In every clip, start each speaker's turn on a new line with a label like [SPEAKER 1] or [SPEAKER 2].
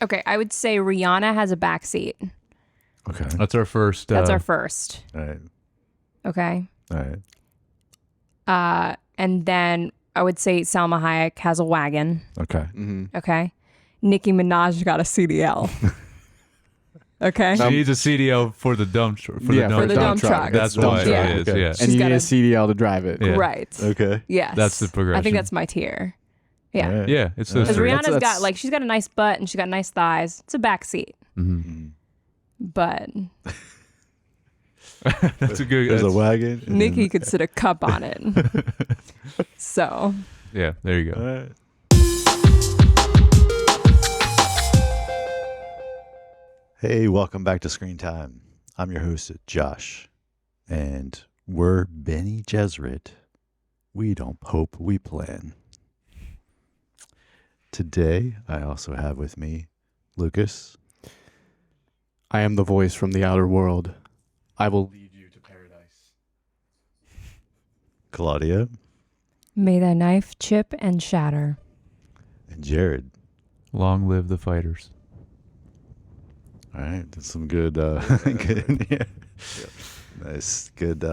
[SPEAKER 1] Okay, I would say Rihanna has a backseat.
[SPEAKER 2] Okay.
[SPEAKER 3] That's our first.
[SPEAKER 1] That's our first.
[SPEAKER 2] All right.
[SPEAKER 1] Okay.
[SPEAKER 2] All right.
[SPEAKER 1] And then I would say Salma Hayek has a wagon.
[SPEAKER 2] Okay.
[SPEAKER 1] Okay. Nicki Minaj got a CDL. Okay.
[SPEAKER 3] She needs a CDL for the dump truck.
[SPEAKER 1] for the dump truck.
[SPEAKER 3] That's why it is.
[SPEAKER 2] Okay.
[SPEAKER 3] Yeah.
[SPEAKER 4] And
[SPEAKER 1] She's
[SPEAKER 4] you
[SPEAKER 1] got
[SPEAKER 4] need a
[SPEAKER 1] a-
[SPEAKER 4] CDL to drive it.
[SPEAKER 3] Yeah.
[SPEAKER 1] Right.
[SPEAKER 2] Okay.
[SPEAKER 1] Yes.
[SPEAKER 3] That's the
[SPEAKER 1] I
[SPEAKER 3] progression.
[SPEAKER 1] think that's my tier. Yeah.
[SPEAKER 2] All right.
[SPEAKER 3] Yeah, it's those
[SPEAKER 1] Because
[SPEAKER 3] three.
[SPEAKER 1] Rihanna's
[SPEAKER 4] That's-
[SPEAKER 1] got she's got a nice butt and she's got nice thighs. It's a backseat. But
[SPEAKER 3] That's a good.
[SPEAKER 2] There's a
[SPEAKER 3] that's-
[SPEAKER 2] wagon. and
[SPEAKER 1] Nikki
[SPEAKER 2] then-
[SPEAKER 1] could sit a cup on it. So
[SPEAKER 3] Yeah, there you
[SPEAKER 2] All
[SPEAKER 3] go.
[SPEAKER 2] right. Hey, welcome back to Screen Time. I'm your host, Josh, and we're Benny Gesserit. We don't hope, we plan. Today, I also have with me Lucas.
[SPEAKER 4] I am the voice from the outer world. I will lead you to paradise.
[SPEAKER 2] Claudia,
[SPEAKER 1] may the knife chip and shatter.
[SPEAKER 2] and Jared.
[SPEAKER 3] Long live the fighters.
[SPEAKER 2] All right, that's some good, good, yeah. Nice, good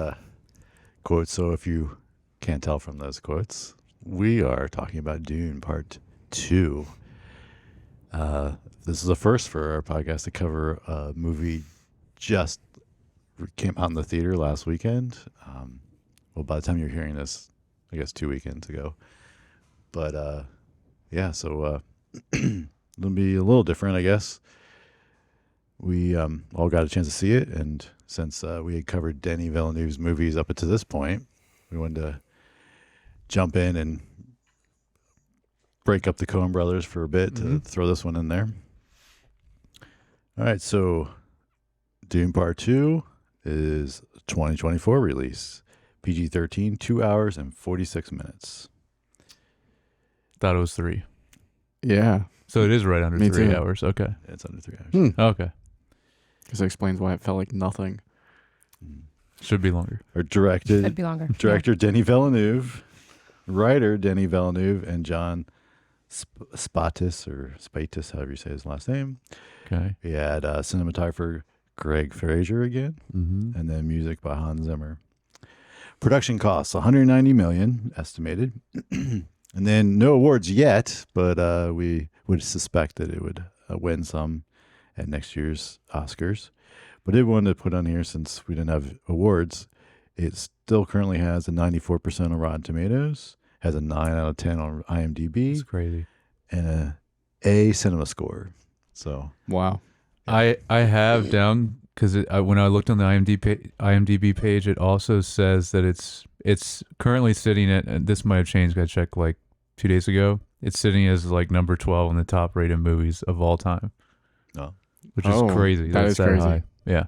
[SPEAKER 2] quotes. So if you can't tell from those quotes, we are talking about Dune Part 2. This is a first for our podcast to cover a movie just came out in the theater last weekend. Well, by the time you're hearing this, I guess 2 weekends ago. But yeah, so it'll be a little different, I guess. We all got a chance to see it, and since we had covered Denis Villeneuve's movies up to this point, we wanted to jump in and break up the Coen brothers for a bit to throw this one in there. All right, so Dune Part 2 is a 2024 release. PG-13, 2 hours and 46 minutes.
[SPEAKER 3] Thought it was 3.
[SPEAKER 4] Yeah.
[SPEAKER 3] So it is right under
[SPEAKER 4] Me
[SPEAKER 3] 3
[SPEAKER 4] too.
[SPEAKER 3] hours. Okay.
[SPEAKER 2] It's under 3 hours.
[SPEAKER 3] Okay.
[SPEAKER 4] Because it explains why it felt like nothing.
[SPEAKER 3] Should be longer.
[SPEAKER 2] Or
[SPEAKER 1] That'd
[SPEAKER 2] directed,
[SPEAKER 1] be longer.
[SPEAKER 2] director Denis Villeneuve, writer Denis Villeneuve, and John Spatis, or Spatis, however you say his last name.
[SPEAKER 3] Okay.
[SPEAKER 2] We had cinematographer Greg Fraser again,
[SPEAKER 3] Mm-hmm.
[SPEAKER 2] and then music by Hans Zimmer. Production costs $190 million estimated, and then no awards yet, but we would suspect that it would win some at next year's Oscars. But I wanted to put on here, since we didn't have awards, it still currently has a 94% on Rotten Tomatoes, has a 9 out of 10 on IMDb,
[SPEAKER 3] It's crazy.
[SPEAKER 2] and a cinema score. So
[SPEAKER 4] Wow.
[SPEAKER 3] I have down because when I looked on the IMDb page, it also says that it's currently sitting at, and this might have changed. I checked like 2 days ago. It's sitting as like number 12 in the top rated movies of all time.
[SPEAKER 2] Oh.
[SPEAKER 3] Which is crazy.
[SPEAKER 4] That is crazy.
[SPEAKER 3] High. Yeah.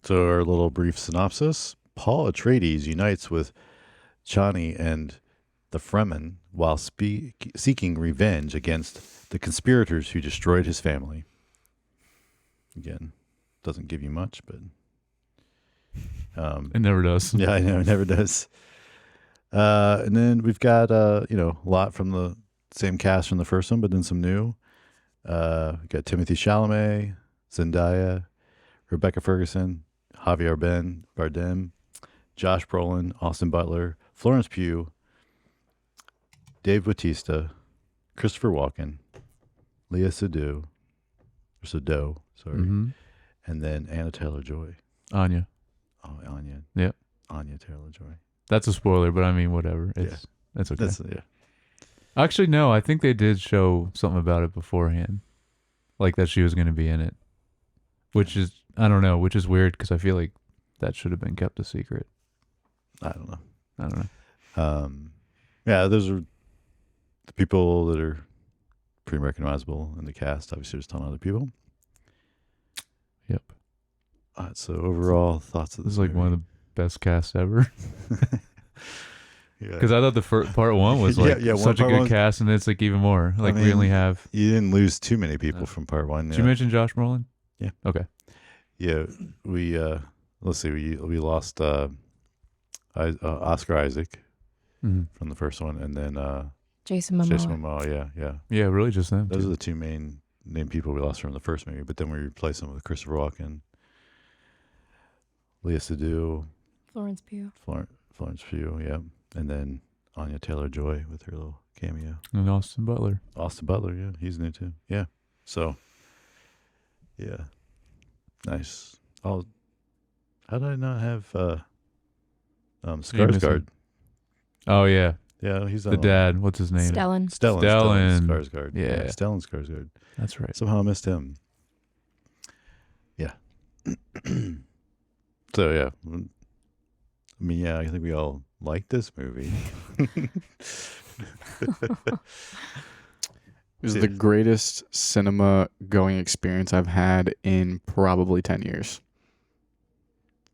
[SPEAKER 2] So our little brief synopsis: Paul Atreides unites with Chani and the Fremen while seeking revenge against the conspirators who destroyed his family. Again, doesn't give you much, but
[SPEAKER 3] It never does.
[SPEAKER 2] yeah, I know, it never does. And then we've got a lot from the same cast from the first one, but then some new. We got Timothy Chalamet, Zendaya, Rebecca Ferguson, Javier Bardem, Josh Brolin, Austin Butler, Florence Pugh, Dave Bautista, Christopher Walken, Lea Seydoux, sorry,
[SPEAKER 3] Mm-hmm.
[SPEAKER 2] and then Anna Taylor-Joy.
[SPEAKER 3] Anya.
[SPEAKER 2] Oh, Anya.
[SPEAKER 3] Yep.
[SPEAKER 2] Anya Taylor-Joy.
[SPEAKER 3] That's a spoiler, but I mean, whatever. That's okay.
[SPEAKER 2] Yeah.
[SPEAKER 3] Actually, no, I think they did show something about it beforehand. Like that she was going to be in it. Which is, I don't know, which is weird because I feel like that should have been kept a secret.
[SPEAKER 2] I don't know.
[SPEAKER 3] I don't know.
[SPEAKER 2] Yeah, those are the people that are pretty recognizable in the cast. Obviously, there's a ton of other people.
[SPEAKER 3] Yep.
[SPEAKER 2] So overall, thoughts of
[SPEAKER 3] This
[SPEAKER 2] this
[SPEAKER 3] is like one of the best casts ever.
[SPEAKER 2] Yeah.
[SPEAKER 3] Because I thought the part one was like such a
[SPEAKER 2] part
[SPEAKER 3] good
[SPEAKER 2] one-
[SPEAKER 3] cast, and it's like even more. Like we
[SPEAKER 2] mean,
[SPEAKER 3] only have.
[SPEAKER 2] You didn't lose too many people from part one.
[SPEAKER 3] Did you mention Josh Brolin?
[SPEAKER 2] Yeah.
[SPEAKER 3] Okay.
[SPEAKER 2] Yeah, we let's see, we lost Oscar Isaac
[SPEAKER 3] Mm-hmm.
[SPEAKER 2] from the first one, and then
[SPEAKER 1] Jason Momoa.
[SPEAKER 2] Jason Momoa, yeah.
[SPEAKER 3] Yeah, really just them.
[SPEAKER 2] Those
[SPEAKER 3] two.
[SPEAKER 2] are the two main people we lost from the first movie, but then we replaced them with Christopher Walken, Lea Seydoux,
[SPEAKER 1] Florence Pugh.
[SPEAKER 2] Florence Pugh, yeah, and then Anya Taylor-Joy with her little cameo.
[SPEAKER 3] And Austin Butler.
[SPEAKER 2] Austin Butler, yeah, he's new too. Yeah, so yeah, nice. Oh, how did I not have Skarsgård?
[SPEAKER 3] Oh yeah,
[SPEAKER 2] Yeah, he's
[SPEAKER 3] the dad. What's his name?
[SPEAKER 1] Stellan.
[SPEAKER 2] Stellan Skarsgård.
[SPEAKER 3] Yeah.
[SPEAKER 2] Stellan Skarsgård.
[SPEAKER 3] That's right.
[SPEAKER 2] Somehow I missed him. Yeah. So yeah, I mean, yeah, I think we all like this movie.
[SPEAKER 4] It was the greatest cinema going experience I've had in probably 10 years.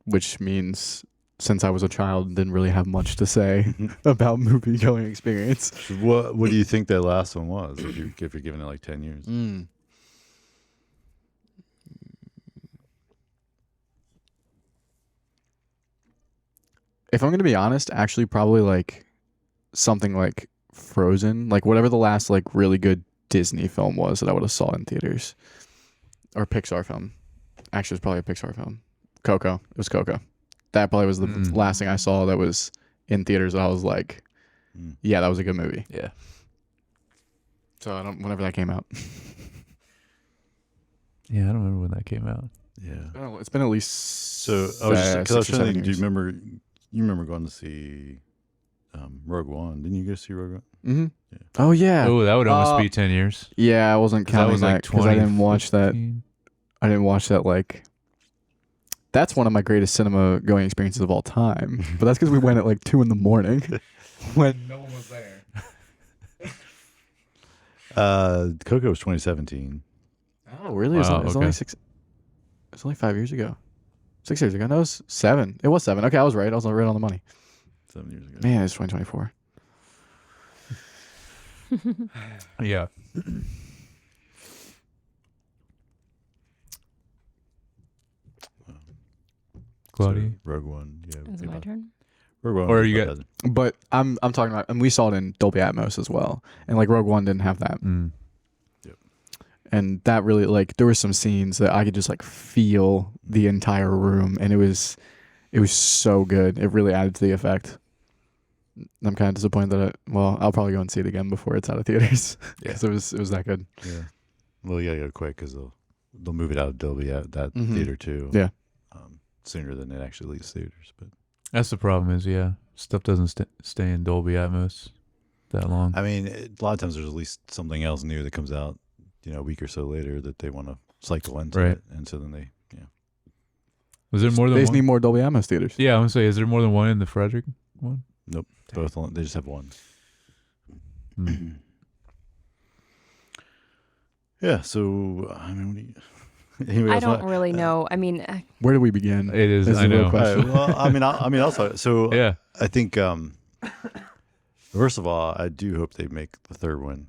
[SPEAKER 4] Which means since I was a child, didn't really have much to say about movie going experience.
[SPEAKER 2] What do you think that last one was? If you're giving it like 10 years.
[SPEAKER 4] If I'm going to be honest, actually probably like something like Frozen, like whatever the last like really good Disney film was that I would have saw in theaters. Or Pixar film. Actually, it's probably a Pixar film. Coco. It was Coco. That probably was the last thing I saw that was in theaters that I was like, yeah, that was a good movie.
[SPEAKER 3] Yeah.
[SPEAKER 4] So whenever that came out.
[SPEAKER 3] Yeah, I don't remember when that came out.
[SPEAKER 2] Yeah.
[SPEAKER 4] It's been at least
[SPEAKER 2] So I was just, 'cause I was
[SPEAKER 4] 6 or
[SPEAKER 2] trying to
[SPEAKER 4] 7
[SPEAKER 2] think, do
[SPEAKER 4] years.
[SPEAKER 2] you remember going to see Rogue One? Didn't you go see Rogue One?
[SPEAKER 4] Mm-hmm. Yeah. Oh yeah.
[SPEAKER 3] Oh, that would almost be 10 years.
[SPEAKER 4] Yeah, I wasn't
[SPEAKER 3] 'Cause that
[SPEAKER 4] counting
[SPEAKER 3] was
[SPEAKER 4] that
[SPEAKER 3] like
[SPEAKER 4] because I didn't watch that.
[SPEAKER 3] 2015.
[SPEAKER 4] I didn't watch that like. That's one of my greatest cinema going experiences of all time. But that's because we went at like 2 a.m. when no one was there.
[SPEAKER 2] Coco was 2017.
[SPEAKER 4] Oh really?
[SPEAKER 3] Wow,
[SPEAKER 4] It's
[SPEAKER 3] okay.
[SPEAKER 4] only 6. It's only 5 years ago. 6 years ago. No, it was 7. It was 7. Okay, I was right. I was right on the money.
[SPEAKER 2] 7 years ago.
[SPEAKER 4] Man, it's 2024.
[SPEAKER 3] Yeah. Claudia?
[SPEAKER 2] So, Rogue One. Yeah.
[SPEAKER 1] Is it my turn?
[SPEAKER 2] Rogue One.
[SPEAKER 3] Or you
[SPEAKER 2] got.
[SPEAKER 4] But I'm talking about, and we saw it in Dolby Atmos as well, and like Rogue One didn't have that, and that really like there were some scenes that I could just like feel the entire room, and it was so good. It really added to the effect. I'm kind of disappointed that I'll probably go and see it again before it's out of theaters because it was that good.
[SPEAKER 2] Yeah. Well, you gotta go quick because they'll move it out of Dolby at that theater too.
[SPEAKER 4] Yeah.
[SPEAKER 2] Sooner than it actually leaves theaters, but
[SPEAKER 3] That's the problem is, stuff doesn't stay in Dolby Atmos that long.
[SPEAKER 2] I mean, a lot of times there's at least something else new that comes out, a week or so later that they want to cycle into
[SPEAKER 3] Right.
[SPEAKER 2] it, and so then they,
[SPEAKER 3] Was there more
[SPEAKER 4] They
[SPEAKER 3] than
[SPEAKER 4] just
[SPEAKER 3] one?
[SPEAKER 4] need more Dolby Atmos theaters.
[SPEAKER 3] Yeah, I'm gonna say, is there more than one in the Frederick one?
[SPEAKER 2] Nope, both they just have one.
[SPEAKER 3] Hmm.
[SPEAKER 2] Yeah. So I mean, what do you? Anybody
[SPEAKER 1] I
[SPEAKER 2] else
[SPEAKER 1] don't
[SPEAKER 2] want-
[SPEAKER 1] really know. I mean,
[SPEAKER 4] Where do we begin?
[SPEAKER 3] It is.
[SPEAKER 4] This
[SPEAKER 3] I
[SPEAKER 4] a real
[SPEAKER 3] know.
[SPEAKER 4] question.
[SPEAKER 2] Well, I mean, also, so
[SPEAKER 3] Yeah.
[SPEAKER 2] I think, first of all, I do hope they make the third one.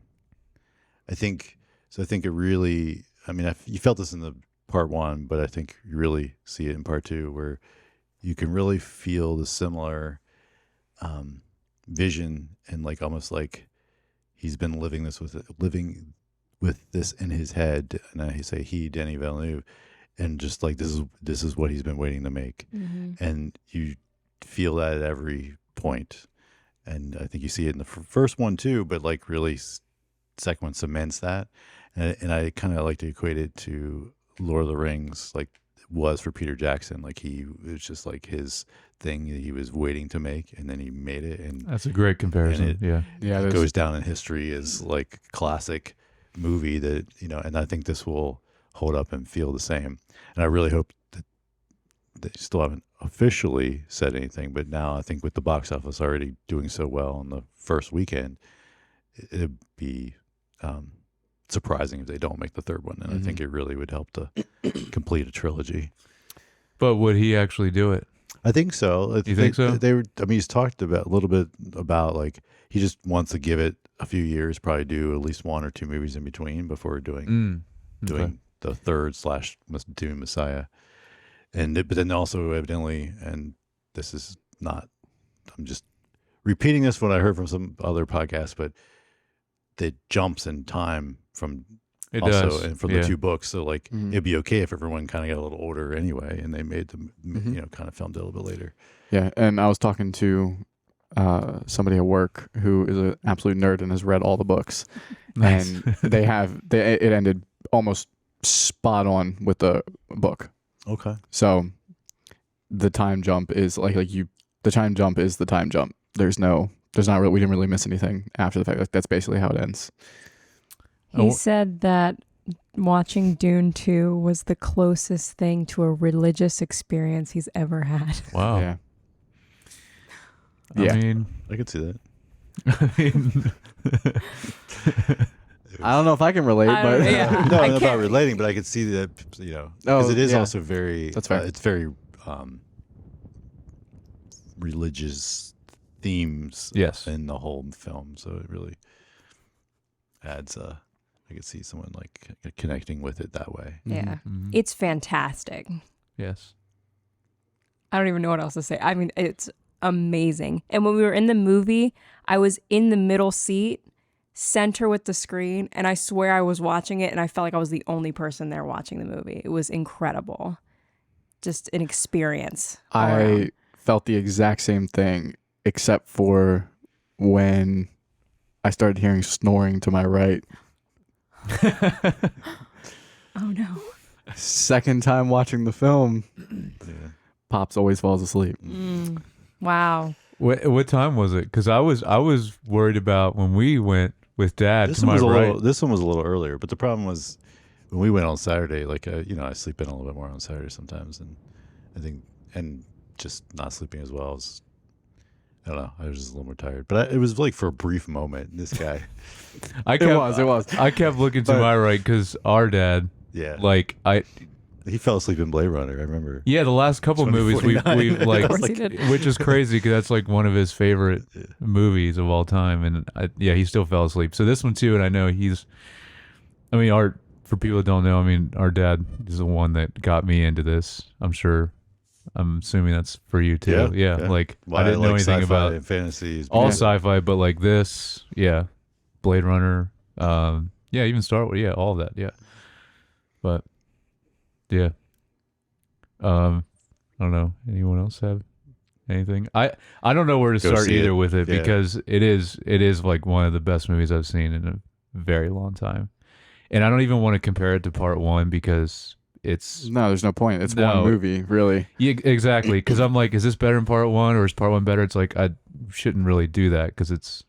[SPEAKER 2] I think it really, I mean, you felt this in the part one, but I think you really see it in part two, where you can really feel the similar vision, and like almost like he's been living with this in his head, and I say Denis Villeneuve, and just like this is what he's been waiting to make, and you feel that at every point, and I think you see it in the first one too, but like really, second one cements that, and I kind of like to equate it to Lord of the Rings, like it was for Peter Jackson, like it was just like his thing that he was waiting to make, and then he made it, and
[SPEAKER 3] That's a great comparison.
[SPEAKER 4] Yeah,
[SPEAKER 2] it goes down in history as like classic movie that and I think this will hold up and feel the same, and I really hope that they still haven't officially said anything, but now I think with the box office already doing so well on the first weekend, it'd be surprising if they don't make the third one, and I think it really would help to complete a trilogy.
[SPEAKER 3] But would he actually do it?
[SPEAKER 2] I think so.
[SPEAKER 3] You think so?
[SPEAKER 2] They were. I mean, he's talked about a little bit about like he just wants to give it a few years, probably do at least 1 or 2 movies in between before doing the third / Dune Messiah, but then also evidently, and this is not. I'm just repeating this what I heard from some other podcasts, but that jumps in time from
[SPEAKER 3] It
[SPEAKER 2] also
[SPEAKER 3] does.
[SPEAKER 2] and from
[SPEAKER 3] Yeah.
[SPEAKER 2] the two books. So like
[SPEAKER 4] Mhm.
[SPEAKER 2] it'd be okay if everyone kind of got a little older anyway, and they made them
[SPEAKER 4] Mhm.
[SPEAKER 2] kind of filmed it a little bit later.
[SPEAKER 4] Yeah, and I was talking to somebody at work who is an absolute nerd and has read all the books,
[SPEAKER 3] Nice.
[SPEAKER 4] and it ended almost spot on with the book.
[SPEAKER 2] Okay.
[SPEAKER 4] So the time jump is the time jump is the time jump. There's not really, we didn't really miss anything after the fact. Like, that's basically how it ends.
[SPEAKER 1] He said that watching Dune 2 was the closest thing to a religious experience he's ever had.
[SPEAKER 3] Wow.
[SPEAKER 4] Yeah.
[SPEAKER 3] I
[SPEAKER 4] Yeah.
[SPEAKER 3] mean,
[SPEAKER 2] I could see that.
[SPEAKER 4] I don't know if I can relate,
[SPEAKER 1] I
[SPEAKER 4] but
[SPEAKER 1] don't- yeah.
[SPEAKER 2] No,
[SPEAKER 1] I
[SPEAKER 2] I'm not
[SPEAKER 1] can't-
[SPEAKER 2] relating, but I could see that, because
[SPEAKER 4] Oh,
[SPEAKER 2] it is
[SPEAKER 4] yeah.
[SPEAKER 2] also very,
[SPEAKER 4] That's fair.
[SPEAKER 2] it's very religious themes
[SPEAKER 3] yes.
[SPEAKER 2] in the whole film. So it really adds, I could see someone like connecting with it that way.
[SPEAKER 1] Yeah.
[SPEAKER 3] Mhm.
[SPEAKER 1] It's fantastic.
[SPEAKER 3] Yes.
[SPEAKER 1] I don't even know what else to say. I mean, it's amazing. And when we were in the movie, I was in the middle seat, center with the screen, and I swear I was watching it and I felt like I was the only person there watching the movie. It was incredible. Just an experience. all
[SPEAKER 4] I
[SPEAKER 1] around.
[SPEAKER 4] felt the exact same thing, except for when I started hearing snoring to my right.
[SPEAKER 1] Oh no.
[SPEAKER 4] Second time watching the film,
[SPEAKER 2] Yeah.
[SPEAKER 4] Pops always falls asleep.
[SPEAKER 1] Mm. Wow.
[SPEAKER 3] What time was it? Because I was worried about when we went with Dad
[SPEAKER 2] This
[SPEAKER 3] to
[SPEAKER 2] one
[SPEAKER 3] my
[SPEAKER 2] was
[SPEAKER 3] right.
[SPEAKER 2] this one was a little earlier, but the problem was when we went on Saturday. Like, I sleep in a little bit more on Saturday sometimes, and I think, and just not sleeping as well as, I don't know. I was just a little more tired, but it was like for a brief moment. This guy,
[SPEAKER 3] It
[SPEAKER 4] was.
[SPEAKER 3] I kept looking to
[SPEAKER 4] But-
[SPEAKER 3] my right because our dad,
[SPEAKER 2] yeah,
[SPEAKER 3] like
[SPEAKER 2] he fell asleep in Blade Runner. I remember.
[SPEAKER 3] the last couple movies we've
[SPEAKER 2] 2049.
[SPEAKER 3] like,
[SPEAKER 1] Of course he did.
[SPEAKER 3] which is crazy because that's like one of his favorite movies of all time, and he still fell asleep. So this one too, and I know for people that don't know, I mean, our dad is the one that got me into this. I'm assuming that's for you too. Yeah. Like
[SPEAKER 2] Well,
[SPEAKER 3] I didn't know
[SPEAKER 2] like
[SPEAKER 3] anything
[SPEAKER 2] sci-fi
[SPEAKER 3] about
[SPEAKER 2] and fantasy.
[SPEAKER 3] all
[SPEAKER 4] Yeah.
[SPEAKER 3] sci-fi, but like this, yeah, Blade Runner, even Star Wars, yeah, all of that, yeah. But yeah, I don't know. Anyone else have anything? I don't know where to
[SPEAKER 2] Go
[SPEAKER 3] start
[SPEAKER 2] see
[SPEAKER 3] either
[SPEAKER 2] it.
[SPEAKER 3] with it
[SPEAKER 2] Yeah.
[SPEAKER 3] because it is like one of the best movies I've seen in a very long time, and I don't even want to compare it to Part One because it's
[SPEAKER 4] No, there's no point. It's
[SPEAKER 3] No.
[SPEAKER 4] one movie, really.
[SPEAKER 3] yeah, exactly. Because I'm like, is this better than Part One or is Part One better? It's like I shouldn't really do that because it's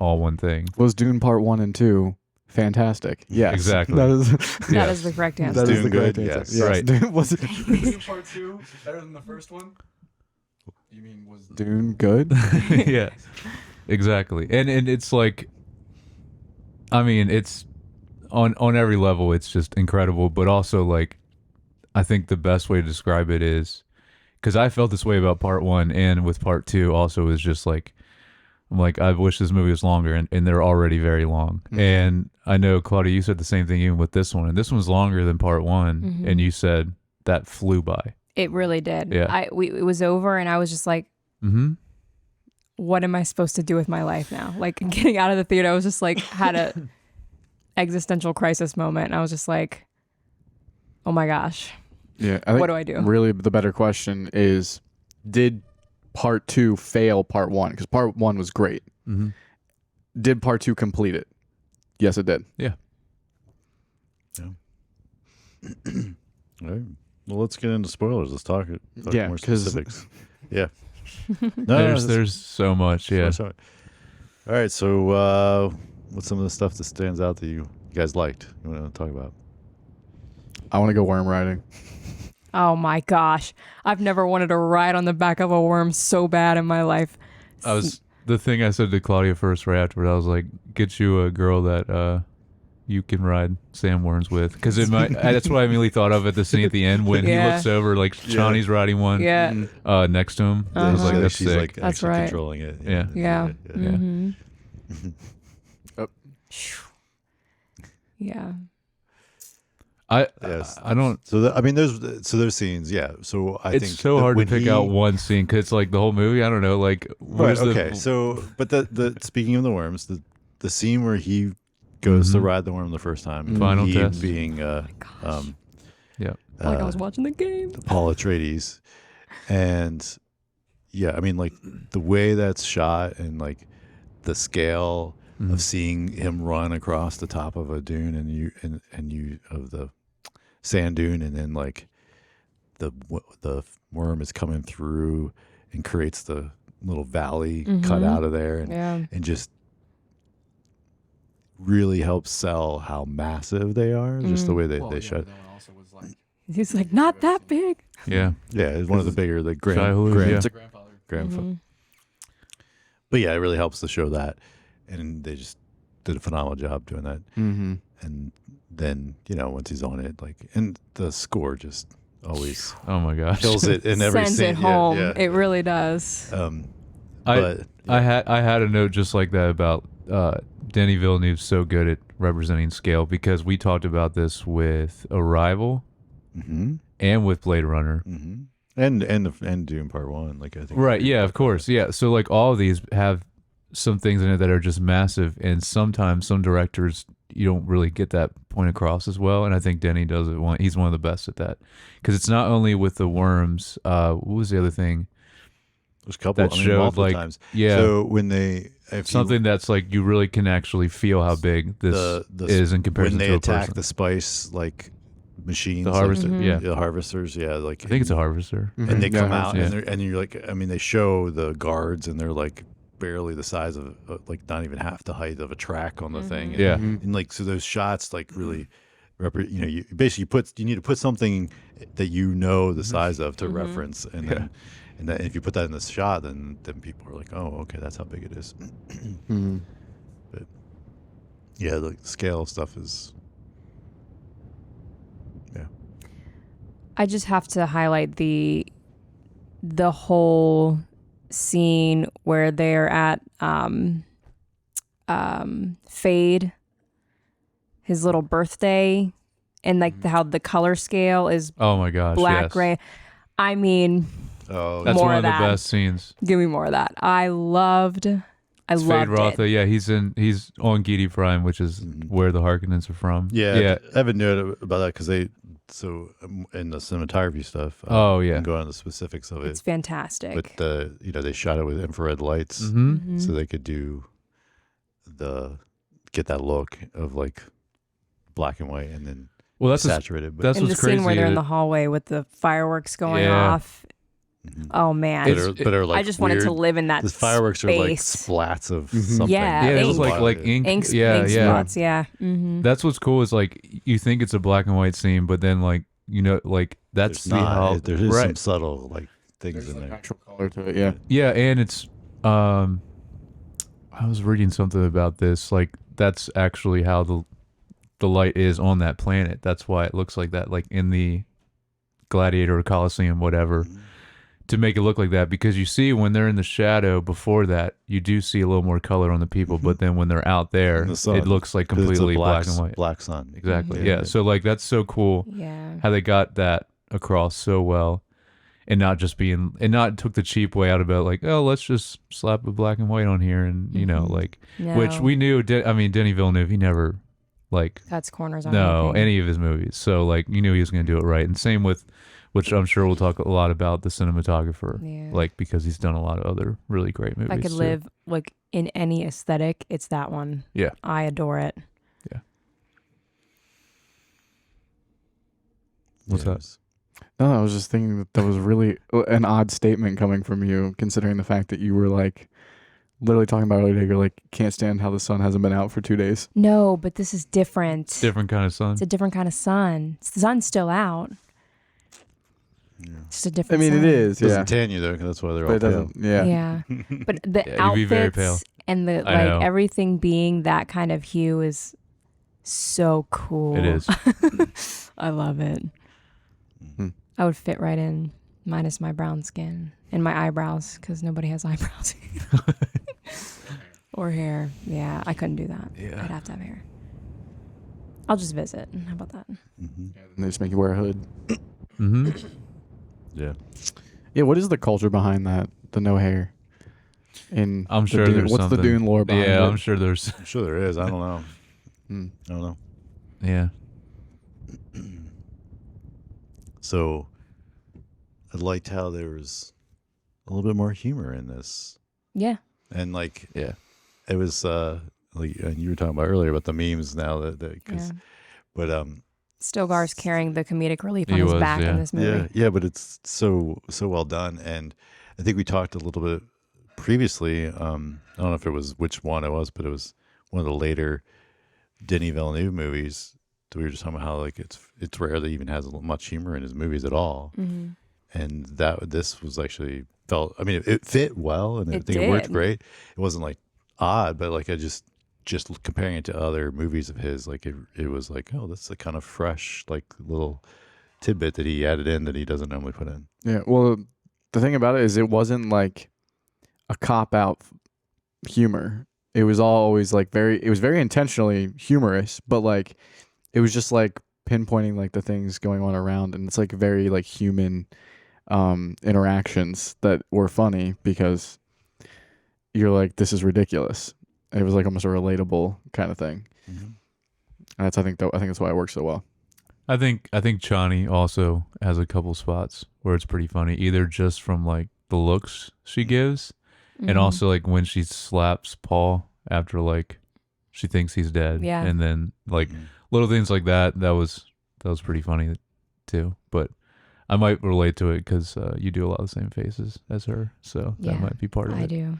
[SPEAKER 3] all one thing.
[SPEAKER 4] Was Dune Part 1 and 2 fantastic? Yes.
[SPEAKER 3] Exactly.
[SPEAKER 4] That is,
[SPEAKER 1] That is the correct answer.
[SPEAKER 4] that is
[SPEAKER 2] Dune
[SPEAKER 4] the correct
[SPEAKER 2] good?
[SPEAKER 4] answer.
[SPEAKER 2] Yes.
[SPEAKER 3] Right.
[SPEAKER 4] Dune, was it Dune Part 2 better than the first one? You mean, was Dune good?
[SPEAKER 3] Yeah, exactly. And it's like, I mean, it's on every level, it's just incredible. But also, like, I think the best way to describe it is because I felt this way about Part One and with Part Two also is just like, I'm like, I wish this movie was longer, and they're already very long.
[SPEAKER 4] Mhm.
[SPEAKER 3] And I know, Claudia, you said the same thing even with this one, and this one's longer than Part One,
[SPEAKER 1] Mhm.
[SPEAKER 3] and you said that flew by.
[SPEAKER 1] It really did.
[SPEAKER 3] Yeah.
[SPEAKER 1] It was over and I was just like,
[SPEAKER 3] Mm-hmm.
[SPEAKER 1] what am I supposed to do with my life now? Like getting out of the theater, I was just like, had a existential crisis moment. And I was just like, oh my gosh,
[SPEAKER 4] Yeah. I think
[SPEAKER 1] what do I do?
[SPEAKER 4] really the better question is, did Part 2 fail Part 1? Because Part 1 was great.
[SPEAKER 3] Mm-hmm.
[SPEAKER 4] Did Part 2 complete it? Yes, it did.
[SPEAKER 2] All right. Well, let's get into spoilers. Let's talk
[SPEAKER 4] Yeah,
[SPEAKER 2] more
[SPEAKER 4] 'cause-
[SPEAKER 2] specifics. Yeah. No,
[SPEAKER 3] There's so much, yeah.
[SPEAKER 2] Sorry. All right. So, what's some of the stuff that stands out that you guys liked? You want to talk about?
[SPEAKER 4] I want to go worm riding.
[SPEAKER 1] Oh my gosh. I've never wanted to ride on the back of a worm so bad in my life.
[SPEAKER 3] The thing I said to Claudia first right afterward, I was like, get you a girl that you can ride sandworms with. Because that's what I immediately thought of at the scene at the end when he
[SPEAKER 1] Yeah.
[SPEAKER 3] looks over, like Shawnee's riding one
[SPEAKER 1] Yeah.
[SPEAKER 3] next to him. I was
[SPEAKER 1] Uh-huh.
[SPEAKER 3] like, that's
[SPEAKER 2] she's
[SPEAKER 3] sick.
[SPEAKER 2] like
[SPEAKER 1] That's
[SPEAKER 2] actually
[SPEAKER 1] right.
[SPEAKER 2] controlling it.
[SPEAKER 3] Yeah.
[SPEAKER 1] Yeah.
[SPEAKER 3] Yeah.
[SPEAKER 1] Mm-hmm.
[SPEAKER 4] Oh.
[SPEAKER 1] Yeah.
[SPEAKER 2] Yes.
[SPEAKER 3] I don't.
[SPEAKER 2] So I mean, there's scenes. Yeah. So I
[SPEAKER 3] It's
[SPEAKER 2] think
[SPEAKER 3] so
[SPEAKER 2] that
[SPEAKER 3] hard to
[SPEAKER 2] when
[SPEAKER 3] pick out one scene because it's like the whole movie. I don't know. Like,
[SPEAKER 2] Right.
[SPEAKER 3] where's
[SPEAKER 2] Okay.
[SPEAKER 3] the
[SPEAKER 2] So, but the speaking of the worms, the the scene where he goes to ride the worm the first time.
[SPEAKER 3] Final
[SPEAKER 2] he
[SPEAKER 3] test.
[SPEAKER 2] being
[SPEAKER 1] Oh my gosh.
[SPEAKER 3] Yeah.
[SPEAKER 1] I felt like I was watching the game.
[SPEAKER 2] Paul Atreides, and yeah, I mean, like the way that's shot and like the scale of seeing him run across the top of a dune and you of the sand dune, and then like the worm is coming through and creates the little valley cut out of there, and just really helps sell how massive they are. Just the way they shot.
[SPEAKER 1] He's like, not that big.
[SPEAKER 3] Yeah.
[SPEAKER 2] Yeah, it's one of the bigger, like
[SPEAKER 3] Shia
[SPEAKER 2] grandfather. But yeah, it really helps to show that, and they just did a phenomenal job doing that.
[SPEAKER 4] Mm-hmm.
[SPEAKER 2] And then once he's on it, like, and the score just always
[SPEAKER 3] Oh my gosh.
[SPEAKER 2] kills it in every
[SPEAKER 1] Sends
[SPEAKER 2] scene.
[SPEAKER 1] it home.
[SPEAKER 2] Yeah.
[SPEAKER 1] It really does.
[SPEAKER 2] But
[SPEAKER 3] I had a note just like that about Denis Villeneuve's so good at representing scale, because we talked about this with Arrival and with Blade Runner.
[SPEAKER 2] and Dune Part 1, like I think.
[SPEAKER 3] Right, yeah, of course. Yeah. So like all of these have some things in it that are just massive, and sometimes some directors you don't really get that point across as well, and I think Denny does it. He's one of the best at that, because it's not only with the worms. What was the other thing?
[SPEAKER 2] There's a couple.
[SPEAKER 3] That showed,
[SPEAKER 2] multiple
[SPEAKER 3] like,
[SPEAKER 2] times.
[SPEAKER 3] yeah.
[SPEAKER 2] So when they
[SPEAKER 3] Something that's like you really can actually feel how big this is in comparison
[SPEAKER 2] when they
[SPEAKER 3] to a
[SPEAKER 2] attack
[SPEAKER 3] person.
[SPEAKER 2] the spice like machines,
[SPEAKER 3] The harvester,
[SPEAKER 2] like, the harvesters, yeah, like
[SPEAKER 3] I think it's a harvester.
[SPEAKER 2] and they come out
[SPEAKER 3] yeah.
[SPEAKER 2] and you're like, I mean, they show the guards and they're like barely the size of like not even half the height of a track on the thing. And,
[SPEAKER 3] Yeah.
[SPEAKER 2] and like so those shots like really you basically you need to put something that the size of to reference, and then and then if you put that in the shot, then people are like, oh, okay, that's how big it is. But yeah, the scale stuff is
[SPEAKER 1] I just have to highlight the whole scene where they're at Fade, his little birthday, and like how the color scale is
[SPEAKER 3] Oh my gosh.
[SPEAKER 1] black,
[SPEAKER 3] yes.
[SPEAKER 1] gray. I mean,
[SPEAKER 3] That's
[SPEAKER 1] more
[SPEAKER 3] one
[SPEAKER 1] of
[SPEAKER 3] of the
[SPEAKER 1] that.
[SPEAKER 3] best scenes.
[SPEAKER 1] give me more of that. I loved
[SPEAKER 3] Fade Rotha,
[SPEAKER 1] it.
[SPEAKER 3] yeah, he's on Gidi Prime, which is where the Harkonnens are from.
[SPEAKER 2] yeah. I have a note about that because in the cinematography stuff.
[SPEAKER 3] Oh, yeah.
[SPEAKER 2] I can go on the specifics of
[SPEAKER 1] It's
[SPEAKER 2] it.
[SPEAKER 1] fantastic.
[SPEAKER 2] But they shot it with infrared lights,
[SPEAKER 3] Mm-hmm.
[SPEAKER 2] so they could get that look of like black and white, and then
[SPEAKER 3] Well, that's
[SPEAKER 2] saturated.
[SPEAKER 3] that's
[SPEAKER 1] and the
[SPEAKER 3] what's crazy.
[SPEAKER 1] scene where they're in
[SPEAKER 3] that-
[SPEAKER 1] the hallway with the fireworks going
[SPEAKER 3] Yeah.
[SPEAKER 1] off. Oh man,
[SPEAKER 2] are like
[SPEAKER 1] I just wanted to
[SPEAKER 2] weird-
[SPEAKER 1] live in that
[SPEAKER 2] The fireworks are like
[SPEAKER 1] space.
[SPEAKER 2] splats of something.
[SPEAKER 1] Yeah,
[SPEAKER 3] yeah, it was
[SPEAKER 1] ink.
[SPEAKER 3] like ink.
[SPEAKER 1] Ink,
[SPEAKER 3] yeah,
[SPEAKER 1] ink
[SPEAKER 3] yeah.
[SPEAKER 1] spots, yeah. Mm-hmm.
[SPEAKER 3] That's what's cool is like you think it's a black and white scene, but then like like that's
[SPEAKER 2] There's not.
[SPEAKER 3] how
[SPEAKER 2] There is
[SPEAKER 3] right.
[SPEAKER 2] some subtle like things in
[SPEAKER 4] There's
[SPEAKER 2] there.
[SPEAKER 4] actual color to it, yeah.
[SPEAKER 3] Yeah, and it's I was reading something about this. Like that's actually how the light is on that planet. That's why it looks like that, like in the Gladiator or Coliseum, whatever, to make it look like that. Because you see when they're in the shadow before that, you do see a little more color on the people, but then when they're out there,
[SPEAKER 2] In the sun.
[SPEAKER 3] it looks like
[SPEAKER 2] 'Cause it's a
[SPEAKER 3] completely black and white.
[SPEAKER 2] Black sun.
[SPEAKER 3] Exactly.
[SPEAKER 2] Mhm.
[SPEAKER 3] Yeah.
[SPEAKER 2] Yeah.
[SPEAKER 3] So like that's so cool
[SPEAKER 1] Yeah.
[SPEAKER 3] how they got that across so well, and not took the cheap way out about like, oh, let's just slap a black and white on here, and like which
[SPEAKER 1] No.
[SPEAKER 3] we knew. Denis Villeneuve, he never like
[SPEAKER 1] Cuts corners on
[SPEAKER 3] no
[SPEAKER 1] anything.
[SPEAKER 3] any of his movies. So like you knew he was going to do it right, and same with, which I'm sure we'll talk a lot about, the cinematographer.
[SPEAKER 1] Yeah.
[SPEAKER 3] Like because he's done a lot of other really great movies.
[SPEAKER 1] If I could
[SPEAKER 3] too.
[SPEAKER 1] live like in any aesthetic, it's that one.
[SPEAKER 3] Yeah.
[SPEAKER 1] I adore it.
[SPEAKER 3] Yeah. What's that?
[SPEAKER 4] No, I was just thinking that was really an odd statement coming from you, considering the fact that you were like literally talking about earlier. You're like, can't stand how the sun hasn't been out for 2 days.
[SPEAKER 1] No, but this is different.
[SPEAKER 3] Different kind of sun.
[SPEAKER 1] It's a different kind of sun. The sun's still out.
[SPEAKER 2] Yeah.
[SPEAKER 1] It's just a
[SPEAKER 4] I
[SPEAKER 1] different
[SPEAKER 4] mean,
[SPEAKER 1] sun.
[SPEAKER 4] it is, yeah.
[SPEAKER 2] Doesn't tan you though, 'cause that's why they're
[SPEAKER 4] But
[SPEAKER 2] all
[SPEAKER 4] it
[SPEAKER 2] pale.
[SPEAKER 4] doesn't, yeah.
[SPEAKER 1] Yeah. But the
[SPEAKER 3] Yeah, you'd be very pale.
[SPEAKER 1] outfits and the
[SPEAKER 3] I know.
[SPEAKER 1] everything being that kind of hue is so cool.
[SPEAKER 3] It is.
[SPEAKER 1] I love it.
[SPEAKER 4] Hmm.
[SPEAKER 1] I would fit right in, minus my brown skin and my eyebrows, because nobody has eyebrows or hair. Yeah, I couldn't do that.
[SPEAKER 3] Yeah.
[SPEAKER 1] I'd have to have hair. I'll just visit. How about that?
[SPEAKER 2] Mhm.
[SPEAKER 4] And they just make you wear a hood.
[SPEAKER 3] Mm-hmm.
[SPEAKER 2] Yeah.
[SPEAKER 4] Yeah, what is the culture behind that? The no hair? in
[SPEAKER 3] I'm
[SPEAKER 4] the
[SPEAKER 3] sure
[SPEAKER 4] Dune,
[SPEAKER 3] there's
[SPEAKER 4] what's
[SPEAKER 3] something.
[SPEAKER 4] the Dune lore behind
[SPEAKER 3] Yeah,
[SPEAKER 4] it?
[SPEAKER 3] I'm sure there's.
[SPEAKER 2] I'm sure there is. I don't know.
[SPEAKER 4] Hmm.
[SPEAKER 2] I don't know.
[SPEAKER 3] Yeah.
[SPEAKER 2] So I liked how there was a little bit more humor in this,
[SPEAKER 1] Yeah.
[SPEAKER 2] and like
[SPEAKER 3] Yeah.
[SPEAKER 2] it was like and you were talking about earlier about the memes now that because
[SPEAKER 1] Yeah.
[SPEAKER 2] but
[SPEAKER 1] Stilgar's carrying the comedic relief on
[SPEAKER 3] He
[SPEAKER 1] his
[SPEAKER 3] was,
[SPEAKER 1] back in
[SPEAKER 3] yeah.
[SPEAKER 1] this movie.
[SPEAKER 2] yeah, but it's so well done, and I think we talked a little bit previously. I don't know if it was which one it was, but it was one of the later Denis Villeneuve movies. We were just talking about how like it's rare that he even has much humor in his movies at all,
[SPEAKER 1] Mm-hmm.
[SPEAKER 2] and that this was actually felt. I mean, it fit well, and I
[SPEAKER 1] It
[SPEAKER 2] think it worked
[SPEAKER 1] did.
[SPEAKER 2] great. It wasn't like odd, but like I just comparing it to other movies of his, like it was like, oh, that's a kind of fresh like little tidbit that he added in that he doesn't normally put in.
[SPEAKER 4] Yeah. Well, the thing about it is, it wasn't like a cop out humor. It was always like it was very intentionally humorous, but like it was just like pinpointing like the things going on around, and it's like very like human interactions that were funny because you're like, this is ridiculous. It was like almost a relatable kind of thing.
[SPEAKER 2] Mm-hmm.
[SPEAKER 4] And I think that's why it works so well.
[SPEAKER 3] I think Chani also has a couple spots where it's pretty funny, either just from like the looks she gives,
[SPEAKER 1] Mm-hmm.
[SPEAKER 3] and also like when she slaps Paul after like she thinks he's dead,
[SPEAKER 1] Yeah.
[SPEAKER 3] and then like
[SPEAKER 2] Mhm.
[SPEAKER 3] little things like that. That was pretty funny too. But I might relate to it because you do a lot of the same faces as her, so
[SPEAKER 1] Yeah,
[SPEAKER 3] that might be part of
[SPEAKER 1] I
[SPEAKER 3] it.
[SPEAKER 1] do.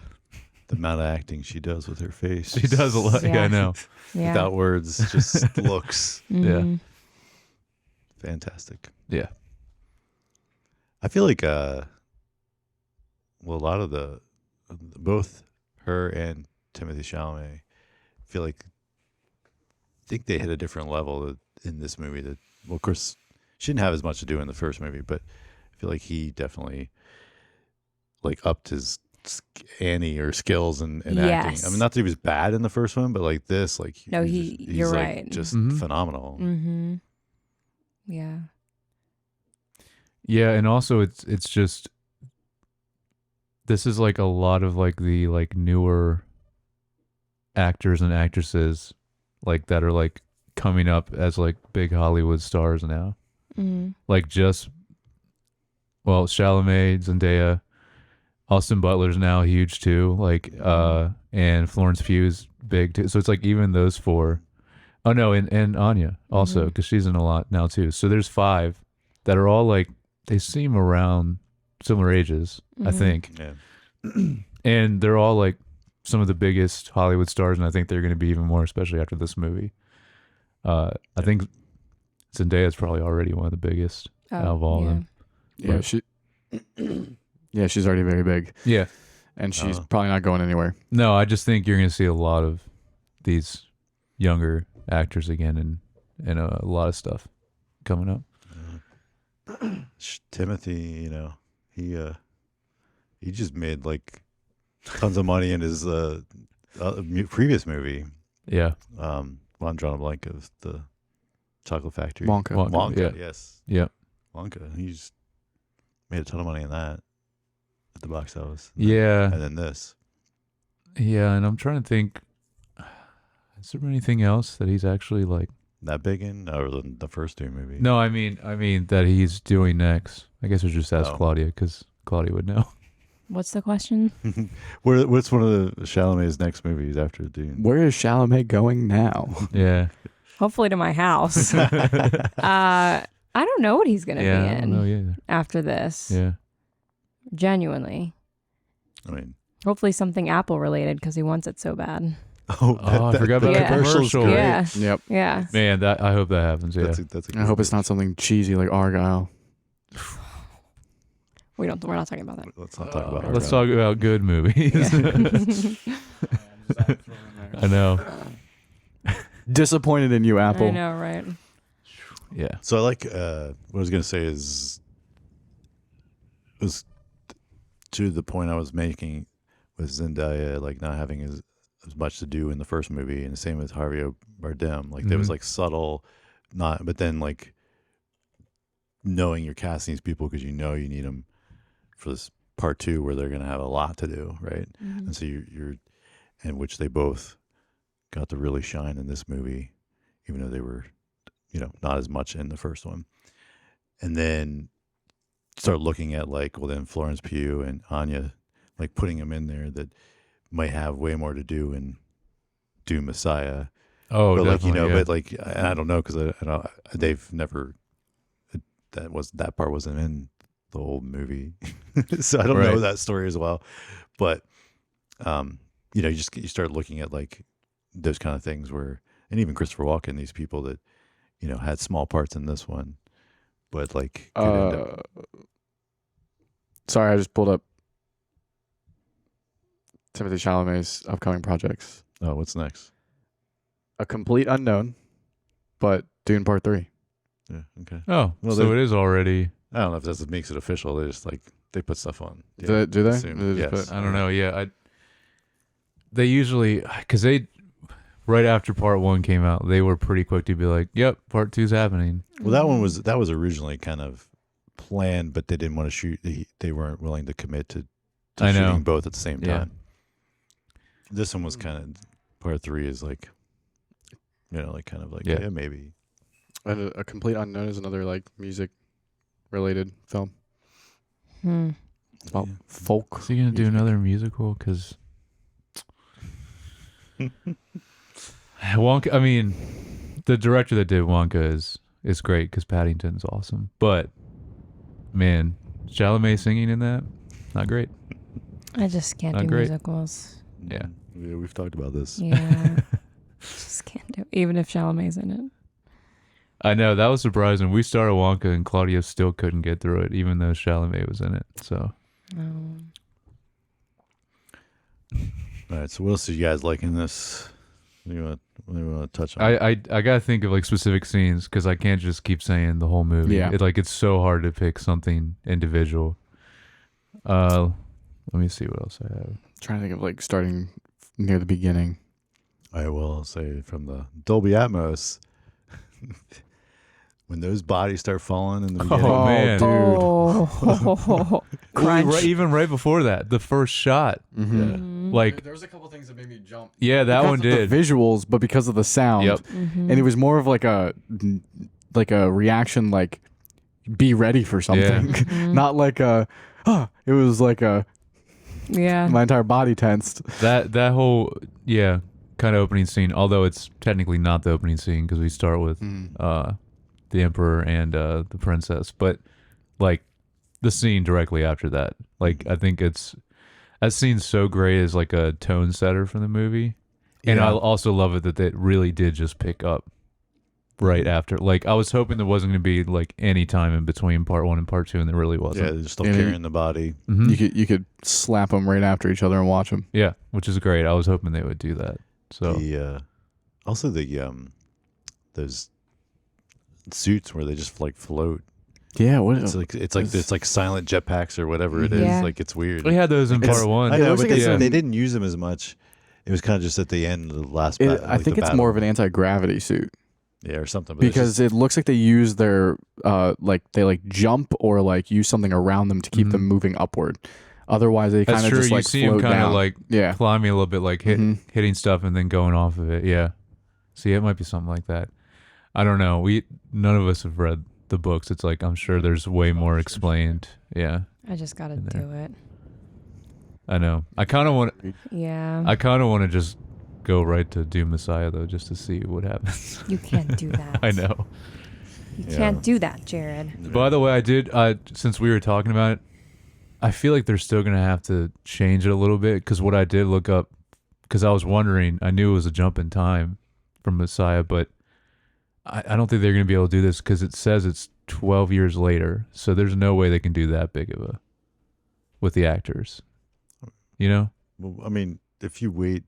[SPEAKER 2] The amount of acting she does with her face.
[SPEAKER 3] She does a lot. Yeah,
[SPEAKER 1] Yeah.
[SPEAKER 3] I know.
[SPEAKER 1] Yeah.
[SPEAKER 2] Without words, just looks
[SPEAKER 1] Mhm.
[SPEAKER 2] fantastic.
[SPEAKER 3] Yeah.
[SPEAKER 2] I feel like a lot of both her and Timothy Chalamet feel like think they hit a different level in this movie. That, well, of course, she didn't have as much to do in the first movie, but I feel like he definitely like upped his ante or skills in acting.
[SPEAKER 1] Yes.
[SPEAKER 2] I mean, not that he was bad in the first one, but like this, like
[SPEAKER 1] No,
[SPEAKER 2] he's
[SPEAKER 1] you're
[SPEAKER 2] like
[SPEAKER 1] right.
[SPEAKER 2] just
[SPEAKER 3] Mhm.
[SPEAKER 2] phenomenal.
[SPEAKER 1] Mm-hmm. Yeah.
[SPEAKER 3] Yeah, and also it's just this is like a lot of like the like newer actors and actresses like that are like coming up as like big Hollywood stars now.
[SPEAKER 1] Mm-hmm.
[SPEAKER 3] Like just Chalamet, Zendaya, Austin Butler's now huge too. Like and Florence Pugh's big too. So it's like even those four. Oh no, and Anya also
[SPEAKER 1] Mhm.
[SPEAKER 3] because she's in a lot now too. So there's 5 that are all like they seem around similar ages, I
[SPEAKER 1] Mhm.
[SPEAKER 3] think,
[SPEAKER 2] Yeah.
[SPEAKER 3] and they're all like some of the biggest Hollywood stars, and I think they're going to be even more, especially after this movie. I think Zendaya is probably already one of the biggest out of all of them.
[SPEAKER 4] Yeah,
[SPEAKER 3] But-
[SPEAKER 4] she's already very big,
[SPEAKER 3] Yeah.
[SPEAKER 4] and she's probably not going anywhere.
[SPEAKER 3] No, I just think you're going to see a lot of these younger actors again, and a lot of stuff coming up.
[SPEAKER 2] Timothy, he just made like tons of money in his previous movie.
[SPEAKER 3] Yeah.
[SPEAKER 2] Well, I'm drawing a blank of the Chocolate Factory.
[SPEAKER 4] Wonka.
[SPEAKER 2] Wonka,
[SPEAKER 3] Yeah.
[SPEAKER 2] yes.
[SPEAKER 3] Yeah.
[SPEAKER 2] Wonka. He's made a ton of money in that at the box office.
[SPEAKER 3] Yeah.
[SPEAKER 2] And then this.
[SPEAKER 3] Yeah, and I'm trying to think, is there anything else that he's actually like?
[SPEAKER 2] That big in or the first two movies?
[SPEAKER 3] No, I mean that he's doing next. I guess we should just ask
[SPEAKER 2] Oh.
[SPEAKER 3] Claudia because Claudia would know.
[SPEAKER 1] What's the question?
[SPEAKER 2] What's one of the Chalamet's next movies after Dune?
[SPEAKER 4] Where is Chalamet going now?
[SPEAKER 3] Yeah.
[SPEAKER 1] Hopefully to my house. I don't know what he's gonna
[SPEAKER 3] Yeah,
[SPEAKER 1] be
[SPEAKER 3] I don't know
[SPEAKER 1] in
[SPEAKER 3] either.
[SPEAKER 1] after this.
[SPEAKER 3] Yeah.
[SPEAKER 1] Genuinely.
[SPEAKER 2] I mean,
[SPEAKER 1] Hopefully something Apple related because he wants it so bad.
[SPEAKER 3] I forgot about
[SPEAKER 1] the
[SPEAKER 3] the
[SPEAKER 1] commercial's
[SPEAKER 3] commercial.
[SPEAKER 2] great.
[SPEAKER 1] Yeah.
[SPEAKER 4] Yep.
[SPEAKER 1] Yeah.
[SPEAKER 3] Man, I hope that happens. Yeah.
[SPEAKER 2] That's a
[SPEAKER 4] I hope it's not something cheesy like Argyle.
[SPEAKER 1] We're not talking about that.
[SPEAKER 2] Let's not talk about
[SPEAKER 3] Let's
[SPEAKER 2] Argyle.
[SPEAKER 3] talk about good movies. I know.
[SPEAKER 4] Disappointed in you, Apple.
[SPEAKER 1] I know, right?
[SPEAKER 3] Yeah.
[SPEAKER 2] So I like what I was gonna say is was to the point I was making with Zendaya like not having as much to do in the first movie, and the same with Javier Bardem. Like there was
[SPEAKER 3] Mhm.
[SPEAKER 2] like subtle, but then like knowing you're casting these people because you know you need them for this part 2 where they're going to have a lot to do, right?
[SPEAKER 1] Mhm.
[SPEAKER 2] And so you're in which they both got to really shine in this movie, even though they were, not as much in the first one. And then start looking at like, well, then Florence Pugh and Anya, like putting them in there that might have way more to do in Dune Messiah.
[SPEAKER 3] Oh,
[SPEAKER 2] But like,
[SPEAKER 3] definitely. Yeah.
[SPEAKER 2] but like, I don't know, because I don't, they've never, that part wasn't in the whole movie. So I don't know
[SPEAKER 3] Right.
[SPEAKER 2] that story as well. But, you start looking at like those kind of things where, and even Christopher Walken, these people that, had small parts in this one, but like could end up.
[SPEAKER 4] Sorry, I just pulled up Timothée Chalamet's upcoming projects.
[SPEAKER 2] Oh, what's next?
[SPEAKER 4] A Complete Unknown, but Dune Part 3.
[SPEAKER 2] Yeah. Okay.
[SPEAKER 3] Oh,
[SPEAKER 2] Well,
[SPEAKER 3] so
[SPEAKER 2] they-
[SPEAKER 3] it is already.
[SPEAKER 2] I don't know if that makes it official. They just like, they put stuff on.
[SPEAKER 4] Do they?
[SPEAKER 2] assume.
[SPEAKER 4] Do they just
[SPEAKER 2] Yes.
[SPEAKER 4] put-
[SPEAKER 3] I don't know. Yeah, they usually, because they right after part 1 came out, they were pretty quick to be like, "Yep, part 2's happening."
[SPEAKER 2] Well, that was originally kind of planned, but they didn't want to shoot. They weren't willing to commit to
[SPEAKER 3] I know.
[SPEAKER 2] shooting both at the same
[SPEAKER 3] Yeah.
[SPEAKER 2] time. This one was kind of part 3 is like, like kind of like
[SPEAKER 3] Yeah.
[SPEAKER 2] yeah maybe.
[SPEAKER 4] And A Complete Unknown is another like music related film.
[SPEAKER 1] Hmm.
[SPEAKER 4] It's about
[SPEAKER 2] Yeah.
[SPEAKER 4] folk.
[SPEAKER 3] Is he gonna do
[SPEAKER 4] music.
[SPEAKER 3] another musical? Because Wonka. I mean, the director that did Wonka is great because Paddington's awesome. But man, Chalamet singing in that, not great.
[SPEAKER 1] I just can't
[SPEAKER 3] Not
[SPEAKER 1] do
[SPEAKER 3] great.
[SPEAKER 1] musicals.
[SPEAKER 3] Yeah.
[SPEAKER 2] We've talked about this.
[SPEAKER 1] Yeah. Just can't do it, even if Chalamet's in it.
[SPEAKER 3] I know that was surprising. We started Wonka and Claudia still couldn't get through it, even though Chalamet was in it. So
[SPEAKER 2] All right. So what else did you guys like in this? What do you want to touch on?
[SPEAKER 3] I gotta think of like specific scenes because I can't just keep saying the whole movie.
[SPEAKER 4] Yeah.
[SPEAKER 3] It's so hard to pick something individual. Let me see what else I have.
[SPEAKER 4] Trying to think of like starting near the beginning.
[SPEAKER 2] I will say from the Dolby Atmos, when those bodies start falling in the beginning.
[SPEAKER 3] Oh, man.
[SPEAKER 4] dude.
[SPEAKER 1] Oh, crunch.
[SPEAKER 3] Even right before that, the first shot,
[SPEAKER 4] Mm-hmm.
[SPEAKER 3] like
[SPEAKER 4] there was a couple things that made me jump.
[SPEAKER 3] yeah, that
[SPEAKER 4] Because
[SPEAKER 3] one
[SPEAKER 4] of
[SPEAKER 3] did.
[SPEAKER 4] the visuals, but because of the sound.
[SPEAKER 3] Yep.
[SPEAKER 1] Mm-hmm.
[SPEAKER 4] And it was more of like a reaction, like be ready for something, not like a. It was like a
[SPEAKER 1] Yeah.
[SPEAKER 4] my entire body tensed.
[SPEAKER 3] That whole kind of opening scene, although it's technically not the opening scene because we start with the emperor and the princess, but like the scene directly after that, like I think that scene's so great as like a tone setter for the movie. And I also love it that it really did just pick up right after. Like I was hoping there wasn't going to be like any time in between part 1 and part 2, and there really
[SPEAKER 2] Yeah,
[SPEAKER 3] wasn't.
[SPEAKER 2] they're still
[SPEAKER 4] And
[SPEAKER 2] carrying the body.
[SPEAKER 3] Mhm.
[SPEAKER 4] You could slap them right after each other and watch them.
[SPEAKER 3] Yeah, which is great. I was hoping they would do that. So
[SPEAKER 2] Also those suits where they just like float.
[SPEAKER 4] Yeah, what
[SPEAKER 2] It's like silent jetpacks or whatever it is.
[SPEAKER 1] Yeah.
[SPEAKER 2] Like it's weird.
[SPEAKER 3] we had those in
[SPEAKER 2] It's-
[SPEAKER 3] part 1.
[SPEAKER 2] I
[SPEAKER 4] It
[SPEAKER 2] know,
[SPEAKER 4] looks
[SPEAKER 2] but
[SPEAKER 4] like
[SPEAKER 2] they,
[SPEAKER 4] it's-
[SPEAKER 2] they didn't use them as much. It was kind of just at the end of the last.
[SPEAKER 4] I think it's more of an anti-gravity suit
[SPEAKER 2] or something. But it's
[SPEAKER 4] because it looks like they use their they jump or like use something around them to keep them moving upward. Otherwise, they
[SPEAKER 3] That's
[SPEAKER 4] kind of
[SPEAKER 3] true.
[SPEAKER 4] just
[SPEAKER 3] You
[SPEAKER 4] like
[SPEAKER 3] see him
[SPEAKER 4] float
[SPEAKER 3] kind of
[SPEAKER 4] down.
[SPEAKER 3] like
[SPEAKER 4] Yeah.
[SPEAKER 3] climbing a little bit, like hitting stuff and then going off of it. Yeah. See, it might be something like that. I don't know. None of us have read the books. It's like I'm sure there's way more explained. Yeah,
[SPEAKER 1] I just gotta
[SPEAKER 3] in there.
[SPEAKER 1] do it.
[SPEAKER 3] I know. I kind of want.
[SPEAKER 1] Yeah.
[SPEAKER 3] I kind of want to just go right to Doom Messiah though, just to see what happens.
[SPEAKER 1] You can't do that.
[SPEAKER 3] I know.
[SPEAKER 1] You
[SPEAKER 2] Yeah.
[SPEAKER 1] can't do that, Jared.
[SPEAKER 3] By the way, I did. Since we were talking about it, I feel like they're still gonna have to change it a little bit because what I did look up, because I was wondering, I knew it was a jump in time from Messiah, but I don't think they're gonna be able to do this because it says it's 12 years later, so there's no way they can do that big of a with the actors. You know,
[SPEAKER 2] Well, I mean, if you wait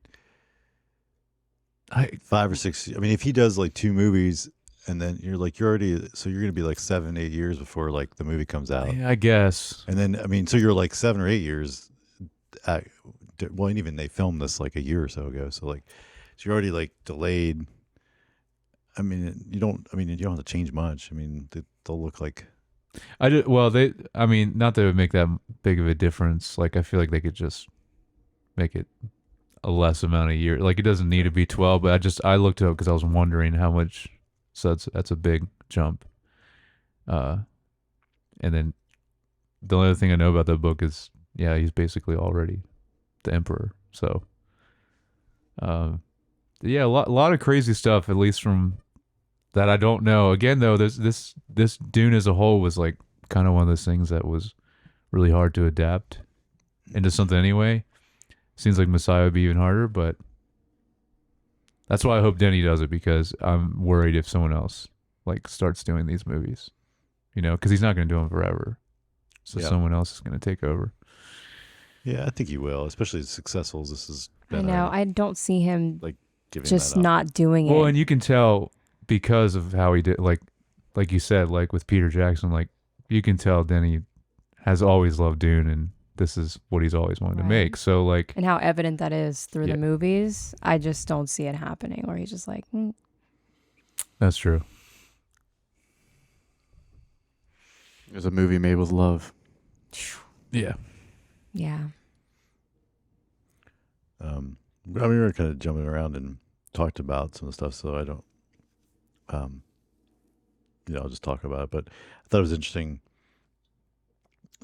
[SPEAKER 2] 5 or 6, I mean, if he does like 2 movies and then you're already, so you're going to be like 7, 8 years before like the movie comes out.
[SPEAKER 3] I guess.
[SPEAKER 2] And then, I mean, so you're like 7 or 8 years. Well, and even they filmed this like a year or so ago. So like, so you're already like delayed. I mean, you don't have to change much. I mean, they'll look like
[SPEAKER 3] Well, I mean, not that it would make that big of a difference. Like, I feel like they could just make it a less amount of years. Like, it doesn't need to be 12, but I looked it up because I was wondering how much. So that's a big jump. And then the only other thing I know about the book is, yeah, he's basically already the emperor. So, yeah, a lot of crazy stuff, at least from that I don't know. Again, though, this Dune as a whole was like kind of one of those things that was really hard to adapt into something anyway. Seems like Messiah would be even harder, but that's why I hope Denny does it, because I'm worried if someone else like starts doing these movies, because he's not going to do them forever. So someone else is going to take over.
[SPEAKER 2] Yeah, I think he will, especially as successful as this has been.
[SPEAKER 1] I know. I don't see him
[SPEAKER 2] like giving
[SPEAKER 1] just
[SPEAKER 2] that up.
[SPEAKER 1] not doing it.
[SPEAKER 3] Well, and you can tell because of how he did, like you said, like with Peter Jackson, like you can tell Denny has always loved Dune, and this is what he's always wanted to make. So like,
[SPEAKER 1] and how evident that is through the movies. I just don't see it happening where he's just like,
[SPEAKER 3] That's true.
[SPEAKER 4] There's a movie made with love.
[SPEAKER 3] Yeah.
[SPEAKER 1] Yeah.
[SPEAKER 2] I mean, we were kind of jumping around and talked about some of the stuff, so I don't, I'll just talk about it. But I thought it was interesting.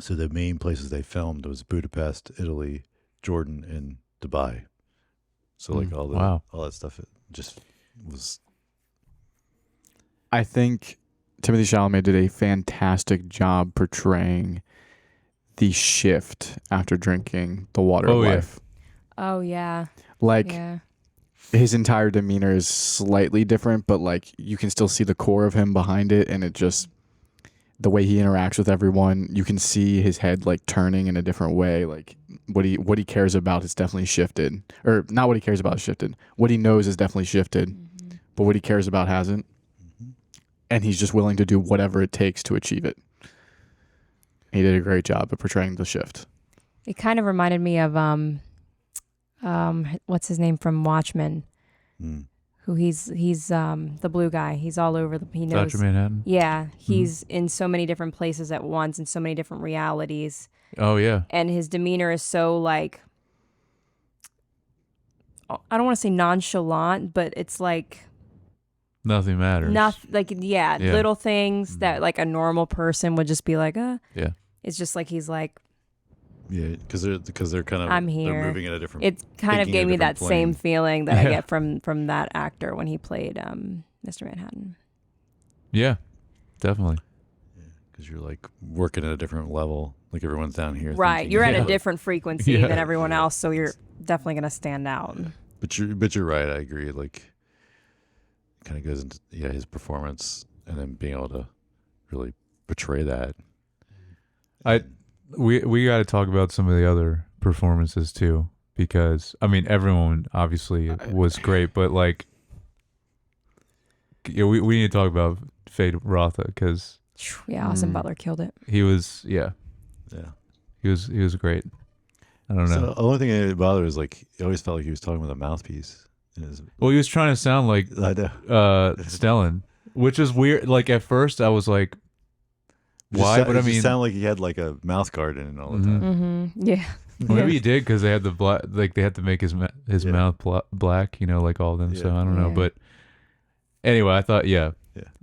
[SPEAKER 2] So the main places they filmed was Budapest, Italy, Jordan, and Dubai. So like all that stuff, it just was.
[SPEAKER 4] I think Timothée Chalamet did a fantastic job portraying the shift after drinking the water of life.
[SPEAKER 1] Oh yeah.
[SPEAKER 4] Like his entire demeanor is slightly different, but like you can still see the core of him behind it, and it just the way he interacts with everyone, you can see his head like turning in a different way. Like what he cares about has definitely shifted, or not what he cares about has shifted. What he knows is definitely shifted, but what he cares about hasn't. And he's just willing to do whatever it takes to achieve it. He did a great job of portraying the shift.
[SPEAKER 1] It kind of reminded me of what's his name from Watchmen, who he's the blue guy. He's all over he knows.
[SPEAKER 3] Dr. Manhattan.
[SPEAKER 1] Yeah, he's in so many different places at once in so many different realities.
[SPEAKER 3] Oh yeah.
[SPEAKER 1] And his demeanor is so like, I don't want to say nonchalant, but it's like
[SPEAKER 3] nothing matters.
[SPEAKER 1] Little things that like a normal person would just be like,
[SPEAKER 3] yeah.
[SPEAKER 1] It's just like he's like,
[SPEAKER 2] yeah, because they're kind of
[SPEAKER 1] I'm here.
[SPEAKER 2] They're moving in a different.
[SPEAKER 1] It kind of gave me that
[SPEAKER 2] plane.
[SPEAKER 1] same feeling that I get from that actor when he played Mr. Manhattan.
[SPEAKER 3] Yeah, definitely.
[SPEAKER 2] Because you're like working at a different level, like everyone's down here.
[SPEAKER 1] Right,
[SPEAKER 2] thinking,
[SPEAKER 1] you're at a different frequency
[SPEAKER 3] Yeah.
[SPEAKER 1] than everyone else, so you're definitely gonna stand out.
[SPEAKER 2] Yeah. But you're right. I agree. Like, kind of goes into his performance, and then being able to really portray that.
[SPEAKER 3] We got to talk about some of the other performances too, because I mean everyone obviously was great, but like we need to talk about Fade Rotha because
[SPEAKER 1] Austin Butler killed it.
[SPEAKER 3] He was he was great. I don't know.
[SPEAKER 2] So the only thing that bothered was like he always felt like he was talking with a mouthpiece.
[SPEAKER 3] Well, he was trying to sound like Stellan, which is weird. Like at first I was like, why? But I mean,
[SPEAKER 2] it sounded like he had like a mouth guard in all the time.
[SPEAKER 1] Mm-hmm. Yeah.
[SPEAKER 3] Well, maybe he did because they had the black, like they had to make his mouth black, like all of them. So I don't know, but anyway, I thought, that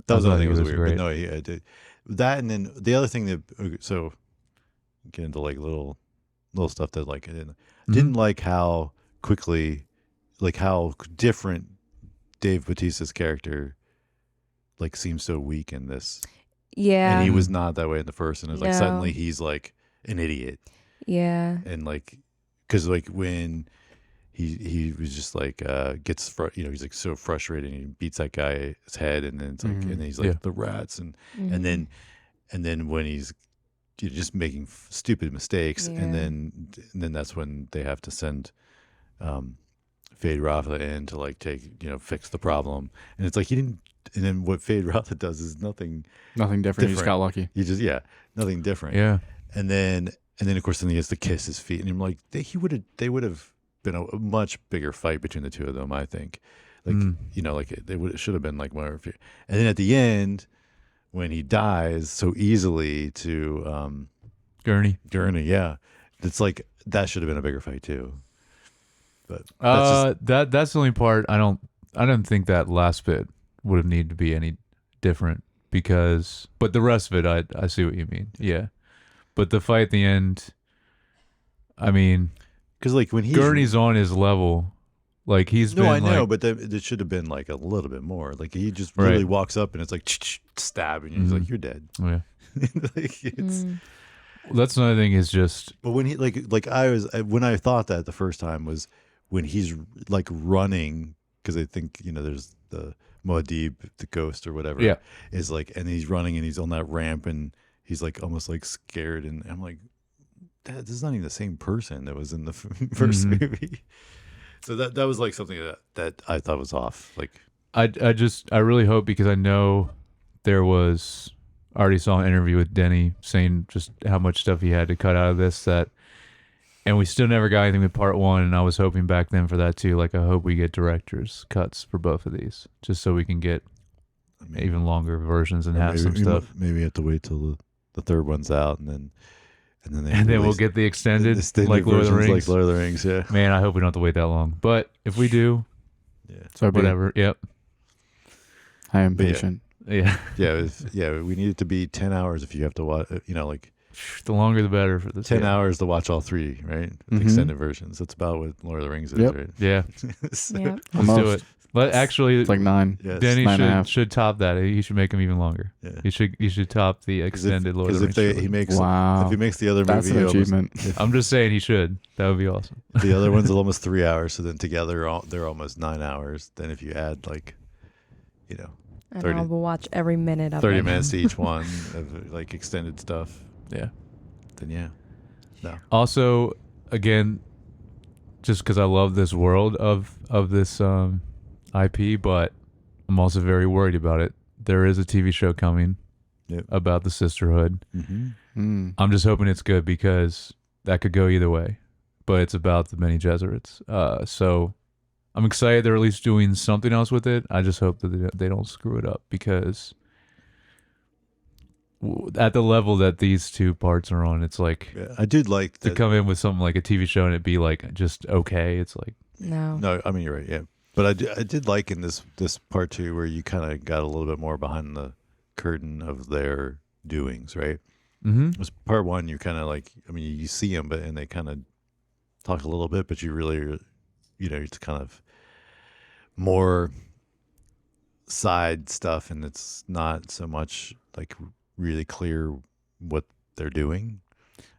[SPEAKER 2] was the other thing
[SPEAKER 3] was
[SPEAKER 2] weird.
[SPEAKER 3] great.
[SPEAKER 2] But no, yeah, that, and then the other thing that get into like little stuff that like I didn't like how quickly, like how different Dave Bautista's character like seems so weak in this.
[SPEAKER 1] Yeah.
[SPEAKER 2] And he was not that way in the first, and it's like suddenly he's like an idiot.
[SPEAKER 1] Yeah.
[SPEAKER 2] And like, because like when he was just like gets he's like so frustrated, and he beats that guy's head, and then it's like and then he's like the rats, and then when he's just making stupid mistakes, and then that's when they have to send Fade Rotha in to like fix the problem, and it's like he didn't. And then what Fade Rotha does is nothing different.
[SPEAKER 4] He just got lucky.
[SPEAKER 2] You just nothing different.
[SPEAKER 3] Yeah.
[SPEAKER 2] And then of course he has to kiss his feet, and I'm like they would have been a much bigger fight between the two of them. I think, like like it should have been like more. And then at the end, when he dies so easily to
[SPEAKER 3] Gurney.
[SPEAKER 2] yeah, it's like that should have been a bigger fight too. But
[SPEAKER 3] That's the only part I don't think that last bit would have needed to be any different but the rest of it I see what you mean. Yeah. But the fight at the end, I mean,
[SPEAKER 2] because like when
[SPEAKER 3] Gurney's on his level, like he's
[SPEAKER 2] no,
[SPEAKER 3] been
[SPEAKER 2] I know,
[SPEAKER 3] like,
[SPEAKER 2] but it should have been like a little bit more. Like he just really walks up and it's like stab, and he's like, "You're dead."
[SPEAKER 3] yeah.
[SPEAKER 2] Like, it's,
[SPEAKER 3] That's another thing is just,
[SPEAKER 2] but when he when I thought that the first time was when he's like running, because I think there's the Muad'Dib, the ghost or whatever,
[SPEAKER 3] Yeah.
[SPEAKER 2] is like, and he's running and he's on that ramp and he's like almost like scared, and I'm like, this is not even the same person that was in the first movie. So that was like something that I thought was off. Like
[SPEAKER 3] I really hope, because I know I already saw an interview with Denny saying just how much stuff he had to cut out of this, and we still never got anything with part 1, and I was hoping back then for that too. Like I hope we get director's cuts for both of these, just so we can get even longer versions and have some stuff.
[SPEAKER 2] Maybe you have to wait till the third one's out, and then
[SPEAKER 3] we'll get the extended like Lord of the Rings.
[SPEAKER 2] Like Lord of the Rings, yeah.
[SPEAKER 3] Man, I hope we don't have to wait that long. But if we do,
[SPEAKER 4] So be it.
[SPEAKER 3] whatever. Yep.
[SPEAKER 4] I am
[SPEAKER 2] But yeah.
[SPEAKER 4] patient.
[SPEAKER 3] Yeah.
[SPEAKER 2] We need it to be 10 hours if you have to watch. Like
[SPEAKER 3] The longer the better for this.
[SPEAKER 2] 10 hours to watch all 3, right? The extended versions. That's about what Lord of the Rings is,
[SPEAKER 4] Yep.
[SPEAKER 2] right?
[SPEAKER 3] Yeah.
[SPEAKER 2] So-
[SPEAKER 1] Yeah.
[SPEAKER 3] Let's do
[SPEAKER 4] Almost.
[SPEAKER 3] it. But actually,
[SPEAKER 4] It's like 9.
[SPEAKER 2] Yes.
[SPEAKER 3] Denny
[SPEAKER 4] 9.5.
[SPEAKER 3] should top that. He should make them even longer.
[SPEAKER 2] Yeah.
[SPEAKER 3] You should top the extended Lord of the Rings.
[SPEAKER 2] Because if
[SPEAKER 3] trilogy.
[SPEAKER 2] he makes
[SPEAKER 4] Wow.
[SPEAKER 2] if he makes the other
[SPEAKER 4] That's
[SPEAKER 2] movie
[SPEAKER 4] an
[SPEAKER 2] almost-
[SPEAKER 4] achievement.
[SPEAKER 3] I'm just saying he should. That would be awesome.
[SPEAKER 2] the other one's almost 3 hours, so then together they're almost 9 hours. Then if you add
[SPEAKER 1] And
[SPEAKER 2] 30
[SPEAKER 1] I will watch every minute of
[SPEAKER 2] 30
[SPEAKER 1] it.
[SPEAKER 2] minutes to each one of like extended stuff,
[SPEAKER 3] Yeah.
[SPEAKER 2] then yeah. No.
[SPEAKER 3] Also, again, just because I love this world of this IP, but I'm also very worried about it. There is a TV show coming
[SPEAKER 2] Yep.
[SPEAKER 3] about the sisterhood.
[SPEAKER 2] Mm-hmm.
[SPEAKER 3] I'm just hoping it's good, because that could go either way. But it's about the Bene Gesserits. So I'm excited they're at least doing something else with it. I just hope that they don't screw it up, because at the level that these two parts are on, it's like
[SPEAKER 2] Yeah, I did like
[SPEAKER 3] to
[SPEAKER 2] that.
[SPEAKER 3] come in with something like a TV show and it be like just okay. It's like,
[SPEAKER 1] No.
[SPEAKER 2] No, I mean you're right. Yeah, but I did like in this part 2 where you kind of got a little bit more behind the curtain of their doings, right?
[SPEAKER 3] mm-hmm.
[SPEAKER 2] It was part 1. You kind of like, I mean, you see them, and they kind of talk a little bit, but you really, it's kind of more side stuff, and it's not so much like really clear what they're doing.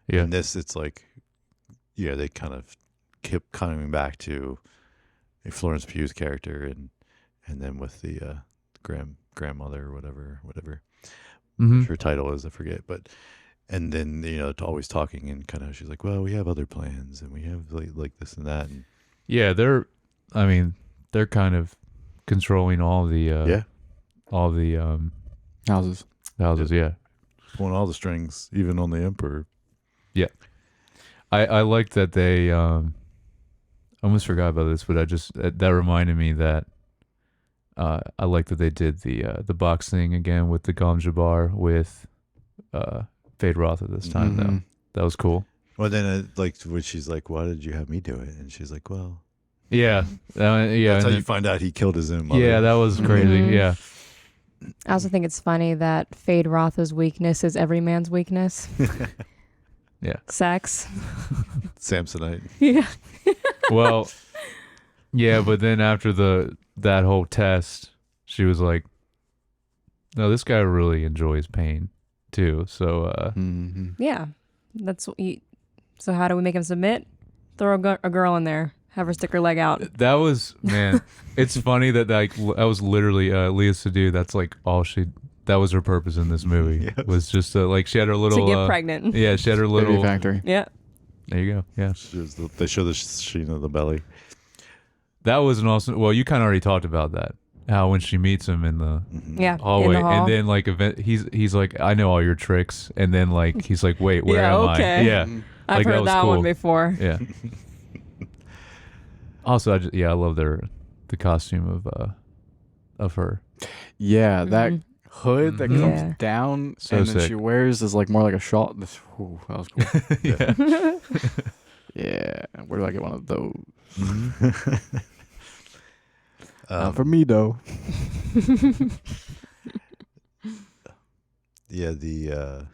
[SPEAKER 3] Yeah.
[SPEAKER 2] In this, it's like, they kind of kept coming back to a Florence Pugh's character, and then with the grandmother or whatever
[SPEAKER 3] Mm-hmm.
[SPEAKER 2] her title is, I forget, but. And then always talking, and kind of she's like, "Well, we have other plans, and we have like this and that." And
[SPEAKER 3] Yeah, they're kind of controlling all the
[SPEAKER 4] Houses.
[SPEAKER 3] houses. Yeah.
[SPEAKER 2] pulling all the strings, even on the emperor.
[SPEAKER 3] I like that they I almost forgot about this, but that reminded me that I like that they did the box thing again with the Gom Jabbar with Fade Rotha this time though.
[SPEAKER 4] Mhm.
[SPEAKER 3] That was cool.
[SPEAKER 2] Well, then when she's like, "Why did you have me do it?" And she's like, "Well,
[SPEAKER 3] Yeah. Yeah.
[SPEAKER 2] that's how
[SPEAKER 3] and
[SPEAKER 2] you find out he killed his own mother."
[SPEAKER 3] yeah, that was crazy.
[SPEAKER 1] Mhm.
[SPEAKER 3] Yeah.
[SPEAKER 1] I also think it's funny that Fade Rotha's weakness is every man's weakness.
[SPEAKER 3] Yeah.
[SPEAKER 1] Sex.
[SPEAKER 2] Samsonite.
[SPEAKER 1] Yeah.
[SPEAKER 3] Well, yeah, but then after that whole test, she was like, "No, this guy really enjoys pain too." So
[SPEAKER 4] Mhm.
[SPEAKER 1] Yeah. That's what you. So how do we make him submit? Throw a girl in there. Have her stick her leg out.
[SPEAKER 3] that was, man. It's funny that that was literally Leah Sadu. That's like all she. That was her purpose in this movie.
[SPEAKER 2] Yes.
[SPEAKER 3] Was just like she had her little.
[SPEAKER 1] To get pregnant.
[SPEAKER 3] Yeah, she had her
[SPEAKER 4] Baby
[SPEAKER 3] little.
[SPEAKER 4] Factory.
[SPEAKER 1] Yeah.
[SPEAKER 3] There you go. Yeah,
[SPEAKER 2] They show the sheen of the belly.
[SPEAKER 3] that was an awesome. Well, you kind of already talked about that. How when she meets him in the
[SPEAKER 1] Yeah.
[SPEAKER 3] hallway,
[SPEAKER 1] in the hall.
[SPEAKER 3] and then like he's like, "I know all your tricks," and then like he's like, "Wait, where
[SPEAKER 1] Yeah,
[SPEAKER 3] am
[SPEAKER 1] okay.
[SPEAKER 3] I?" Yeah,
[SPEAKER 1] I've
[SPEAKER 3] like, that
[SPEAKER 1] heard
[SPEAKER 3] was
[SPEAKER 1] that
[SPEAKER 3] cool.
[SPEAKER 1] one before.
[SPEAKER 3] yeah. Also, I love the costume of her.
[SPEAKER 4] Yeah, that
[SPEAKER 1] Mhm.
[SPEAKER 4] hood that
[SPEAKER 3] Mhm.
[SPEAKER 4] comes
[SPEAKER 1] Yeah.
[SPEAKER 4] down,
[SPEAKER 3] So
[SPEAKER 4] and then
[SPEAKER 3] sick.
[SPEAKER 4] she wears is like more like a shawl. Ooh, that was cool.
[SPEAKER 3] Yeah.
[SPEAKER 4] Yeah, where do I get one of those?
[SPEAKER 2] Mhm.
[SPEAKER 4] Not for me though.
[SPEAKER 2] Yeah, the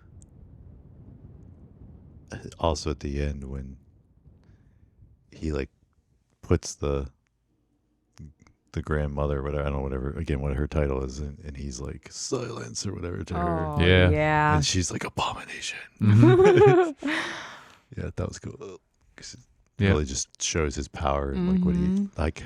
[SPEAKER 2] also at the end when he like puts the grandmother, whatever, I don't know, whatever, again, what her title is, and he's like silence or whatever to her,
[SPEAKER 1] Oh,
[SPEAKER 3] Yeah.
[SPEAKER 1] yeah.
[SPEAKER 2] and she's like abomination.
[SPEAKER 3] Mhm.
[SPEAKER 2] Yeah, that was cool. 'Cause it
[SPEAKER 3] Yeah.
[SPEAKER 2] really just shows his power and like what he like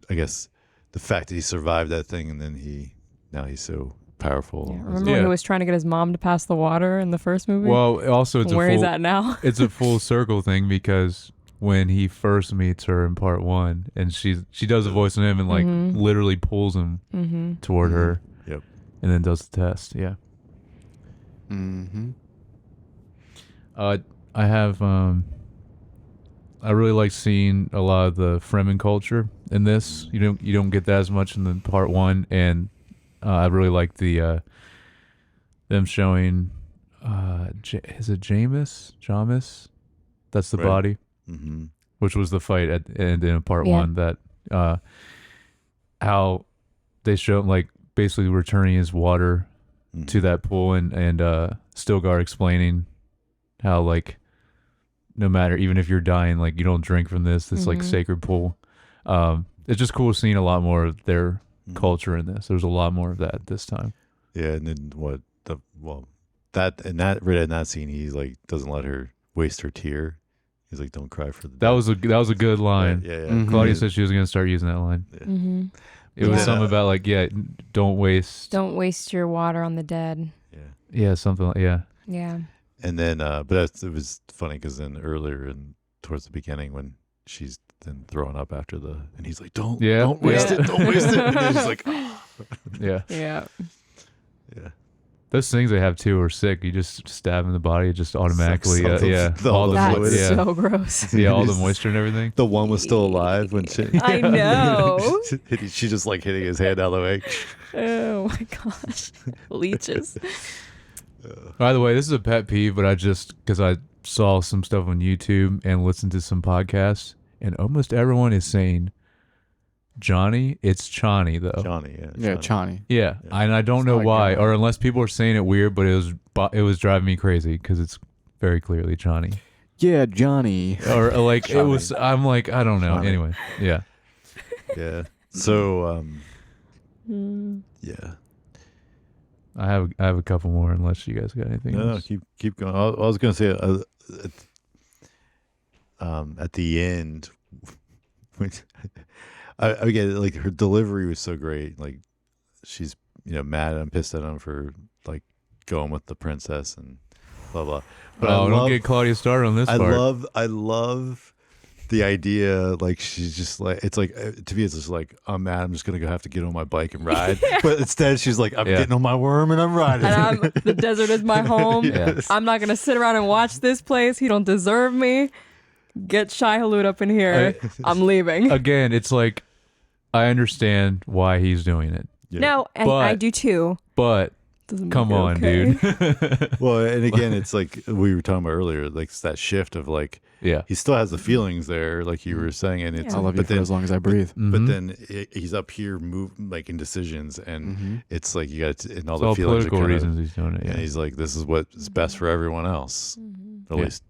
[SPEAKER 2] I guess the fact that he survived that thing and then now he's so powerful.
[SPEAKER 1] Yeah.
[SPEAKER 2] as
[SPEAKER 1] Remember
[SPEAKER 2] a-
[SPEAKER 1] when
[SPEAKER 3] Yeah.
[SPEAKER 1] he was trying to get his mom to pass the water in the first movie?
[SPEAKER 3] Well, also it's
[SPEAKER 1] Where
[SPEAKER 3] a
[SPEAKER 1] he's
[SPEAKER 3] full
[SPEAKER 1] at now?
[SPEAKER 3] it's a full circle thing because when he first meets her in part 1 and she does a voice on him and like
[SPEAKER 1] Mhm.
[SPEAKER 3] literally pulls him
[SPEAKER 1] Mm-hmm.
[SPEAKER 3] toward
[SPEAKER 2] Mhm.
[SPEAKER 3] her.
[SPEAKER 2] Yep.
[SPEAKER 3] And then does the test. Yeah.
[SPEAKER 4] Mm-hmm.
[SPEAKER 3] I have I really like seeing a lot of the Fremen culture in this. You don't get that as much in the part 1, and I really like the them showing is it Jamis? That's the
[SPEAKER 2] Right.
[SPEAKER 3] body,
[SPEAKER 2] Mm-hmm.
[SPEAKER 3] which was the fight at and in part
[SPEAKER 1] Yeah.
[SPEAKER 3] 1 that how they show him like basically returning his water to that pool and Stilgar explaining how like no matter even if you're dying like you don't drink from this like
[SPEAKER 1] Mhm.
[SPEAKER 3] sacred pool. It's just cool seeing a lot more of their culture in this. There's a lot more of that this time.
[SPEAKER 2] Yeah, and then that right in that scene, he like doesn't let her waste her tear. He's like, "Don't cry for the."
[SPEAKER 3] That
[SPEAKER 2] dead."
[SPEAKER 3] was a good line.
[SPEAKER 2] Yeah, yeah.
[SPEAKER 4] Mhm.
[SPEAKER 3] Claudia said she was gonna start using that line.
[SPEAKER 2] Yeah.
[SPEAKER 1] Mm-hmm.
[SPEAKER 3] It was
[SPEAKER 1] Yeah.
[SPEAKER 3] something about like don't waste.
[SPEAKER 1] Don't waste your water on the dead.
[SPEAKER 2] Yeah.
[SPEAKER 3] Yeah, something like
[SPEAKER 1] Yeah.
[SPEAKER 2] And then, it was funny because then earlier and towards the beginning when she's then throwing up after and he's like, don't waste
[SPEAKER 1] Yeah.
[SPEAKER 2] it, don't waste it. And then she's like,
[SPEAKER 3] yeah.
[SPEAKER 1] Yeah.
[SPEAKER 2] yeah.
[SPEAKER 3] Those things they have too are sick. You just stab in the body, it just automatically,
[SPEAKER 2] Sucks all the- all the
[SPEAKER 1] That's
[SPEAKER 2] fluid.
[SPEAKER 3] yeah,
[SPEAKER 1] so gross.
[SPEAKER 3] yeah, all the moisture and everything.
[SPEAKER 2] The one was still alive when she.
[SPEAKER 1] I know.
[SPEAKER 2] She just like hitting his hand out of the way.
[SPEAKER 1] Oh my gosh. Leeches.
[SPEAKER 3] By the way, this is a pet peeve, but because I saw some stuff on YouTube and listened to some podcasts, and almost everyone is saying Johnny. It's Chani though.
[SPEAKER 2] Johnny, yeah.
[SPEAKER 4] Yeah, Chani.
[SPEAKER 3] Yeah,
[SPEAKER 2] Yeah.
[SPEAKER 3] and I don't
[SPEAKER 4] It's
[SPEAKER 3] know
[SPEAKER 4] not
[SPEAKER 3] why,
[SPEAKER 4] God.
[SPEAKER 3] or unless people are saying it weird, but it was driving me crazy because it's very clearly Johnny.
[SPEAKER 4] Yeah, Johnny.
[SPEAKER 3] Or like it
[SPEAKER 2] Johnny.
[SPEAKER 3] was. I'm like I don't know.
[SPEAKER 2] Johnny.
[SPEAKER 3] Anyway, yeah.
[SPEAKER 2] Yeah. So,
[SPEAKER 1] Mm.
[SPEAKER 2] yeah.
[SPEAKER 3] I have a couple more unless you guys got anything
[SPEAKER 2] No,
[SPEAKER 3] else.
[SPEAKER 2] keep going. I was going to say at the end, when again, like her delivery was so great. Like she's mad and pissed at him for like going with the princess and blah blah. But
[SPEAKER 3] don't get Claudia started on this
[SPEAKER 2] I
[SPEAKER 3] part.
[SPEAKER 2] love the idea. Like she's just like it's like to me it's just like I'm mad. I'm just gonna have to get on my bike and ride. But instead she's like I'm
[SPEAKER 3] Yeah.
[SPEAKER 2] getting on my worm and I'm riding.
[SPEAKER 1] And the desert is my home.
[SPEAKER 2] Yes.
[SPEAKER 1] I'm not going to sit around and watch this place. He don't deserve me. Get Shai Hulud up in here. I'm leaving.
[SPEAKER 3] Again, it's like I understand why he's doing it,
[SPEAKER 2] Yeah.
[SPEAKER 1] No, and
[SPEAKER 3] But-
[SPEAKER 1] I do too.
[SPEAKER 3] but
[SPEAKER 1] Doesn't
[SPEAKER 3] come
[SPEAKER 1] make it
[SPEAKER 3] on,
[SPEAKER 1] okay.
[SPEAKER 3] dude.
[SPEAKER 2] Well, and again, it's like we were talking about earlier, like it's that shift of like
[SPEAKER 3] Yeah.
[SPEAKER 2] he still has the feelings there, like you were saying, and it's
[SPEAKER 1] Yeah.
[SPEAKER 4] I'll love you
[SPEAKER 2] but
[SPEAKER 4] for
[SPEAKER 2] then
[SPEAKER 4] as long as I breathe.
[SPEAKER 2] but
[SPEAKER 3] Mhm.
[SPEAKER 2] then he's up here making decisions, and
[SPEAKER 4] Mm-hmm.
[SPEAKER 2] it's like you got and all
[SPEAKER 3] It's
[SPEAKER 2] the
[SPEAKER 3] all
[SPEAKER 2] feelings
[SPEAKER 3] political
[SPEAKER 2] are kinda,
[SPEAKER 3] reasons he's doing it.
[SPEAKER 2] and
[SPEAKER 3] Yeah.
[SPEAKER 2] he's like, this is what is best for everyone else, at
[SPEAKER 3] Yeah.
[SPEAKER 2] least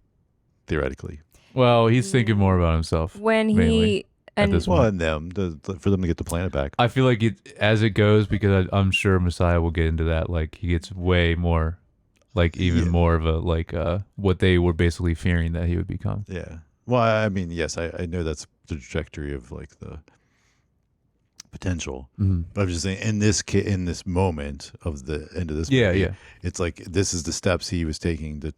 [SPEAKER 2] theoretically.
[SPEAKER 3] Well, he's thinking more about himself.
[SPEAKER 1] When he
[SPEAKER 3] Mainly, at
[SPEAKER 1] and
[SPEAKER 3] this
[SPEAKER 2] Well,
[SPEAKER 3] point.
[SPEAKER 2] and for them to get the planet back.
[SPEAKER 3] I feel like as it goes, because I'm sure Messiah will get into that. Like he gets way more, like even
[SPEAKER 2] Yeah.
[SPEAKER 3] more of a like what they were basically fearing that he would become.
[SPEAKER 2] Yeah. Well, I mean, yes, I know that's the trajectory of like the potential.
[SPEAKER 3] Mm-hmm.
[SPEAKER 2] But I'm just saying, in this moment of the end of this,
[SPEAKER 3] Yeah,
[SPEAKER 2] movie,
[SPEAKER 3] yeah.
[SPEAKER 2] it's like this is the steps he was taking to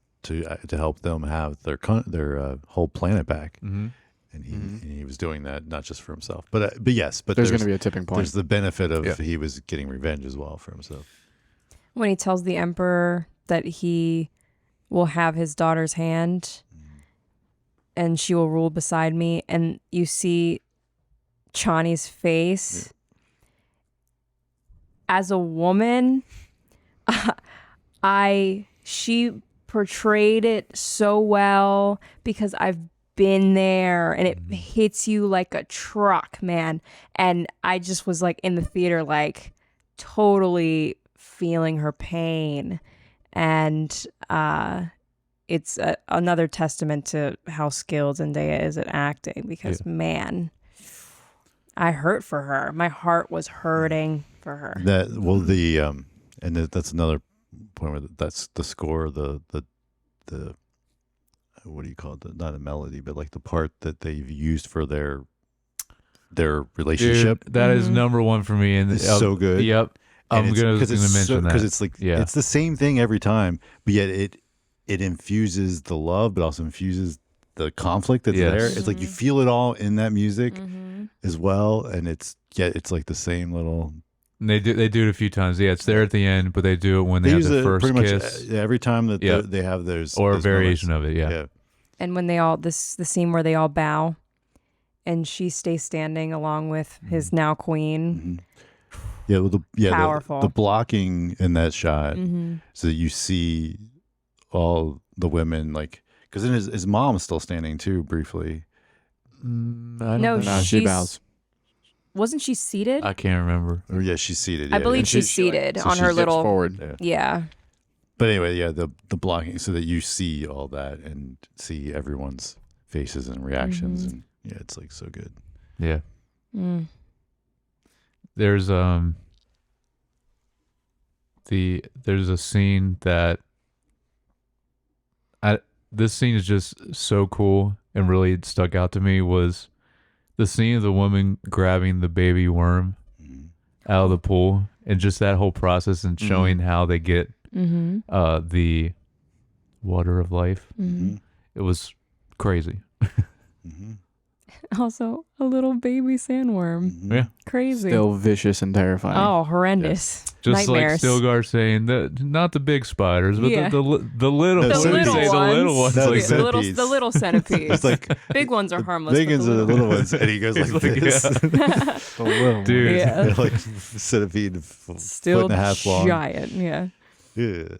[SPEAKER 2] help them have their whole planet back,
[SPEAKER 3] Mm-hmm.
[SPEAKER 2] and
[SPEAKER 4] Mhm.
[SPEAKER 2] he was doing that not just for himself, but yes, but
[SPEAKER 4] There's going to be a tipping point.
[SPEAKER 2] there's the benefit of
[SPEAKER 3] Yeah.
[SPEAKER 2] he was getting revenge as well for himself.
[SPEAKER 1] when he tells the emperor that he will have his daughter's hand and she will rule beside me, and you see Chani's face, as a woman, she portrayed it so well because I've been there and it hits you like a truck, man. And I just was like in the theater, like totally feeling her pain. And it's another testament to how skilled Zendaya is at acting because, man, I hurt for her. My heart was hurting for her.
[SPEAKER 2] That's another point where that's the score, the what do you call it? Not a melody, but like the part that they've used for their relationship.
[SPEAKER 3] Dude, that is number one for me, and
[SPEAKER 2] it's so good.
[SPEAKER 3] Yep, I'm gonna mention that
[SPEAKER 2] because it's like it's the same thing every time, but yet it infuses the love, but also infuses the conflict that's there. It's like you feel it all in that music as well, and it's like the same little.
[SPEAKER 3] And they do it a few times. Yeah, it's there at the end, but they do it when they have the first
[SPEAKER 2] pretty
[SPEAKER 3] kiss.
[SPEAKER 2] Much every time that they have those
[SPEAKER 3] or a
[SPEAKER 2] those
[SPEAKER 3] variation
[SPEAKER 2] moments.
[SPEAKER 3] of it. Yeah.
[SPEAKER 1] And when they all the scene where they all bow, and she stays standing along with his now queen. Powerful.
[SPEAKER 2] The blocking in that shot, so that you see all the women, like, because then his mom's still standing too briefly.
[SPEAKER 1] No,
[SPEAKER 4] she bows.
[SPEAKER 1] Wasn't she seated?
[SPEAKER 3] I can't remember.
[SPEAKER 2] Or she's seated.
[SPEAKER 1] I believe she's seated on her little
[SPEAKER 4] forward.
[SPEAKER 1] Yeah.
[SPEAKER 2] But anyway, the blocking, so that you see all that and see everyone's faces and reactions, and it's like so good.
[SPEAKER 3] Yeah. There's there's a scene that this scene is just so cool and really stuck out to me, was the scene of the woman grabbing the baby worm out of the pool, and just that whole process, and showing how they get the water of life. It was crazy.
[SPEAKER 1] Also, a little baby sandworm.
[SPEAKER 3] Yeah.
[SPEAKER 1] Crazy.
[SPEAKER 4] Still vicious and terrifying.
[SPEAKER 1] Oh, horrendous.
[SPEAKER 3] Just
[SPEAKER 1] Nightmares.
[SPEAKER 3] like Stilgar saying that, not the big spiders, but the little
[SPEAKER 1] The little ones.
[SPEAKER 3] like
[SPEAKER 1] the little centipedes.
[SPEAKER 2] It's like
[SPEAKER 1] big ones are harmless.
[SPEAKER 2] big
[SPEAKER 1] but
[SPEAKER 2] ones are the little ones, and he goes like this.
[SPEAKER 4] The little
[SPEAKER 3] dude.
[SPEAKER 1] Yeah.
[SPEAKER 2] They're like centipede,
[SPEAKER 1] Still
[SPEAKER 2] foot and a half long.
[SPEAKER 1] giant. Yeah.
[SPEAKER 2] Yeah.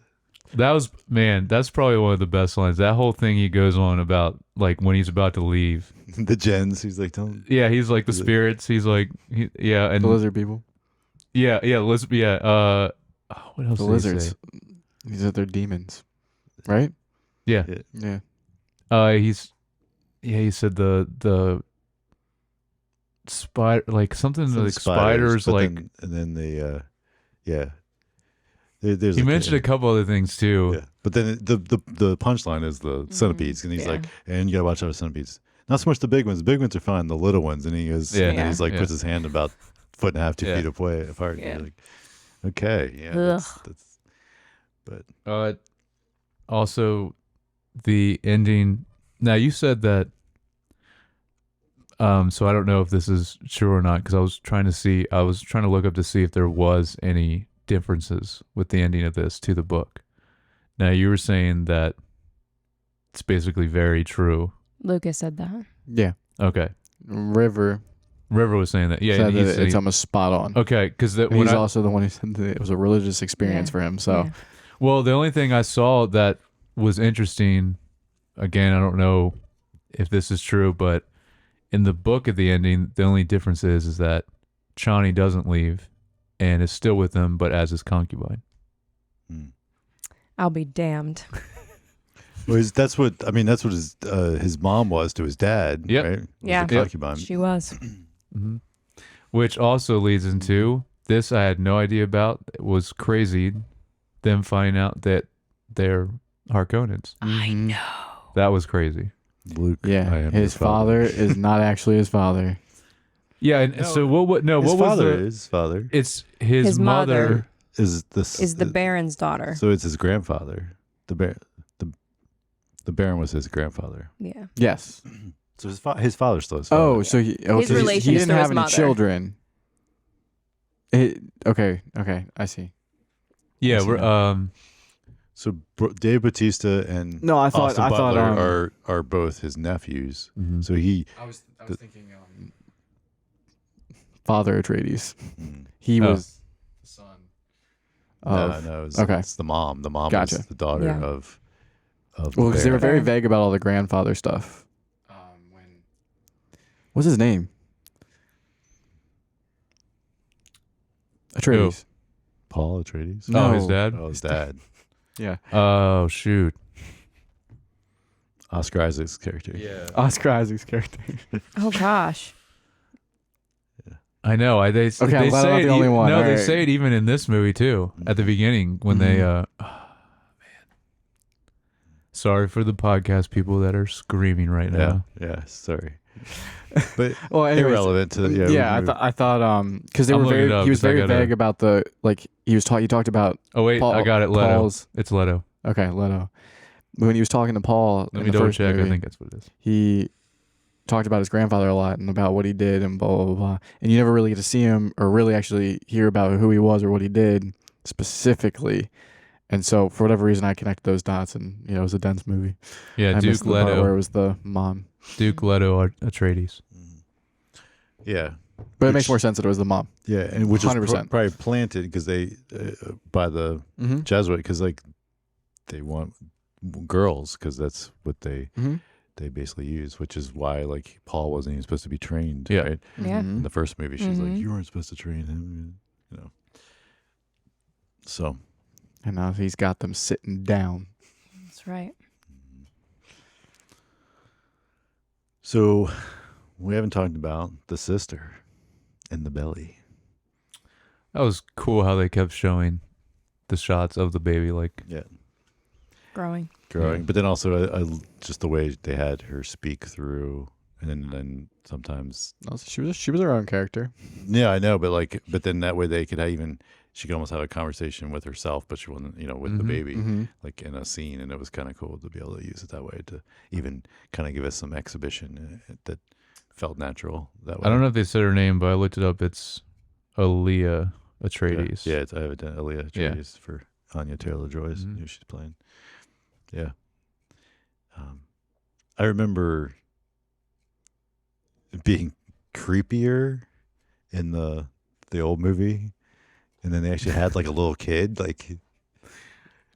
[SPEAKER 3] That's probably one of the best lines. That whole thing he goes on about, like, when he's about to leave.
[SPEAKER 2] The gens, he's like, don't.
[SPEAKER 3] Yeah, he's like the spirits. He's like, and
[SPEAKER 4] the lizard people.
[SPEAKER 3] What else?
[SPEAKER 4] The
[SPEAKER 3] did he
[SPEAKER 4] lizards.
[SPEAKER 3] say?
[SPEAKER 4] These are their demons, right?
[SPEAKER 3] Yeah. He said the spider, like something
[SPEAKER 2] Some
[SPEAKER 3] like spiders, like,
[SPEAKER 2] and then they There's
[SPEAKER 3] he mentioned a couple other things too.
[SPEAKER 2] Yeah. But then the punchline is the centipedes, and he's like, and you gotta watch out for centipedes. Not so much the big ones. The big ones are fine. The little ones, and he goes, and he's like, puts his hand about 1.5 to 2 feet apart.
[SPEAKER 1] Yeah.
[SPEAKER 2] You're like, okay, that's.
[SPEAKER 3] But also the ending. Now you said that. So I don't know if this is true or not, because I was trying to look up to see if there was any differences with the ending of this to the book. Now you were saying that it's basically very true.
[SPEAKER 1] Lucas said that.
[SPEAKER 4] Yeah.
[SPEAKER 3] Okay.
[SPEAKER 4] River
[SPEAKER 3] was saying that. Yeah,
[SPEAKER 4] said that it's almost spot on.
[SPEAKER 3] Okay, because
[SPEAKER 4] he's also the one who said that it was a religious experience for him. So,
[SPEAKER 3] well, the only thing I saw that was interesting, again, I don't know if this is true, but in the book at the ending, the only difference is that Chani doesn't leave and is still with him, but as his concubine.
[SPEAKER 1] I'll be damned.
[SPEAKER 2] Well, that's what his mom was to his dad.
[SPEAKER 3] Yep.
[SPEAKER 2] Right? Was
[SPEAKER 1] Yeah.
[SPEAKER 2] the concubine.
[SPEAKER 1] She was.
[SPEAKER 3] Which also leads into this. I had no idea about. It was crazy. Them finding out that they're Harkonnens.
[SPEAKER 1] I know.
[SPEAKER 3] That was crazy.
[SPEAKER 2] Luke.
[SPEAKER 4] Yeah. His father is not actually his father.
[SPEAKER 3] Yeah. And so what? No.
[SPEAKER 2] His
[SPEAKER 3] what
[SPEAKER 2] father
[SPEAKER 3] was
[SPEAKER 2] his father
[SPEAKER 3] It's his mother.
[SPEAKER 2] is
[SPEAKER 1] the Baron's daughter.
[SPEAKER 2] So it's his grandfather. The Baron was his grandfather.
[SPEAKER 1] Yeah.
[SPEAKER 4] Yes.
[SPEAKER 2] So his father's still his father.
[SPEAKER 4] Oh, so he
[SPEAKER 1] relation
[SPEAKER 4] he
[SPEAKER 1] to
[SPEAKER 4] didn't
[SPEAKER 1] his
[SPEAKER 4] have any
[SPEAKER 1] mother.
[SPEAKER 4] children. Okay, I see.
[SPEAKER 3] Yeah.
[SPEAKER 4] see
[SPEAKER 3] We're
[SPEAKER 2] So Dave Bautista and
[SPEAKER 4] No, I thought
[SPEAKER 2] Austin Butler
[SPEAKER 4] I
[SPEAKER 2] are both his nephews.
[SPEAKER 3] Mhm.
[SPEAKER 2] So he
[SPEAKER 4] was thinking father Atreides. He
[SPEAKER 3] Oh.
[SPEAKER 4] was son.
[SPEAKER 2] No,
[SPEAKER 4] okay.
[SPEAKER 2] it's the mom. The mom
[SPEAKER 4] Gotcha.
[SPEAKER 2] is the daughter
[SPEAKER 1] Yeah.
[SPEAKER 2] of the
[SPEAKER 4] Well, because they were
[SPEAKER 2] bear.
[SPEAKER 4] very
[SPEAKER 1] Bear.
[SPEAKER 4] vague about all the grandfather stuff. What's his name? Atreides.
[SPEAKER 2] Paul Atreides.
[SPEAKER 4] No.
[SPEAKER 3] Oh, his dad.
[SPEAKER 2] Oh, his dad.
[SPEAKER 4] Yeah.
[SPEAKER 3] Oh shoot.
[SPEAKER 2] Oscar Isaac's character.
[SPEAKER 4] Oscar Isaac's character.
[SPEAKER 1] Oh gosh.
[SPEAKER 3] I know. They
[SPEAKER 4] Okay, I'm
[SPEAKER 3] they
[SPEAKER 4] glad I'm
[SPEAKER 3] say
[SPEAKER 4] not
[SPEAKER 3] it.
[SPEAKER 4] the only one.
[SPEAKER 3] No,
[SPEAKER 4] All
[SPEAKER 3] they
[SPEAKER 4] right.
[SPEAKER 3] say it even in this movie too. At the beginning when they
[SPEAKER 4] Mhm.
[SPEAKER 3] man. Sorry for the podcast people that are screaming right
[SPEAKER 2] Yeah.
[SPEAKER 3] now.
[SPEAKER 2] Yeah. Sorry. But
[SPEAKER 4] Well, anyways,
[SPEAKER 2] irrelevant to
[SPEAKER 4] yeah. I thought because they
[SPEAKER 3] I'm
[SPEAKER 4] were
[SPEAKER 3] looking it
[SPEAKER 4] very.
[SPEAKER 3] up
[SPEAKER 4] He was
[SPEAKER 3] 'cause I
[SPEAKER 4] very
[SPEAKER 3] gotta-
[SPEAKER 4] vague about the like. He talked about
[SPEAKER 3] Oh wait,
[SPEAKER 4] Paul,
[SPEAKER 3] I got it. Leto.
[SPEAKER 4] Paul's.
[SPEAKER 3] It's Leto.
[SPEAKER 4] Okay, Leto. When he was talking to Paul
[SPEAKER 3] Let
[SPEAKER 4] in
[SPEAKER 3] me
[SPEAKER 4] the
[SPEAKER 3] double
[SPEAKER 4] first
[SPEAKER 3] check.
[SPEAKER 4] movie,
[SPEAKER 3] I think that's what it is.
[SPEAKER 4] he talked about his grandfather a lot and about what he did and blah blah blah. And you never really get to see him or really actually hear about who he was or what he did specifically. And so for whatever reason, I connected those dots, and it was a dense movie.
[SPEAKER 3] Yeah,
[SPEAKER 4] I missed
[SPEAKER 3] Duke
[SPEAKER 4] the part where it
[SPEAKER 3] Leto.
[SPEAKER 4] was the mom,
[SPEAKER 3] Duke Leto Atreides.
[SPEAKER 2] yeah.
[SPEAKER 4] but it makes
[SPEAKER 2] Which-
[SPEAKER 4] more sense that it was the mom.
[SPEAKER 2] Yeah, and which is
[SPEAKER 4] 100%.
[SPEAKER 2] probably planted because they by the
[SPEAKER 4] Mm-hmm.
[SPEAKER 2] Jesuit because like they want girls because that's what they basically use, which is why like Paul wasn't even supposed to be trained.
[SPEAKER 3] Yeah.
[SPEAKER 2] Right?
[SPEAKER 1] Yeah.
[SPEAKER 2] In the first movie, she's like,
[SPEAKER 1] Mhm.
[SPEAKER 2] "You weren't supposed to train him," So
[SPEAKER 4] And now he's got them sitting down.
[SPEAKER 1] That's right.
[SPEAKER 2] So we haven't talked about the sister in the belly.
[SPEAKER 3] That was cool how they kept showing the shots of the baby. Like,
[SPEAKER 2] Yeah,
[SPEAKER 1] Growing.
[SPEAKER 2] growing,
[SPEAKER 3] Yeah.
[SPEAKER 2] but then also just the way they had her speak through, and then sometimes.
[SPEAKER 4] No, she was her own character.
[SPEAKER 2] Yeah, I know, but then that way they could she could almost have a conversation with herself, but she wasn't, with the
[SPEAKER 3] Mhm.
[SPEAKER 2] baby,
[SPEAKER 4] Mm-hmm.
[SPEAKER 2] like in a scene, and it was kind of cool to be able to use it that way to even kind of give us some exhibition that felt natural that way.
[SPEAKER 3] I don't know if they said her name, but I looked it up. It's Aaliyah Atreides.
[SPEAKER 2] Yeah, I have it down. Aaliyah
[SPEAKER 3] Yeah.
[SPEAKER 2] Atreides for Anya Taylor-Joy's
[SPEAKER 3] Mhm.
[SPEAKER 2] who she's playing. Yeah. I remember it being creepier in the old movie, and then they actually had like a little kid, like.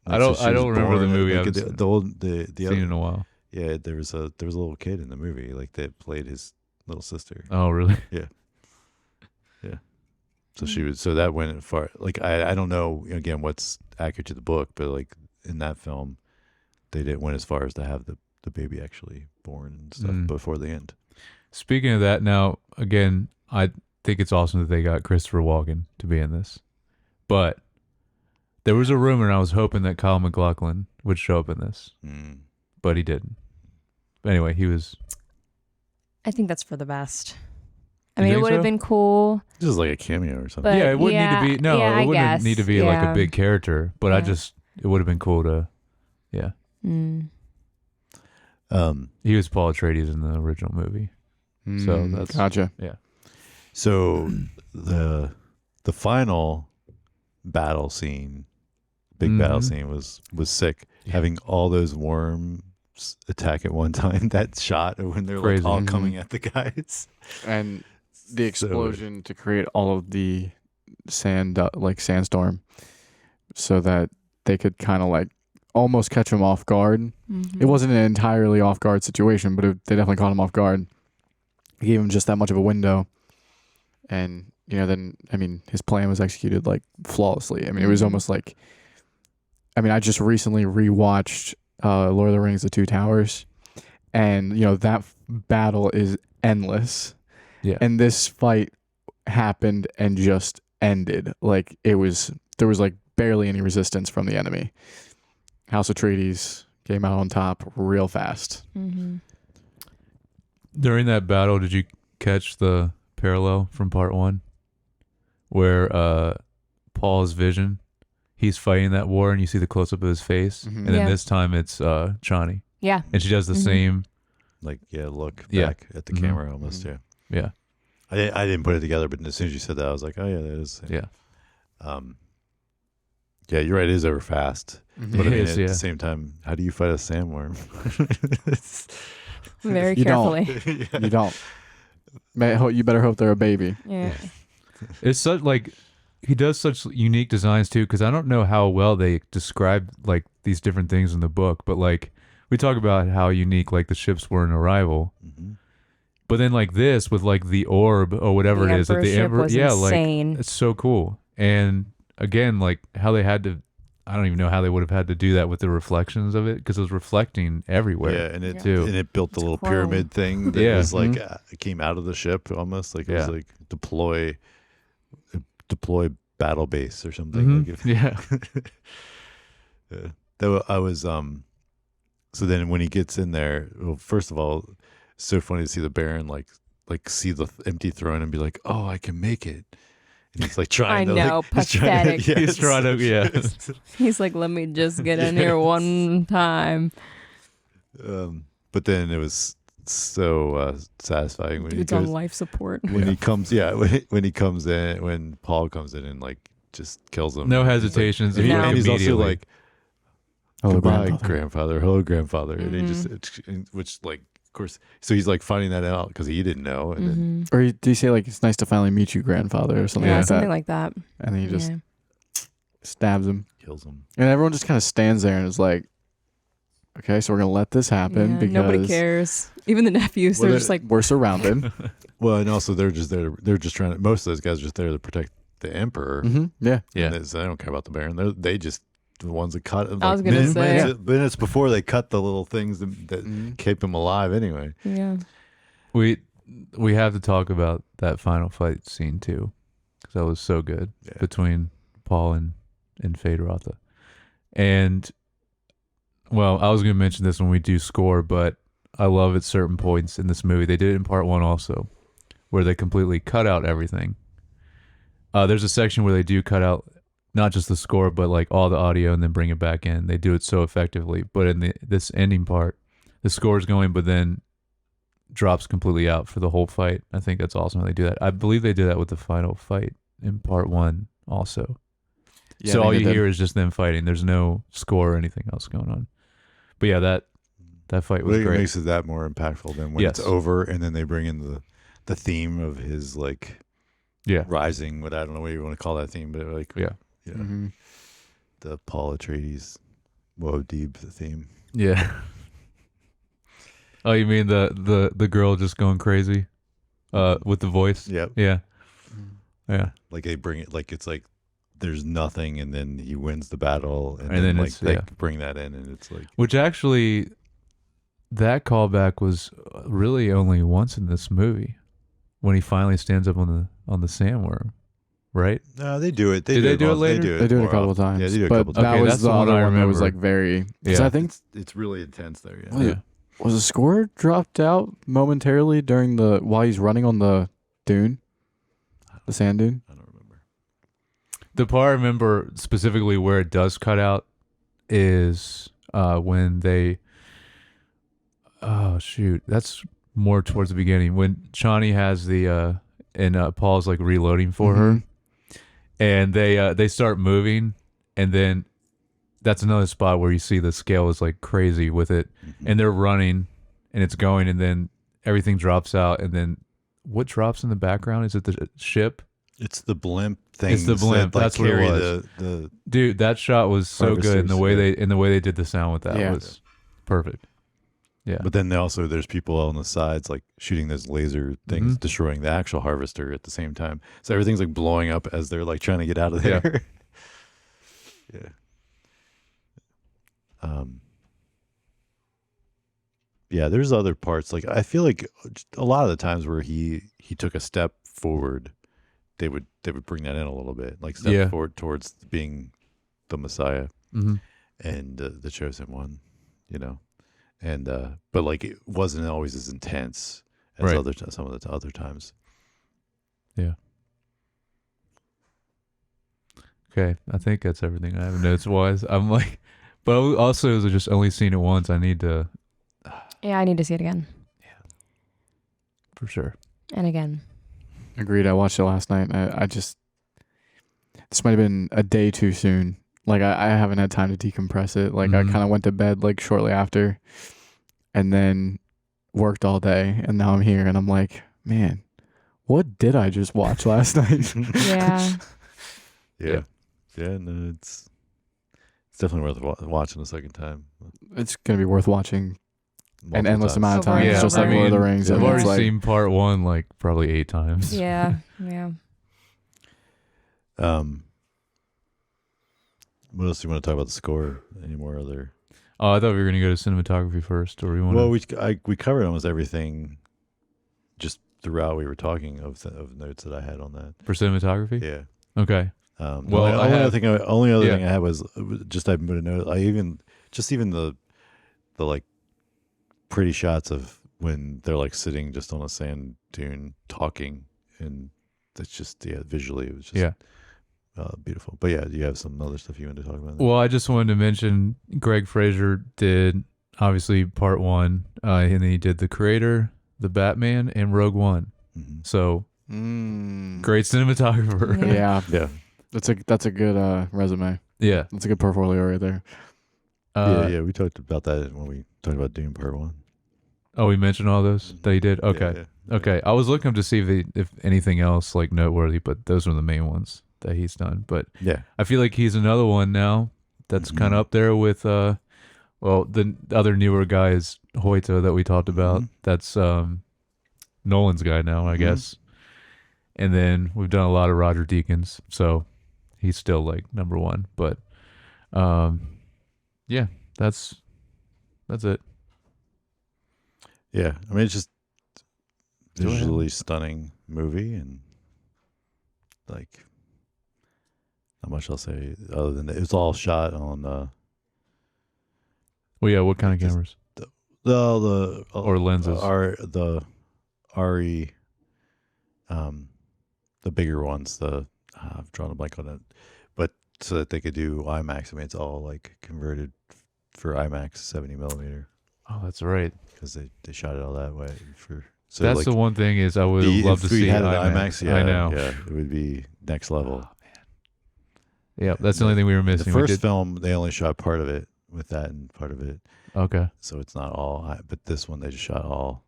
[SPEAKER 3] I don't
[SPEAKER 2] she was
[SPEAKER 3] remember the
[SPEAKER 2] born,
[SPEAKER 3] movie.
[SPEAKER 2] like,
[SPEAKER 3] I've
[SPEAKER 2] the old the
[SPEAKER 3] seen it
[SPEAKER 2] other,
[SPEAKER 3] in a while.
[SPEAKER 2] yeah. There was a little kid in the movie, like that played his little sister.
[SPEAKER 3] Oh, really?
[SPEAKER 2] So that went far. Like I don't know again what's accurate to the book, but like in that film, they didn't went as far as to have the baby actually born and stuff
[SPEAKER 3] Mm.
[SPEAKER 2] before the end.
[SPEAKER 3] Speaking of that, now again, I think it's awesome that they got Christopher Walken to be in this, but there was a rumor, and I was hoping that Kyle MacLachlan would show up in this,
[SPEAKER 2] Mm.
[SPEAKER 3] but he didn't. But anyway, he was.
[SPEAKER 1] I think that's for the best. I
[SPEAKER 3] You
[SPEAKER 1] mean, it
[SPEAKER 3] think
[SPEAKER 1] would have
[SPEAKER 3] so?
[SPEAKER 1] been cool.
[SPEAKER 2] This is like a cameo or something.
[SPEAKER 1] But
[SPEAKER 3] Yeah, it wouldn't need to be. No,
[SPEAKER 1] yeah,
[SPEAKER 3] it
[SPEAKER 1] I
[SPEAKER 3] wouldn't
[SPEAKER 1] guess,
[SPEAKER 3] need to be like
[SPEAKER 1] yeah.
[SPEAKER 3] a big character. But
[SPEAKER 1] Yeah.
[SPEAKER 3] it would have been cool to. Yeah,
[SPEAKER 1] Mm.
[SPEAKER 3] he was Paul Atreides in the original movie. So that's-
[SPEAKER 4] gotcha.
[SPEAKER 2] So the final battle scene, big battle
[SPEAKER 3] Mhm.
[SPEAKER 2] scene was sick. Having all those worms attack at one time. That shot of when they're
[SPEAKER 3] Crazy.
[SPEAKER 2] like all
[SPEAKER 4] Mhm.
[SPEAKER 2] coming at the guys.
[SPEAKER 4] And the
[SPEAKER 2] So-
[SPEAKER 4] explosion to create all of the sandstorm, so that they could kind of like almost catch him off guard.
[SPEAKER 1] Mhm.
[SPEAKER 4] It wasn't an entirely off guard situation, but they definitely caught him off guard. It gave him just that much of a window, and then his plan was executed like flawlessly. I mean, it was
[SPEAKER 1] Mhm.
[SPEAKER 4] almost like, I just recently rewatched Lord of the Rings: The Two Towers, and that battle is endless.
[SPEAKER 3] Yeah.
[SPEAKER 4] And this fight happened and just ended. Like there was like barely any resistance from the enemy. House Atreides came out on top real fast.
[SPEAKER 1] Mhm.
[SPEAKER 3] During that battle, did you catch the parallel from part 1 where Paul's vision, he's fighting that war and you see the close up of his face,
[SPEAKER 4] Mhm.
[SPEAKER 3] and then
[SPEAKER 1] Yeah.
[SPEAKER 3] this time it's Chani,
[SPEAKER 1] Yeah.
[SPEAKER 3] and she does the
[SPEAKER 1] Mhm.
[SPEAKER 3] same.
[SPEAKER 2] Look
[SPEAKER 3] Yeah.
[SPEAKER 2] back at the
[SPEAKER 3] Mhm.
[SPEAKER 2] camera almost.
[SPEAKER 4] Mhm.
[SPEAKER 2] Yeah.
[SPEAKER 3] Yeah,
[SPEAKER 2] I didn't put it together, but as soon as you said that, I was like, oh yeah, that is.
[SPEAKER 3] yeah.
[SPEAKER 2] Yeah, you're right. It is over fast, but I
[SPEAKER 3] It
[SPEAKER 2] mean,
[SPEAKER 3] is,
[SPEAKER 2] at
[SPEAKER 3] yeah.
[SPEAKER 2] the same time, how do you fight a sandworm?
[SPEAKER 1] Very
[SPEAKER 4] You don't.
[SPEAKER 1] carefully.
[SPEAKER 4] You don't. You better hope they're a baby.
[SPEAKER 1] Yeah.
[SPEAKER 3] It's such like he does such unique designs too, because I don't know how well they describe like these different things in the book, but like we talk about how unique like the ships were in Arrival, but then like this with like the orb or whatever
[SPEAKER 1] The
[SPEAKER 3] it is that the
[SPEAKER 1] Emperor ship
[SPEAKER 3] Emperor,
[SPEAKER 1] was
[SPEAKER 3] yeah,
[SPEAKER 1] insane.
[SPEAKER 3] like it's so cool. And again, like how they had to, I don't even know how they would have had to do that with the reflections of it, because it was reflecting everywhere.
[SPEAKER 2] Yeah, and it
[SPEAKER 3] too.
[SPEAKER 2] and it built the
[SPEAKER 1] It's
[SPEAKER 2] little
[SPEAKER 1] chrome.
[SPEAKER 2] pyramid thing that
[SPEAKER 3] Yeah.
[SPEAKER 2] was like it came out of the ship almost like it was
[SPEAKER 3] Yeah.
[SPEAKER 2] like deploy battle base or something. Like
[SPEAKER 3] Yeah.
[SPEAKER 2] yeah. Though I was so then when he gets in there, well, first of all, it's so funny to see the Baron like see the empty throne and be like, oh, I can make it. And he's like trying
[SPEAKER 1] I
[SPEAKER 2] to
[SPEAKER 1] know,
[SPEAKER 2] like,
[SPEAKER 1] pathetic.
[SPEAKER 3] He's trying to, yeah.
[SPEAKER 1] He's like, let me just get in here one time.
[SPEAKER 2] But then it was so satisfying when
[SPEAKER 1] Dude's
[SPEAKER 2] he
[SPEAKER 1] on
[SPEAKER 2] goes,
[SPEAKER 1] life support.
[SPEAKER 2] when he comes, when he comes in, when Paul comes in and like just kills him.
[SPEAKER 3] No
[SPEAKER 2] He's like-
[SPEAKER 3] hesitations.
[SPEAKER 2] and, he-
[SPEAKER 1] No.
[SPEAKER 2] and he's also
[SPEAKER 3] Immediately.
[SPEAKER 2] like,
[SPEAKER 4] Hello,
[SPEAKER 2] goodbye,
[SPEAKER 4] grandfather.
[SPEAKER 2] grandfather. Hello, grandfather. And he
[SPEAKER 1] Mm-hmm.
[SPEAKER 2] just, which like, of course, so he's like finding that out because he didn't know. And then,
[SPEAKER 1] Mhm.
[SPEAKER 4] Or do you say like it's nice to finally meet you, grandfather, or something
[SPEAKER 1] Yeah,
[SPEAKER 4] like
[SPEAKER 1] something
[SPEAKER 4] that?
[SPEAKER 1] like that.
[SPEAKER 4] And then he just
[SPEAKER 1] Yeah.
[SPEAKER 4] stabs him,
[SPEAKER 2] kills him.
[SPEAKER 4] and everyone just kind of stands there and is like, "Okay, so we're gonna let this happen
[SPEAKER 1] Yeah,
[SPEAKER 4] because
[SPEAKER 1] nobody cares. Even the nephews,
[SPEAKER 2] Well,
[SPEAKER 1] they're
[SPEAKER 2] that-
[SPEAKER 1] just like,
[SPEAKER 4] we're surrounded."
[SPEAKER 2] Well, and also they're just there. They're just trying to. Most of those guys are just there to protect the emperor.
[SPEAKER 4] Yeah,
[SPEAKER 3] Yeah.
[SPEAKER 2] And so they don't care about the Baron. They just the ones that cut.
[SPEAKER 1] I was gonna say.
[SPEAKER 2] minutes before they cut the little things that
[SPEAKER 4] Mhm.
[SPEAKER 2] keep him alive. Anyway,
[SPEAKER 1] yeah.
[SPEAKER 3] We have to talk about that final fight scene too, because that was so good
[SPEAKER 2] Yeah.
[SPEAKER 3] between Paul and Federatha. And well, I was going to mention this when we do score, but I love at certain points in this movie. They did it in part 1 also, where they completely cut out everything. There's a section where they do cut out not just the score, but like all the audio and then bring it back in. They do it so effectively. But in this ending part, the score is going, but then drops completely out for the whole fight. I think that's awesome how they do that. I believe they did that with the final fight in part 1 also.
[SPEAKER 4] Yeah,
[SPEAKER 3] So
[SPEAKER 4] I
[SPEAKER 3] all
[SPEAKER 4] think
[SPEAKER 3] you
[SPEAKER 4] they
[SPEAKER 3] hear
[SPEAKER 4] did.
[SPEAKER 3] is just them fighting. There's no score or anything else going on. But yeah, that fight was
[SPEAKER 2] what
[SPEAKER 3] great.
[SPEAKER 2] makes it that more impactful than when
[SPEAKER 3] Yes.
[SPEAKER 2] it's over and then they bring in the theme of his like
[SPEAKER 3] Yeah.
[SPEAKER 2] rising. What I don't know what you want to call that theme, but like
[SPEAKER 3] Yeah.
[SPEAKER 2] you know,
[SPEAKER 4] Mhm.
[SPEAKER 2] the Paul Atreides Muad'Dib theme.
[SPEAKER 3] Yeah. Oh, you mean the girl just going crazy with the voice?
[SPEAKER 2] Yep.
[SPEAKER 3] Yeah. Yeah.
[SPEAKER 2] Like they bring it like it's like there's nothing and then he wins the battle and,
[SPEAKER 3] And
[SPEAKER 2] then
[SPEAKER 3] then
[SPEAKER 2] like
[SPEAKER 3] it's-
[SPEAKER 2] they
[SPEAKER 3] yeah.
[SPEAKER 2] bring that in and it's like
[SPEAKER 3] Which actually, that callback was really only once in this movie, when he finally stands up on the sandworm, right?
[SPEAKER 2] no, they do it.
[SPEAKER 3] Did they do it later?
[SPEAKER 2] They do it.
[SPEAKER 4] They do it a
[SPEAKER 2] more
[SPEAKER 4] couple of
[SPEAKER 2] often.
[SPEAKER 4] times.
[SPEAKER 2] Yeah, they do it a
[SPEAKER 4] but
[SPEAKER 2] couple
[SPEAKER 4] that
[SPEAKER 2] times.
[SPEAKER 3] Okay,
[SPEAKER 4] was
[SPEAKER 3] that's
[SPEAKER 4] the
[SPEAKER 3] the one
[SPEAKER 4] other
[SPEAKER 3] I
[SPEAKER 4] one that was
[SPEAKER 3] remember.
[SPEAKER 4] like very. Because
[SPEAKER 3] Yeah.
[SPEAKER 4] I think
[SPEAKER 2] It's really intense there. Yeah.
[SPEAKER 4] Was it- was the score dropped out momentarily during while he's running on the dune, the sand dune.
[SPEAKER 2] I don't remember.
[SPEAKER 3] The part I remember specifically where it does cut out is when they. Oh shoot, that's more towards the beginning when Chani has the and Paul's like reloading for her, and they start moving, and then that's another spot where you see the scale is like crazy with it, and they're running, and it's going, and then everything drops out, and then what drops in the background? Is it the ship?
[SPEAKER 2] It's the blimp thing.
[SPEAKER 3] It's the blimp, that's what it was.
[SPEAKER 2] The
[SPEAKER 3] Dude, that shot was so good, and the way
[SPEAKER 2] Harvesters,
[SPEAKER 3] the way they did the sound with that
[SPEAKER 4] Yeah.
[SPEAKER 3] was perfect. Yeah,
[SPEAKER 2] But then there's people on the sides like shooting those laser things,
[SPEAKER 3] Mhm.
[SPEAKER 2] destroying the actual harvester at the same time. So everything's like blowing up as they're like trying to get out of
[SPEAKER 3] Yeah.
[SPEAKER 2] there. Yeah. Yeah, there's other parts. Like I feel like a lot of the times where he took a step forward, they would bring that in a little bit, like step
[SPEAKER 3] Yeah.
[SPEAKER 2] forward towards being the Messiah
[SPEAKER 3] hmm
[SPEAKER 2] and the chosen one, you know. And but like it wasn't always as intense as
[SPEAKER 3] Right.
[SPEAKER 2] some of the other times.
[SPEAKER 3] yeah. Okay, I think that's everything I have notes wise. I'm like, but also as I just only seen it once, I need to
[SPEAKER 1] Yeah, I need to see it again
[SPEAKER 3] for sure.
[SPEAKER 1] and again.
[SPEAKER 4] Agreed. I watched it last night. I just this might have been a day too soon. Like I haven't had time to decompress it. Like I
[SPEAKER 3] Mhm.
[SPEAKER 4] kind of went to bed like shortly after, and then worked all day, and now I'm here, and I'm like, man, what did I just watch last night?
[SPEAKER 1] Yeah.
[SPEAKER 2] Yeah. No, it's definitely worth watching a second time.
[SPEAKER 4] It's gonna be worth watching an
[SPEAKER 2] Multiple
[SPEAKER 4] endless
[SPEAKER 2] times.
[SPEAKER 4] amount of
[SPEAKER 1] Over
[SPEAKER 4] times.
[SPEAKER 1] and
[SPEAKER 4] It's just
[SPEAKER 1] over.
[SPEAKER 4] like Lord of the Rings.
[SPEAKER 3] I've
[SPEAKER 4] and
[SPEAKER 3] already
[SPEAKER 4] it's like,
[SPEAKER 3] seen part 1 like probably 8 times.
[SPEAKER 1] Yeah, yeah.
[SPEAKER 2] What else do you want to talk about the score? Any more other?
[SPEAKER 3] Oh, I thought we were gonna go to cinematography first, or we want
[SPEAKER 2] Well,
[SPEAKER 3] to.
[SPEAKER 2] we covered almost everything just throughout we were talking of notes that I had on that.
[SPEAKER 3] For cinematography.
[SPEAKER 2] Yeah.
[SPEAKER 3] Okay.
[SPEAKER 2] Well,
[SPEAKER 3] I have.
[SPEAKER 2] only other
[SPEAKER 3] Yeah.
[SPEAKER 2] thing I had was just I would have noticed. Even the like pretty shots of when they're like sitting just on a sand dune talking, and that's just visually it was just beautiful. But yeah, you have some other stuff you want to talk about?
[SPEAKER 3] Well, I just wanted to mention Greg Fraser did obviously part 1, and then he did The Creator, The Batman, and Rogue One.
[SPEAKER 2] Mm-hmm.
[SPEAKER 3] So great cinematographer.
[SPEAKER 4] yeah. That's a good resume.
[SPEAKER 3] Yeah.
[SPEAKER 4] That's a good portfolio right there.
[SPEAKER 2] Yeah, we talked about that when we talked about Dune Part 1.
[SPEAKER 3] Oh, we mentioned all those that he did. Okay.
[SPEAKER 2] Yeah.
[SPEAKER 3] Okay. I was looking up to see if anything else like noteworthy, but those were the main ones that he's done. But
[SPEAKER 2] Yeah.
[SPEAKER 3] I feel like he's another one now that's kind of up there with the other newer guy is Hoyto that we talked about. That's Nolan's guy now, I guess. And then we've done a lot of Roger Deakins, so he's still like number 1. But yeah, that's it.
[SPEAKER 2] Yeah, I mean it's just
[SPEAKER 3] Go ahead.
[SPEAKER 2] visually stunning movie, and like not much I'll say other than that. It's all shot on
[SPEAKER 3] Well, yeah, what kind of
[SPEAKER 2] Just-
[SPEAKER 3] cameras?
[SPEAKER 2] the
[SPEAKER 3] Or lenses.
[SPEAKER 2] the RE the bigger ones. I've drawn a blank on it, but so that they could do IMAX. I mean, it's all like converted for IMAX 70 millimeter
[SPEAKER 3] Oh, that's right.
[SPEAKER 2] because they shot it all that way. So
[SPEAKER 3] That's
[SPEAKER 2] like,
[SPEAKER 3] the one thing is I would love to
[SPEAKER 2] if we
[SPEAKER 3] see
[SPEAKER 2] had it
[SPEAKER 3] IMAX.
[SPEAKER 2] IMAX.
[SPEAKER 3] I know.
[SPEAKER 2] Yeah, it would be next level.
[SPEAKER 3] Oh, man. Yeah, that's the only thing we were
[SPEAKER 2] The
[SPEAKER 3] missing.
[SPEAKER 2] first film, they only shot part of it with that and part of it,
[SPEAKER 3] Okay.
[SPEAKER 2] so it's not all. But this one, they just shot all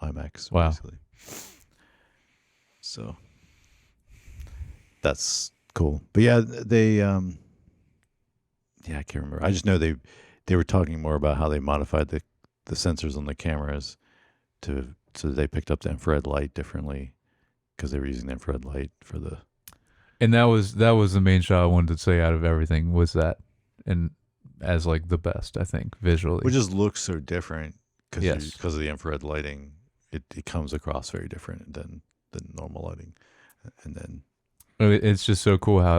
[SPEAKER 2] IMAX.
[SPEAKER 3] Wow.
[SPEAKER 2] Basically. So that's cool. But yeah, they I can't remember. I just know they were talking more about how they modified the sensors on the cameras so they picked up the infrared light differently because they were using the infrared light for the.
[SPEAKER 3] And that was the main shot I wanted to say out of everything was that, and as like the best I think visually.
[SPEAKER 2] Which just looks so different
[SPEAKER 3] Yes.
[SPEAKER 2] because of the infrared lighting. It comes across very different than normal lighting, and then
[SPEAKER 3] It's just so cool how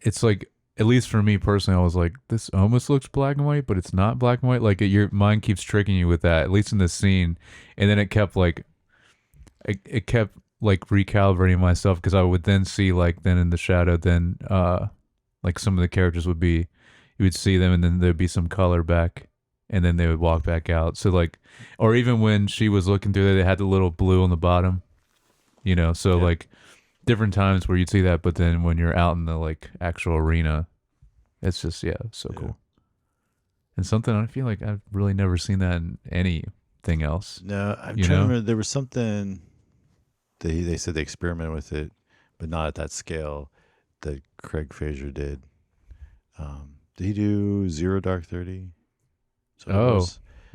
[SPEAKER 3] it's like, at least for me personally, I was like, this almost looks black and white, but it's not black and white. Like your mind keeps tricking you with that, at least in this scene. And then it kept like recalibrating myself because I would then see like then in the shadow, then like some of the characters would be, you would see them and then there'd be some color back and then they would walk back out. So like, or even when she was looking through there, they had the little blue on the bottom, so
[SPEAKER 2] Yeah.
[SPEAKER 3] like different times where you'd see that, but then when you're out in the like actual arena, it's just so
[SPEAKER 2] Yeah.
[SPEAKER 3] cool. And something I feel like I've really never seen that in anything else.
[SPEAKER 2] No, I'm
[SPEAKER 3] You
[SPEAKER 2] trying to
[SPEAKER 3] know?
[SPEAKER 2] remember. There was something they said they experimented with it, but not at that scale that Craig Fraser did. Did he do Zero Dark 30? So
[SPEAKER 3] Oh.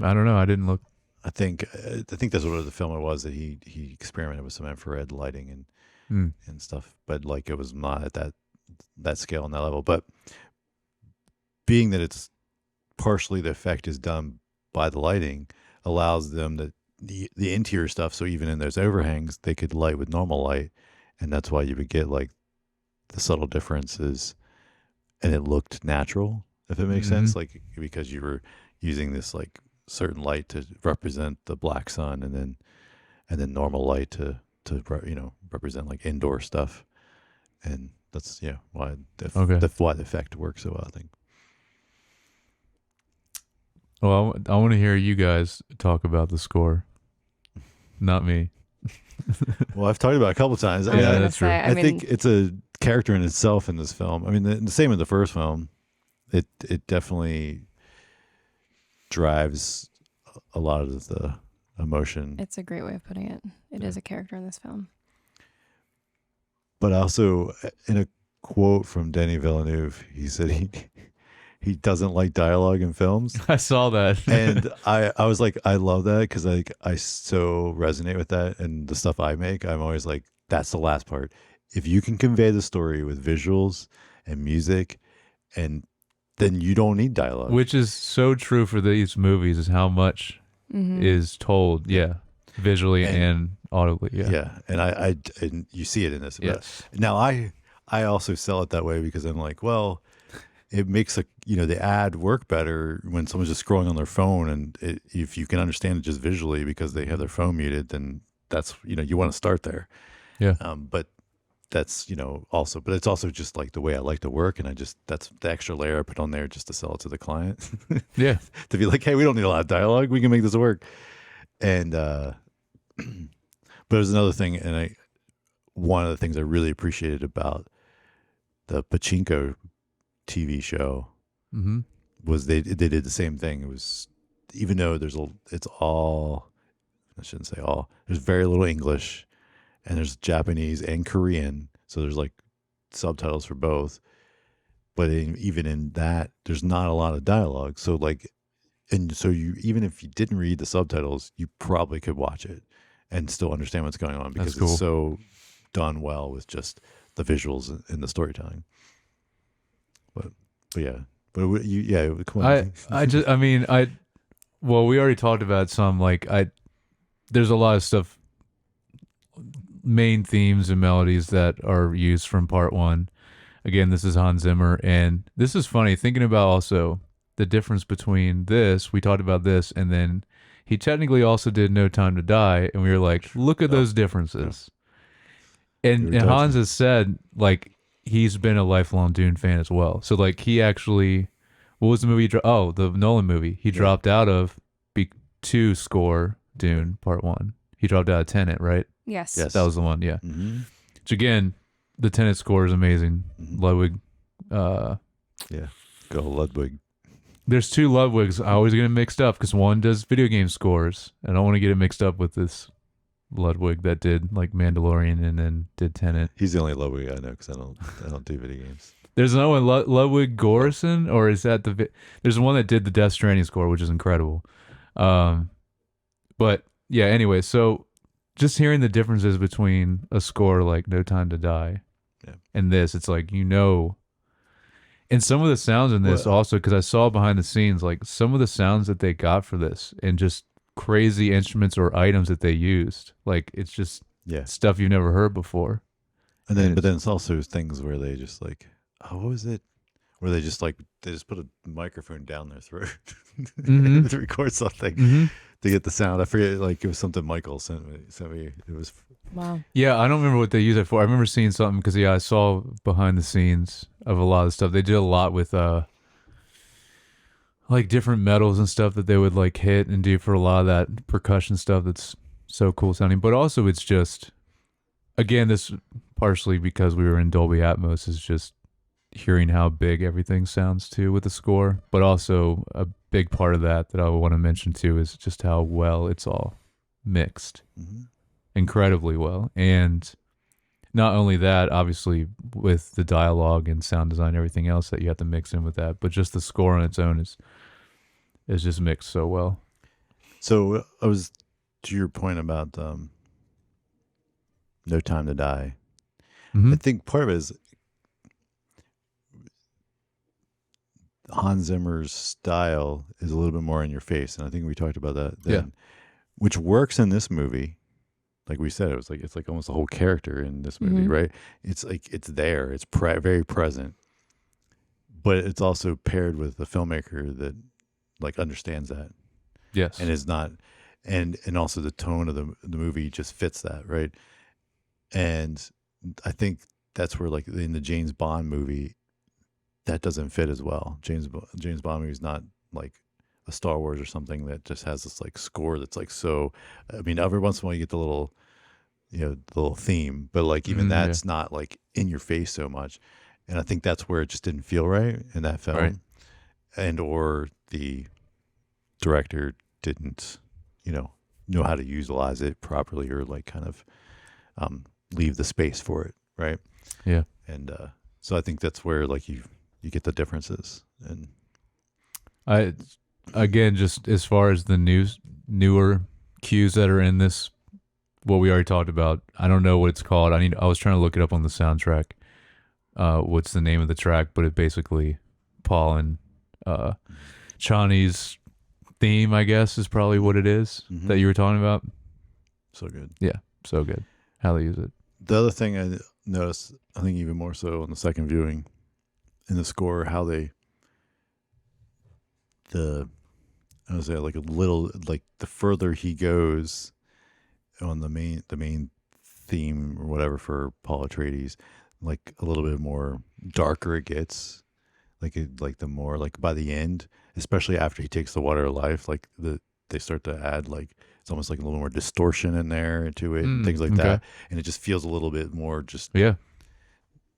[SPEAKER 3] I don't know. I didn't look.
[SPEAKER 2] I think that's what the film it was that he experimented with some infrared lighting and stuff, but like it was not at that scale and that level. But being that it's partially the effect is done by the lighting, allows them the interior stuff. So even in those overhangs, they could light with normal light, and that's why you would get like the subtle differences, and it looked natural. If it makes sense, like because you were using this like certain light to represent the black sun, and then normal light to represent like indoor stuff, and that's why why the effect works so well, I think.
[SPEAKER 3] Well, I want to hear you guys talk about the score, not me.
[SPEAKER 2] Well, I've talked about it a couple times.
[SPEAKER 1] I was
[SPEAKER 3] Yeah,
[SPEAKER 1] gonna
[SPEAKER 3] that's true.
[SPEAKER 1] say,
[SPEAKER 2] I think it's a character in itself in this film. I mean, the same in the first film. It definitely drives a lot of the emotion,
[SPEAKER 1] it's a great way of putting it. It is a character in this film.
[SPEAKER 2] but also in a quote from Denis Villeneuve. He said he doesn't like dialogue in films.
[SPEAKER 3] I saw that.
[SPEAKER 2] And I was like, I love that because I so resonate with that, and the stuff I make, I'm always like, that's the last part. If you can convey the story with visuals and music, and then you don't need dialogue.
[SPEAKER 3] Which is so true for these movies, is how much is told, visually and audibly.
[SPEAKER 2] Yeah, and you see it in this.
[SPEAKER 3] Yes.
[SPEAKER 2] Now I also sell it that way because I'm like, well, it makes the ad work better when someone's just scrolling on their phone, and if you can understand it just visually because they have their phone muted, then that's you want to start there.
[SPEAKER 3] Yeah.
[SPEAKER 2] But that's also, but it's also just like the way I like to work, and that's the extra layer I put on there just to sell it to the client.
[SPEAKER 3] Yeah.
[SPEAKER 2] To be like, hey, we don't need a lot of dialogue, we can make this work. And but there's another thing, and one of the things I really appreciated about the Pachinko TV show was they did the same thing. It was, even though it's all, I shouldn't say all, there's very little English, and there's Japanese and Korean, so there's like subtitles for both. But even in that, there's not a lot of dialogue. So you, even if you didn't read the subtitles, you probably could watch it and still understand what's going on because it's so done well with just the visuals and the storytelling. But yeah, come on.
[SPEAKER 3] Well, we already talked about some, there's a lot of stuff, main themes and melodies that are used from part one. Again, this is Hans Zimmer, and this is funny thinking about also the difference between this, we talked about this, and then he technically also did No Time to Die, and we were like, look at those differences. And Hans has said, he's been a lifelong Dune fan as well. So, he actually, what was the movie? The Nolan movie. He dropped out of to score Dune Part 1. He dropped out of Tenet, right?
[SPEAKER 1] Yes.
[SPEAKER 3] That was the one, yeah.
[SPEAKER 2] Mm-hmm.
[SPEAKER 3] Which, again, the Tenet score is amazing. Ludwig.
[SPEAKER 2] Go Ludwig.
[SPEAKER 3] There's two Ludwigs. I always get it mixed up because one does video game scores, and I don't want to get it mixed up with this Ludwig that did Mandalorian and then did Tenet.
[SPEAKER 2] He's the only Ludwig I know because I don't do video games.
[SPEAKER 3] There's another one, Ludwig Göransson, or is that there's one that did the Death Stranding score, which is incredible. But yeah, anyway, so just hearing the differences between a score like No Time to Die and this, it's and some of the sounds in this also, because I saw behind the scenes, some of the sounds that they got for this and just crazy instruments or items that they used. It's just stuff you've never heard before.
[SPEAKER 2] But then it's also things where they just what was it? Where they just they just put a microphone down their throat to record something to get the sound. I forget, it was something Michael sent me. It was
[SPEAKER 1] wow.
[SPEAKER 3] Yeah, I don't remember what they used it for. I remember seeing something because I saw behind the scenes of a lot of stuff. They did a lot with different metals and stuff that they would hit and do for a lot of that percussion stuff that's so cool sounding. But also it's just, again, this partially because we were in Dolby Atmos, is just hearing how big everything sounds too with the score. But also a big part of that I want to mention too is just how well it's all mixed. Incredibly well. And not only that, obviously with the dialogue and sound design and everything else that you have to mix in with that, but just the score on its own is just mixed so well.
[SPEAKER 2] So I was, to your point about No Time to Die, I think part of it is Hans Zimmer's style is a little bit more in your face, and I think we talked about that which works in this movie. Like we said, it's almost a whole character in this movie, right? It's it's there, it's very present, but it's also paired with a filmmaker that understands that,
[SPEAKER 3] yes,
[SPEAKER 2] and is not, and also the tone of the movie just fits that, right? And I think that's where in the James Bond movie, that doesn't fit as well. James Bond movie is not like a Star Wars or something that just has this score that's so. I mean, every once in a while you get the little, the little theme, but even that's not in your face so much. And I think that's where it just didn't feel right in that film,
[SPEAKER 3] right.
[SPEAKER 2] And or the director didn't, know how to utilize it properly or kind of leave the space for it, right?
[SPEAKER 3] Yeah.
[SPEAKER 2] And So I think that's where like you get the differences. And
[SPEAKER 3] I again, just as far as the newer cues that are in this, what we already talked about, I don't know what it's called. I was trying to look it up on the soundtrack. What's the name of the track? But it basically Paul and Chani's theme, I guess, is probably what it is that you were talking about.
[SPEAKER 2] so good.
[SPEAKER 3] Yeah, so good. How they use it.
[SPEAKER 2] The other thing I noticed, I think even more so on the second viewing in the score, how I would say like a little, like the further he goes on the main theme or whatever for Paul Atreides, like a little bit more darker it gets, like the more like by the end, especially after he takes the water of life, like they start to add like it's almost like a little more distortion in there to it and things like
[SPEAKER 3] okay.
[SPEAKER 2] that, and it just feels a little bit more just
[SPEAKER 3] Yeah,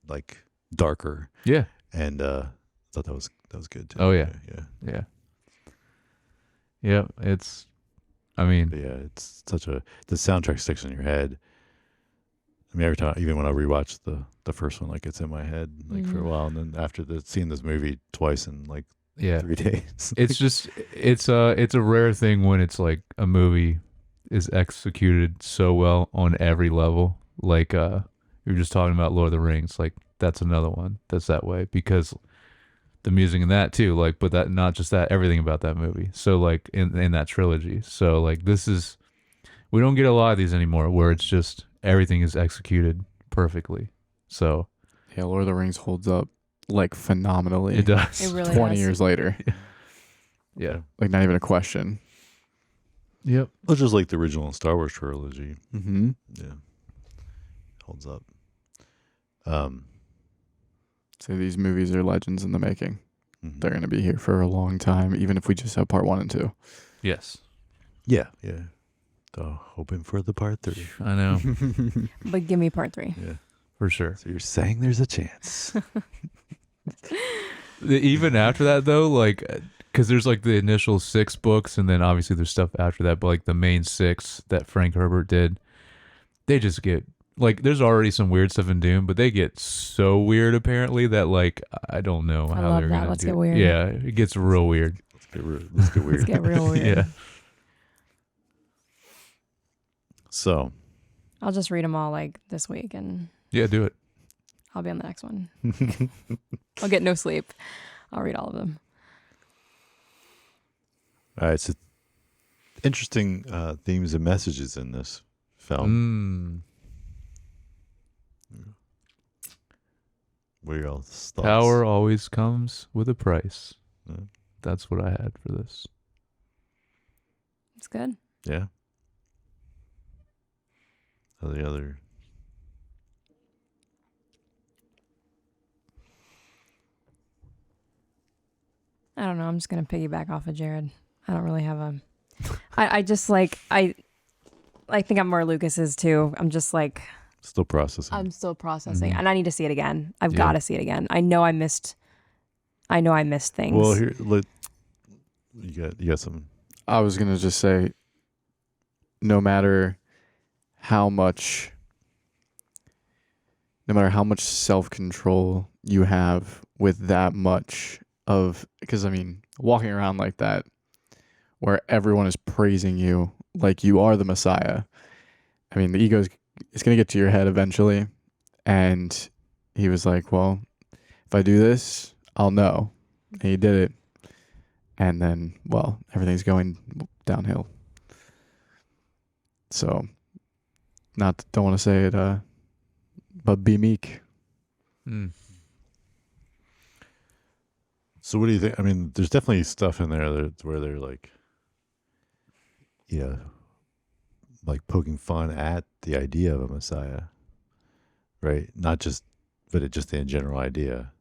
[SPEAKER 2] like darker.
[SPEAKER 3] yeah,
[SPEAKER 2] And I thought that was good too.
[SPEAKER 3] Oh, yeah.
[SPEAKER 2] Yeah.
[SPEAKER 3] yeah. It's, I mean,
[SPEAKER 2] But yeah, it's the soundtrack sticks in your head. I mean, every time, even when I rewatch the first one, like it's in my head like for a while, and then after seeing this movie twice in like
[SPEAKER 3] yeah.
[SPEAKER 2] 3 days,
[SPEAKER 3] It's just it's a rare thing when it's like a movie is executed so well on every level. Like you were just talking about Lord of the Rings, like that's another one that's that way because the music in that too, like, but that not just that, everything about that movie. So like in that trilogy. So like we don't get a lot of these anymore where it's just everything is executed perfectly. So
[SPEAKER 4] Yeah, Lord of the Rings holds up like phenomenally.
[SPEAKER 3] it does.
[SPEAKER 1] It really
[SPEAKER 4] 20
[SPEAKER 1] does.
[SPEAKER 4] years later.
[SPEAKER 3] Yeah.
[SPEAKER 4] Like not even a question.
[SPEAKER 3] Yep.
[SPEAKER 2] well, just like the original Star Wars trilogy,
[SPEAKER 4] Mm-hmm.
[SPEAKER 2] yeah, holds up.
[SPEAKER 4] So these movies are legends in the making.
[SPEAKER 2] Mhm.
[SPEAKER 4] They're going to be here for a long time, even if we just have part 1 and 2.
[SPEAKER 3] Yes.
[SPEAKER 2] Yeah. So hoping for the part 3.
[SPEAKER 3] I know.
[SPEAKER 1] But give me part 3.
[SPEAKER 2] Yeah.
[SPEAKER 3] For sure.
[SPEAKER 2] So you're saying there's a chance?
[SPEAKER 3] Even after that though, like because there's like the initial 6 books and then obviously there's stuff after that, but like the main 6 that Frank Herbert did, they just get like there's already some weird stuff in Dune, but they get so weird apparently that like I don't know
[SPEAKER 1] I
[SPEAKER 3] how
[SPEAKER 1] love
[SPEAKER 3] they're
[SPEAKER 1] that.
[SPEAKER 3] gonna
[SPEAKER 1] Let's
[SPEAKER 3] do
[SPEAKER 1] get weird.
[SPEAKER 3] Yeah, it gets real weird.
[SPEAKER 2] Let's get weird.
[SPEAKER 1] Let's get real weird.
[SPEAKER 3] Yeah.
[SPEAKER 2] So
[SPEAKER 1] I'll just read them all like this week and
[SPEAKER 3] Yeah, do it.
[SPEAKER 1] I'll be on the next one. I'll get no sleep. I'll read all of them.
[SPEAKER 2] all right, so interesting themes and messages in this film. What are y'all's thoughts?
[SPEAKER 3] Power always comes with a price.
[SPEAKER 2] Yeah.
[SPEAKER 3] That's what I had for this.
[SPEAKER 1] It's good.
[SPEAKER 2] Yeah. The other.
[SPEAKER 1] I don't know. I'm just going to piggyback off of Jared. I don't really have a... I just like... I think I'm more Lucas's too. I'm just like...
[SPEAKER 2] Still processing.
[SPEAKER 1] I'm still processing.
[SPEAKER 3] Mhm.
[SPEAKER 1] And I need to see it again. I've
[SPEAKER 3] Yeah.
[SPEAKER 1] got to see it again. I know I missed things.
[SPEAKER 2] Well, here, look, you got some.
[SPEAKER 4] I was going to just say, no matter how much self-control you have with that much of, because I mean, walking around like that, where everyone is praising you like you are the Messiah. I mean, the ego is going to get to your head eventually. And he was like, well, if I do this, I'll know. And he did it. And then, well, everything's going downhill. So, don't want to say it, but be meek.
[SPEAKER 2] So what do you think? I mean, there's definitely stuff in there where they're like, like poking fun at the idea of a Messiah, right? Not just, but just the general idea.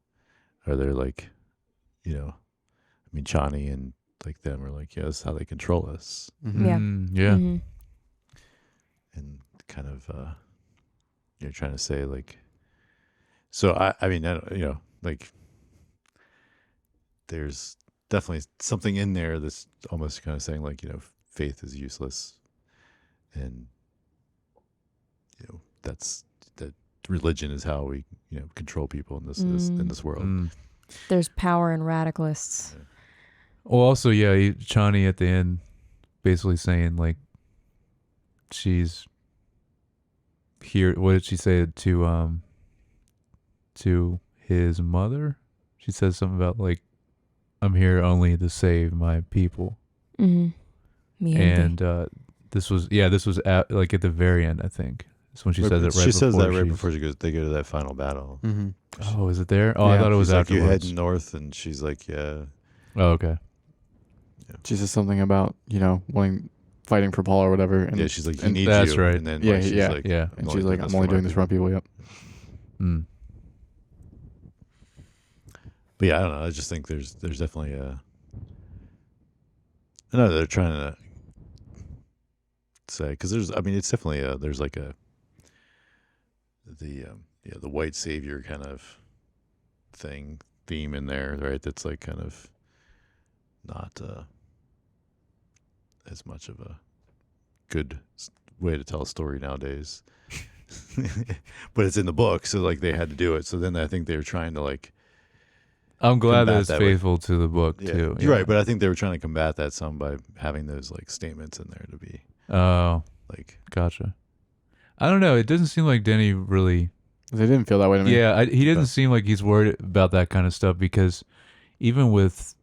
[SPEAKER 2] Or they're like, I mean, Chani and like them are like, yeah, that's how they control us.
[SPEAKER 4] Mm-hmm.
[SPEAKER 1] Yeah.
[SPEAKER 3] Yeah.
[SPEAKER 1] Mhm.
[SPEAKER 2] And kind of, you're trying to say like, so I mean, I don't, like, there's definitely something in there that's almost kind of saying like, faith is useless, and that religion is how we control people in this world.
[SPEAKER 3] Mm.
[SPEAKER 1] There's power in radicalists.
[SPEAKER 3] Well, also, yeah, Chani at the end basically saying like she's here. What did she say to his mother? She says something about like, I'm here only to save my people.
[SPEAKER 1] Mm-hmm. Me
[SPEAKER 3] And this was at the very end, I think. That's when she says it right
[SPEAKER 2] She says
[SPEAKER 3] before
[SPEAKER 2] that right before they go to that final battle.
[SPEAKER 4] Mm-hmm.
[SPEAKER 3] Oh, is it there? Oh, I
[SPEAKER 4] Yeah.
[SPEAKER 3] thought it was
[SPEAKER 2] She's like, you
[SPEAKER 3] afterwards.
[SPEAKER 2] head north, and she's like, yeah.
[SPEAKER 3] Oh, okay.
[SPEAKER 4] She says something about fighting for Paul or whatever. And
[SPEAKER 2] Yeah, she's like, he
[SPEAKER 4] and
[SPEAKER 2] needs
[SPEAKER 3] that's
[SPEAKER 2] you.
[SPEAKER 3] right.
[SPEAKER 2] And then
[SPEAKER 4] Yeah,
[SPEAKER 2] she's
[SPEAKER 4] yeah.
[SPEAKER 2] like,
[SPEAKER 3] Yeah.
[SPEAKER 4] and she's like, I'm only doing this for my people. Yep.
[SPEAKER 3] Mm.
[SPEAKER 2] But yeah, I don't know. I just think there's definitely I know they're trying to say, because it's definitely there's like the white savior kind of theme in there, right? That's like kind of not as much of a good way to tell a story nowadays. But it's in the book, so like they had to do it. So then I think they were trying to like.
[SPEAKER 3] I'm glad that
[SPEAKER 2] combat
[SPEAKER 3] it's
[SPEAKER 2] that
[SPEAKER 3] faithful to the book
[SPEAKER 2] Yeah,
[SPEAKER 3] too.
[SPEAKER 2] you're right, but I think they were trying to combat that some by having those like statements in there to be
[SPEAKER 3] Oh,
[SPEAKER 2] like.
[SPEAKER 3] gotcha. I don't know. It doesn't seem like Denny really.
[SPEAKER 4] They didn't feel that way to me.
[SPEAKER 3] Yeah, he didn't
[SPEAKER 2] Yeah.
[SPEAKER 3] seem like he's worried about that kind of stuff, because even with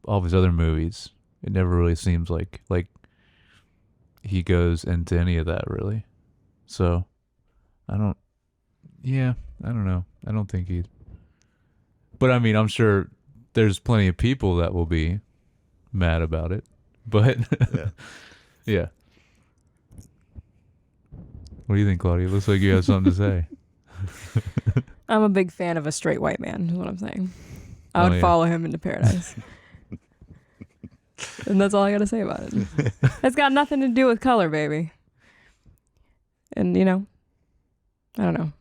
[SPEAKER 3] all of his other movies, it never really seems like he goes into any of that really. So I don't know. I don't think he. But I mean, I'm sure there's plenty of people that will be mad about it. But
[SPEAKER 2] Yeah.
[SPEAKER 3] yeah. What do you think, Claudia? Looks like you have something to say.
[SPEAKER 1] I'm a big fan of a straight white man, is what I'm saying. I would
[SPEAKER 3] Oh, yeah.
[SPEAKER 1] follow him into paradise. And that's all I got to say about it. It's got nothing to do with color, baby. And, I don't know.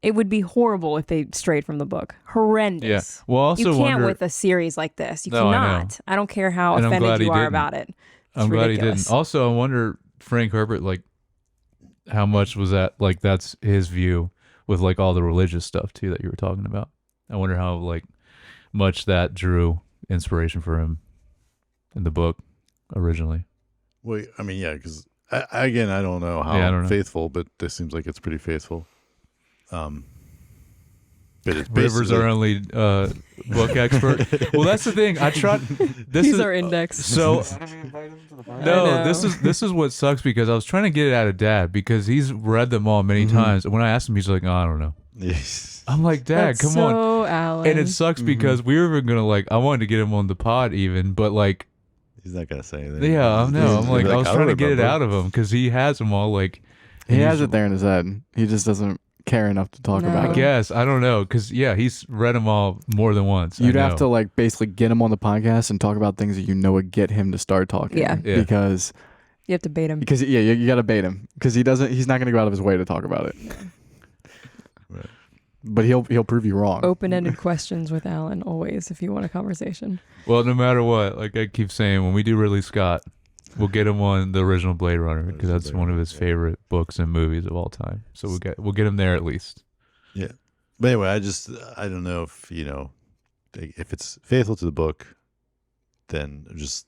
[SPEAKER 1] It would be horrible if they strayed from the book. Horrendous.
[SPEAKER 3] Yeah. Well, I also
[SPEAKER 1] you can't
[SPEAKER 3] wonder.
[SPEAKER 1] with a series like this. You
[SPEAKER 3] No, I know.
[SPEAKER 1] cannot. I don't care how
[SPEAKER 3] And I'm glad
[SPEAKER 1] offended
[SPEAKER 3] he
[SPEAKER 1] you are
[SPEAKER 3] didn't.
[SPEAKER 1] about it. It's
[SPEAKER 3] I'm glad he
[SPEAKER 1] ridiculous.
[SPEAKER 3] didn't. Also, I wonder, Frank Herbert, like, how much was that? Like, that's his view with like all the religious stuff too that you were talking about. I wonder how like much that drew inspiration for him in the book originally.
[SPEAKER 2] Well, I mean, yeah, because I don't know how
[SPEAKER 3] Yeah, I don't know.
[SPEAKER 2] faithful, but this seems like it's pretty faithful. But it's
[SPEAKER 3] Rivers
[SPEAKER 2] basically
[SPEAKER 3] our only book expert. Well, that's the thing. I tried. This
[SPEAKER 1] He's
[SPEAKER 3] is
[SPEAKER 1] our index.
[SPEAKER 3] so.
[SPEAKER 1] I
[SPEAKER 3] No,
[SPEAKER 1] know.
[SPEAKER 3] this is what sucks, because I was trying to get it out of Dad because he's read them all many times. And when I asked him, he's like, "Oh, I don't know."
[SPEAKER 2] Yes.
[SPEAKER 3] I'm like, "Dad,
[SPEAKER 1] That's
[SPEAKER 3] come on."
[SPEAKER 1] so Alan.
[SPEAKER 3] And it sucks because we were even gonna like. I wanted to get him on the pod even, but like,
[SPEAKER 2] He's not gonna say anything.
[SPEAKER 3] yeah, I know. I'm
[SPEAKER 2] He's
[SPEAKER 3] like,
[SPEAKER 2] gonna
[SPEAKER 3] I
[SPEAKER 2] be
[SPEAKER 3] was
[SPEAKER 2] I
[SPEAKER 3] trying to
[SPEAKER 2] don't
[SPEAKER 3] get it
[SPEAKER 2] remember.
[SPEAKER 3] out of him because he has them all. Like,
[SPEAKER 4] He
[SPEAKER 3] and
[SPEAKER 4] has
[SPEAKER 3] he's-
[SPEAKER 4] it there in his head. He just doesn't care enough to talk
[SPEAKER 1] No.
[SPEAKER 4] about
[SPEAKER 3] I
[SPEAKER 4] it.
[SPEAKER 3] guess I don't know because he's read them all more than once.
[SPEAKER 4] You'd
[SPEAKER 3] I
[SPEAKER 4] have
[SPEAKER 3] know.
[SPEAKER 4] to like basically get him on the podcast and talk about things that would get him to start talking.
[SPEAKER 1] Yeah.
[SPEAKER 3] Yeah.
[SPEAKER 4] Because
[SPEAKER 1] You have to bait him.
[SPEAKER 4] you got to bait him because he's not going to go out of his way to talk about it.
[SPEAKER 2] Right.
[SPEAKER 4] But he'll prove you wrong.
[SPEAKER 1] Open-ended questions with Alan always if you want a conversation.
[SPEAKER 3] Well, no matter what, like I keep saying, when we do Ridley Scott, we'll get him on the original Blade Runner because that's one of his favorite books and movies of all time. So we'll get him there at least.
[SPEAKER 2] Yeah. But anyway, I don't know if if it's faithful to the book, then just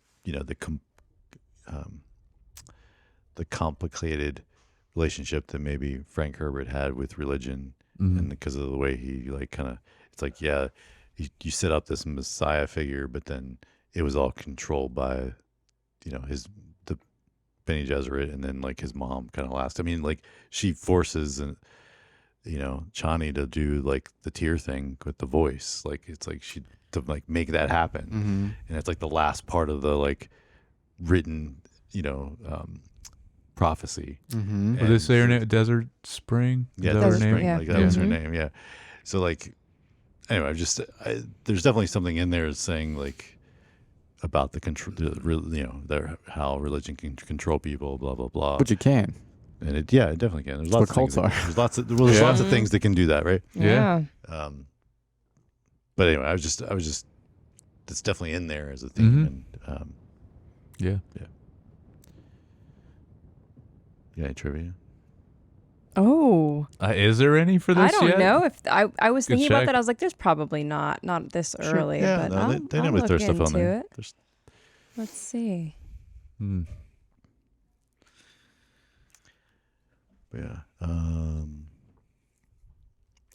[SPEAKER 2] the complicated relationship that maybe Frank Herbert had with religion.
[SPEAKER 3] Mhm.
[SPEAKER 2] And because of the way he like kind of, it's like, yeah, you set up this Messiah figure, but then it was all controlled by, the Bene Gesserit, and then like his mom kind of last. I mean, like she forces Chani to do like the tear thing with the voice. Like it's like she to like make that happen,
[SPEAKER 4] Mm-hmm.
[SPEAKER 2] and it's like the last part of the like written, prophecy.
[SPEAKER 4] Mm-hmm.
[SPEAKER 3] What did they say her name? Desert Spring? Is
[SPEAKER 2] Yeah,
[SPEAKER 3] that her
[SPEAKER 2] Desert
[SPEAKER 3] name?
[SPEAKER 2] Spring.
[SPEAKER 1] Yeah.
[SPEAKER 2] Like that was her
[SPEAKER 1] Mhm.
[SPEAKER 2] name. Yeah. So like, anyway, there's definitely something in there saying like about the control, how religion can control people, blah blah blah.
[SPEAKER 4] But you can.
[SPEAKER 2] And it definitely can. There's
[SPEAKER 4] That's
[SPEAKER 2] lots
[SPEAKER 4] what
[SPEAKER 2] of things.
[SPEAKER 4] cults are.
[SPEAKER 2] There's lots of
[SPEAKER 3] Yeah.
[SPEAKER 2] lots of things that can do that, right?
[SPEAKER 3] Yeah.
[SPEAKER 2] But anyway, I was just it's definitely in there as a theme.
[SPEAKER 3] Mhm.
[SPEAKER 2] And
[SPEAKER 3] Yeah.
[SPEAKER 2] yeah, any trivia.
[SPEAKER 1] Oh,
[SPEAKER 3] Is there any for this
[SPEAKER 1] I don't
[SPEAKER 3] yet?
[SPEAKER 1] know if I was
[SPEAKER 3] Good
[SPEAKER 1] thinking about
[SPEAKER 3] check.
[SPEAKER 1] that. I was like, there's probably not this early,
[SPEAKER 2] Yeah,
[SPEAKER 1] but
[SPEAKER 2] no, they
[SPEAKER 1] I'll
[SPEAKER 2] normally
[SPEAKER 1] look
[SPEAKER 2] throw stuff on
[SPEAKER 1] into
[SPEAKER 2] there.
[SPEAKER 1] it.
[SPEAKER 2] There's-
[SPEAKER 1] Let's see.
[SPEAKER 3] Hmm.
[SPEAKER 2] yeah.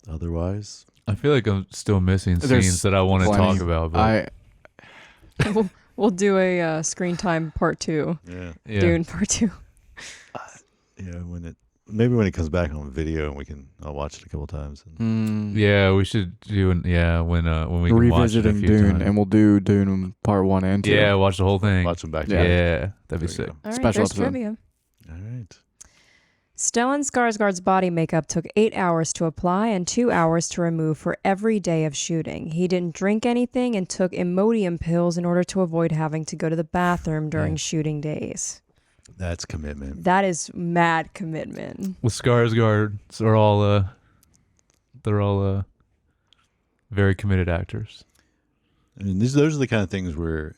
[SPEAKER 2] Otherwise,
[SPEAKER 3] I feel like I'm still missing
[SPEAKER 4] There's
[SPEAKER 3] scenes that I want to
[SPEAKER 4] plenty.
[SPEAKER 3] talk about. But
[SPEAKER 1] We'll do a screen time part 2.
[SPEAKER 2] yeah,
[SPEAKER 3] yeah.
[SPEAKER 1] Dune part 2.
[SPEAKER 2] yeah. Maybe when it comes back on video, and I'll watch it a couple times. And
[SPEAKER 3] Yeah, we should do when we can watch it a
[SPEAKER 4] revisiting
[SPEAKER 3] few
[SPEAKER 4] Dune,
[SPEAKER 3] times.
[SPEAKER 4] and we'll do Dune part 1 and 2.
[SPEAKER 3] Yeah, watch the whole thing.
[SPEAKER 2] watch them back.
[SPEAKER 3] Yeah,
[SPEAKER 2] together.
[SPEAKER 3] that'd be
[SPEAKER 2] There
[SPEAKER 3] sick.
[SPEAKER 2] you
[SPEAKER 1] All right,
[SPEAKER 4] Special
[SPEAKER 1] there's
[SPEAKER 4] episode.
[SPEAKER 1] trivia.
[SPEAKER 2] All right.
[SPEAKER 1] Stellan Skarsgård's body makeup took 8 hours to apply and 2 hours to remove for every day of shooting. He didn't drink anything and took Imodium pills in order to avoid having to go to the bathroom during shooting days.
[SPEAKER 2] That's commitment.
[SPEAKER 1] That is mad commitment.
[SPEAKER 3] With Skarsgård, they're all very committed actors.
[SPEAKER 2] I mean, those are the kind of things where,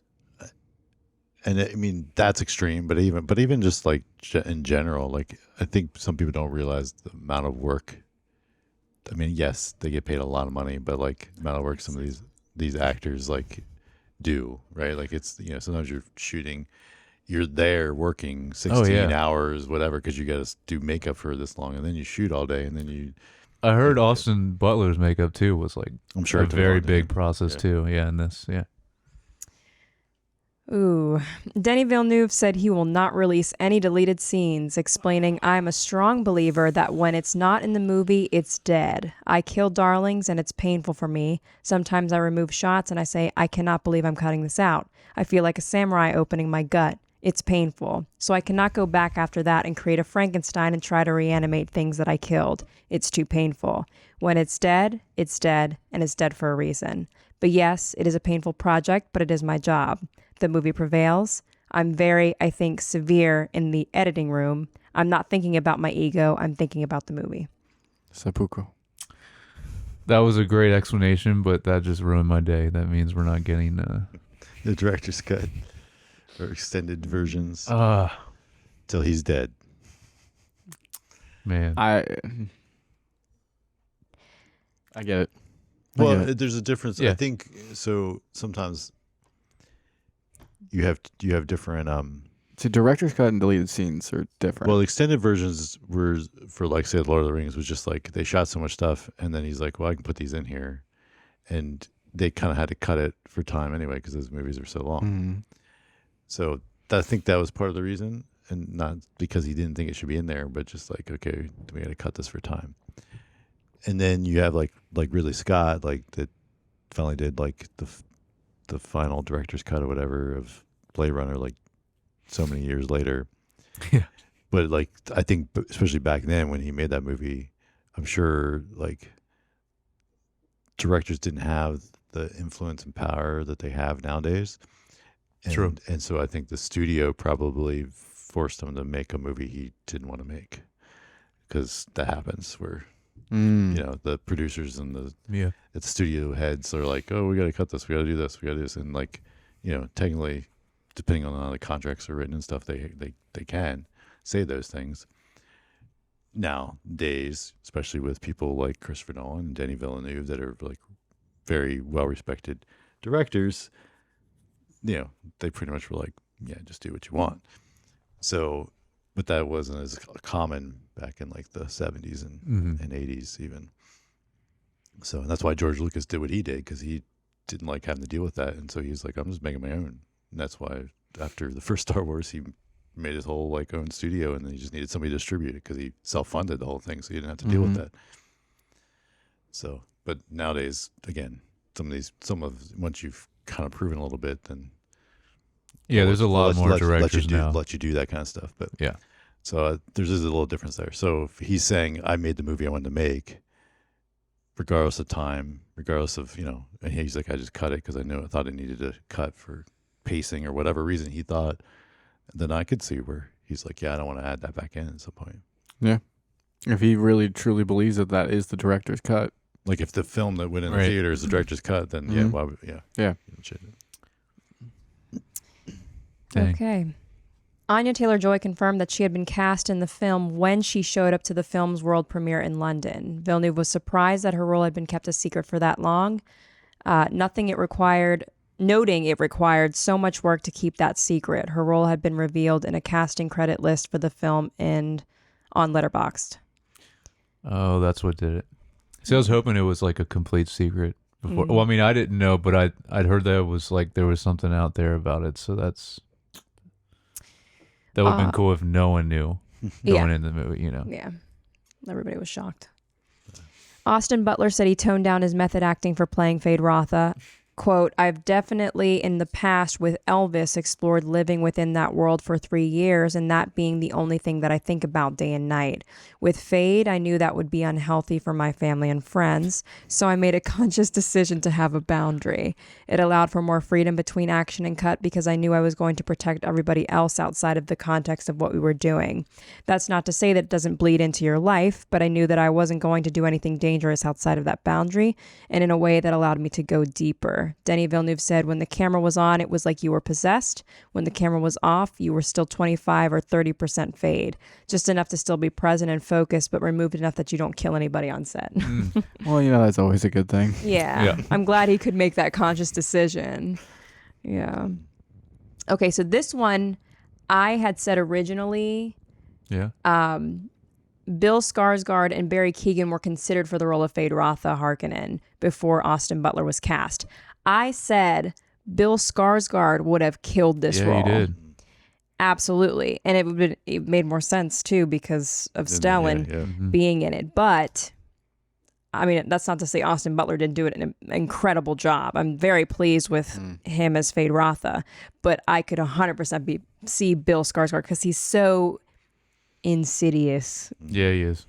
[SPEAKER 2] and I mean that's extreme, but even just like in general, like I think some people don't realize the amount of work. I mean, yes, they get paid a lot of money, but like the amount of work some of these actors like do, right? Like it's sometimes you're shooting, you're there working 16 hours, whatever, because you got to do makeup for this long, and then you shoot all day, and then you.
[SPEAKER 3] I heard Austin Butler's makeup too was like
[SPEAKER 2] I'm sure
[SPEAKER 3] a
[SPEAKER 2] it took
[SPEAKER 3] very
[SPEAKER 2] long,
[SPEAKER 3] big
[SPEAKER 2] yeah.
[SPEAKER 3] process
[SPEAKER 2] Yeah.
[SPEAKER 3] too. Yeah, in this, yeah.
[SPEAKER 1] Ooh. Denis Villeneuve said he will not release any deleted scenes, explaining, I'm a strong believer that when it's not in the movie, it's dead. I kill darlings and it's painful for me. Sometimes I remove shots and I say, I cannot believe I'm cutting this out. I feel like a samurai opening my gut. It's painful. So I cannot go back after that and create a Frankenstein and try to reanimate things that I killed. It's too painful. When it's dead, and it's dead for a reason. But yes, it is a painful project, but it is my job. The movie prevails. I'm very, I think, severe in the editing room. I'm not thinking about my ego. I'm thinking about the movie.
[SPEAKER 4] Seppuku.
[SPEAKER 3] That was a great explanation, but that just ruined my day. That means we're not getting.
[SPEAKER 2] The director's cut or extended versions
[SPEAKER 3] Ah,
[SPEAKER 2] till he's dead.
[SPEAKER 3] man.
[SPEAKER 4] I get it.
[SPEAKER 2] Well,
[SPEAKER 4] get it.
[SPEAKER 2] there's a difference.
[SPEAKER 3] Yeah.
[SPEAKER 2] I think so. Sometimes you have different.
[SPEAKER 4] See, director's cut and deleted scenes are different.
[SPEAKER 2] Well, extended versions were for like say Lord of the Rings was just like they shot so much stuff, and then he's like, well, I can put these in here, and they kind of had to cut it for time anyway because those movies are so long.
[SPEAKER 4] Mhm.
[SPEAKER 2] So I think that was part of the reason, and not because he didn't think it should be in there, but just like, okay, we got to cut this for time. And then you have like Ridley Scott, like that finally did like the final director's cut or whatever of Blade Runner, like so many years later.
[SPEAKER 3] Yeah.
[SPEAKER 2] But like I think, especially back then when he made that movie, I'm sure like directors didn't have the influence and power that they have nowadays. And,
[SPEAKER 3] True.
[SPEAKER 2] And so I think the studio probably forced him to make a movie he didn't want to make, because that happens where the producers and the studio heads are like, oh, we got to cut this, we got to do this, we got to do this, and like technically, depending on how the contracts are written and stuff, they can say those things. Nowadays, especially with people like Christopher Nolan and Denis Villeneuve that are like very well respected directors, they pretty much were like, yeah, just do what you want. So, but that wasn't as common back in like the 70s and 80s even. So, and that's why George Lucas did what he did, because he didn't like having to deal with that. And so he's like, I'm just making my own. And that's why after the first Star Wars, he made his whole like own studio, and then he just needed somebody to distribute it because he self-funded the whole thing. So he didn't have to deal with that. So, but nowadays, again, once you've kind of proven a little bit, then
[SPEAKER 3] There's a lot more directors now.
[SPEAKER 2] let you do that kind of stuff. But
[SPEAKER 3] Yeah.
[SPEAKER 2] so there's a little difference there. So if he's saying, I made the movie I wanted to make, regardless of time, regardless of, and he's like, I just cut it because I thought I needed to cut for pacing or whatever reason he thought, then I could see where he's like, yeah, I don't want to add that back in at some point.
[SPEAKER 4] Yeah. If he really truly believes that that is the director's cut.
[SPEAKER 2] Like if the film that went in the
[SPEAKER 3] Right.
[SPEAKER 2] theater is the director's cut, then yeah, why would.
[SPEAKER 4] Yeah.
[SPEAKER 2] Shit.
[SPEAKER 3] Dang.
[SPEAKER 1] Okay. Anya Taylor-Joy confirmed that she had been cast in the film when she showed up to the film's world premiere in London. Villeneuve was surprised that her role had been kept a secret for that long, noting it required so much work to keep that secret. Her role had been revealed in a casting credit list for the film on Letterboxd.
[SPEAKER 3] Oh, that's what did it. See, I was hoping it was like a complete secret before.
[SPEAKER 1] Mm.
[SPEAKER 3] Well, I mean, I didn't know, but I'd heard that it was like there was something out there about it. So that would have been cool if no one knew going into the movie, you know.
[SPEAKER 1] Yeah. Everybody was shocked. Austin Butler said he toned down his method acting for playing Fade Rotha. Quote, I've definitely in the past with Elvis explored living within that world for 3 years and that being the only thing that I think about day and night. With Fade, I knew that would be unhealthy for my family and friends, so I made a conscious decision to have a boundary. It allowed for more freedom between action and cut because I knew I was going to protect everybody else outside of the context of what we were doing. That's not to say that it doesn't bleed into your life, but I knew that I wasn't going to do anything dangerous outside of that boundary and in a way that allowed me to go deeper. Denis Villeneuve said, when the camera was on, it was like you were possessed. When the camera was off, you were still 25 or 30% Fade. Just enough to still be present and focused, but removed enough that you don't kill anybody on set.
[SPEAKER 4] Well, that's always a good thing.
[SPEAKER 1] Yeah. I'm glad he could make that conscious decision. Yeah. Okay, so this one I had said originally,
[SPEAKER 3] Yeah.
[SPEAKER 1] Bill Skarsgård and Barry Keoghan were considered for the role of Fade Rotha Harkonnen before Austin Butler was cast. I said Bill Skarsgård would have killed this role.
[SPEAKER 3] Yeah, he did.
[SPEAKER 1] Absolutely. And it made more sense, too, because of Stellan
[SPEAKER 3] Mm-hmm.
[SPEAKER 1] being in it. But, I mean, that's not to say Austin Butler didn't do an incredible job. I'm very pleased with him as Fade Rotha. But I could 100% see Bill Skarsgård because he's so insidious
[SPEAKER 3] Yeah, he is.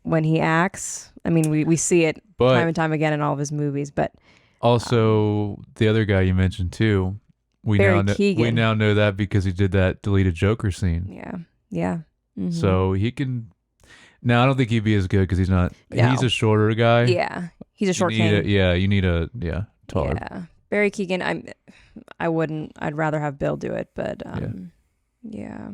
[SPEAKER 1] when he acts. I mean, we see it
[SPEAKER 3] But
[SPEAKER 1] time and time again in all of his movies. But
[SPEAKER 3] also, the other guy you mentioned too, we
[SPEAKER 1] Barry
[SPEAKER 3] now
[SPEAKER 1] Keoghan.
[SPEAKER 3] know that because he did that deleted Joker scene.
[SPEAKER 1] yeah. Mhm.
[SPEAKER 3] So he can. Now I don't think he'd be as good because he's not.
[SPEAKER 1] No.
[SPEAKER 3] He's a shorter guy.
[SPEAKER 1] Yeah, he's a short
[SPEAKER 3] You need
[SPEAKER 1] king.
[SPEAKER 3] you need a taller.
[SPEAKER 1] Yeah, Barry Keoghan. I wouldn't. I'd rather have Bill do it. But yeah.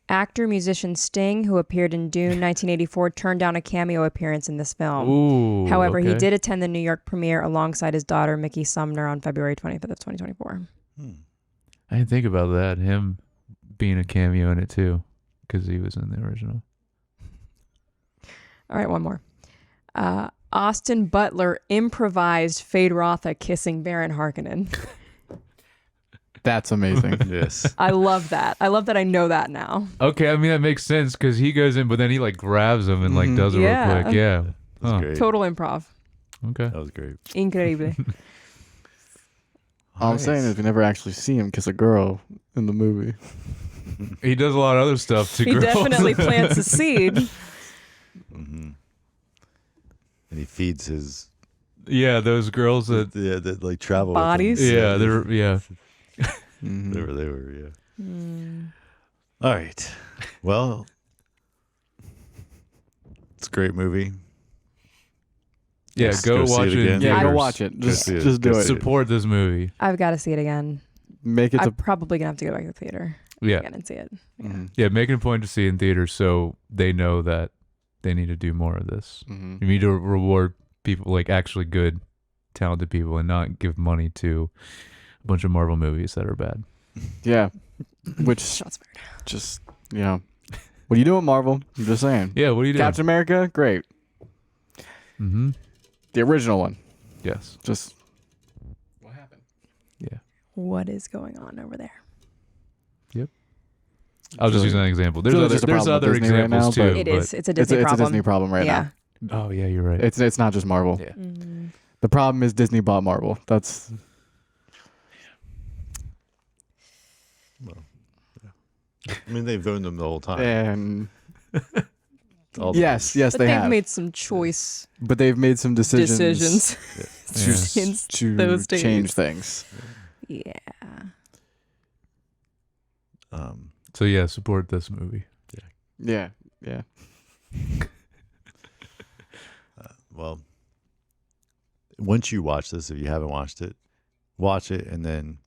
[SPEAKER 1] Actor musician Sting, who appeared in Dune 1984, turned down a cameo appearance in this film.
[SPEAKER 3] Ooh.
[SPEAKER 1] However, he
[SPEAKER 3] okay.
[SPEAKER 1] did attend the New York premiere alongside his daughter Mickey Sumner on February 25th of 2024.
[SPEAKER 3] I didn't think about that. Him being a cameo in it too, because he was in the original.
[SPEAKER 1] All right, one more. Austin Butler improvised Fade Rotha kissing Baron Harkonnen.
[SPEAKER 4] That's amazing.
[SPEAKER 2] Yes.
[SPEAKER 1] I love that. I love that I know that now.
[SPEAKER 3] Okay, I mean that makes sense because he goes in, but then he like grabs him and like does it
[SPEAKER 1] Yeah.
[SPEAKER 3] real quick. Yeah.
[SPEAKER 2] That's
[SPEAKER 3] Huh.
[SPEAKER 2] great.
[SPEAKER 1] Total improv.
[SPEAKER 3] Okay.
[SPEAKER 2] That was great.
[SPEAKER 1] Increíble.
[SPEAKER 4] All I'm saying is we never actually see him kiss a girl in the movie.
[SPEAKER 3] He does a lot of other stuff to
[SPEAKER 1] He
[SPEAKER 3] girls.
[SPEAKER 1] definitely plants a seed.
[SPEAKER 2] And he feeds his
[SPEAKER 3] Yeah, those girls that.
[SPEAKER 2] that like travel
[SPEAKER 1] Bodies?
[SPEAKER 2] With him.
[SPEAKER 3] Yeah, they're yeah.
[SPEAKER 2] They were. Yeah. All right. Well, it's a great movie.
[SPEAKER 3] Yeah,
[SPEAKER 2] Yes,
[SPEAKER 3] go
[SPEAKER 2] go see
[SPEAKER 3] watch
[SPEAKER 2] it
[SPEAKER 3] it.
[SPEAKER 2] again.
[SPEAKER 3] in
[SPEAKER 4] Yeah, go
[SPEAKER 3] theaters.
[SPEAKER 4] watch it. Just
[SPEAKER 2] see it.
[SPEAKER 4] just do
[SPEAKER 2] Go
[SPEAKER 4] it.
[SPEAKER 2] see
[SPEAKER 3] Support this movie.
[SPEAKER 1] I've got to see it again.
[SPEAKER 4] Make it
[SPEAKER 1] I'm
[SPEAKER 4] to
[SPEAKER 1] probably going to have to go back to the theater
[SPEAKER 3] Yeah,
[SPEAKER 1] again and see it.
[SPEAKER 3] yeah. Making a point to see it in theaters so they know that they need to do more of this.
[SPEAKER 4] Mhm.
[SPEAKER 3] You need to reward people, like actually good, talented people, and not give money to a bunch of Marvel movies that are bad.
[SPEAKER 4] Yeah. Which
[SPEAKER 1] Shots fired.
[SPEAKER 4] just what do you do at Marvel? I'm just saying.
[SPEAKER 3] Yeah, what do you do?
[SPEAKER 4] Captain America, great.
[SPEAKER 3] Mm-hmm.
[SPEAKER 4] The original one.
[SPEAKER 3] Yes.
[SPEAKER 4] Just what happened?
[SPEAKER 3] Yeah.
[SPEAKER 1] What is going on over there?
[SPEAKER 3] I was just
[SPEAKER 4] Really-
[SPEAKER 3] using that example. There's
[SPEAKER 4] really
[SPEAKER 3] other
[SPEAKER 4] just a problem with Disney right
[SPEAKER 3] examples
[SPEAKER 4] now,
[SPEAKER 3] too.
[SPEAKER 4] but-
[SPEAKER 1] It is. It's a
[SPEAKER 4] It's
[SPEAKER 1] Disney
[SPEAKER 4] a
[SPEAKER 1] problem.
[SPEAKER 4] Disney problem right
[SPEAKER 1] Yeah.
[SPEAKER 4] now.
[SPEAKER 3] Oh yeah, you're right.
[SPEAKER 4] It's not just Marvel.
[SPEAKER 3] Yeah.
[SPEAKER 4] The problem is Disney bought Marvel. That's
[SPEAKER 2] I mean, they've owned them the whole time.
[SPEAKER 4] and
[SPEAKER 2] All the-
[SPEAKER 4] yes,
[SPEAKER 1] But
[SPEAKER 4] they
[SPEAKER 1] they've
[SPEAKER 4] have.
[SPEAKER 1] made some choice
[SPEAKER 4] But they've made some decisions
[SPEAKER 3] Yeah.
[SPEAKER 1] since
[SPEAKER 4] to
[SPEAKER 1] those days.
[SPEAKER 4] change things.
[SPEAKER 1] Yeah.
[SPEAKER 3] So yeah, support this movie.
[SPEAKER 4] Yeah.
[SPEAKER 2] Well, once you watch this, if you haven't watched it, watch it and then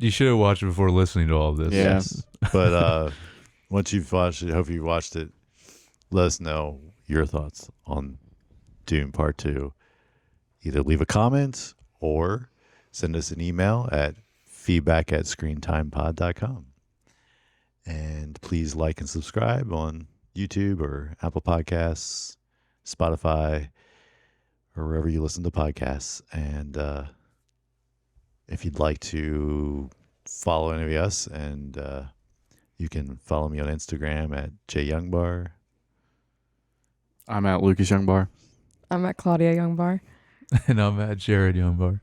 [SPEAKER 3] You should have watched it before listening to all of this.
[SPEAKER 4] Yeah.
[SPEAKER 2] yes. But once you've watched it, hope you watched it. Let us know your thoughts on Dune Part 2. Either leave a comment or send us an email at feedback@screentimepod.com. And please like and subscribe on YouTube or Apple Podcasts, Spotify, or wherever you listen to podcasts. And if you'd like to follow any of us, and you can follow me on Instagram at jyoungbar.
[SPEAKER 4] I'm at Lucas Youngbar.
[SPEAKER 1] I'm at Claudia Youngbar.
[SPEAKER 3] And I'm at Jared Youngbar.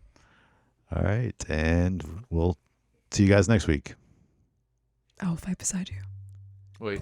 [SPEAKER 2] All right. And we'll see you guys next week.
[SPEAKER 1] I'll fight beside you.
[SPEAKER 3] Wait.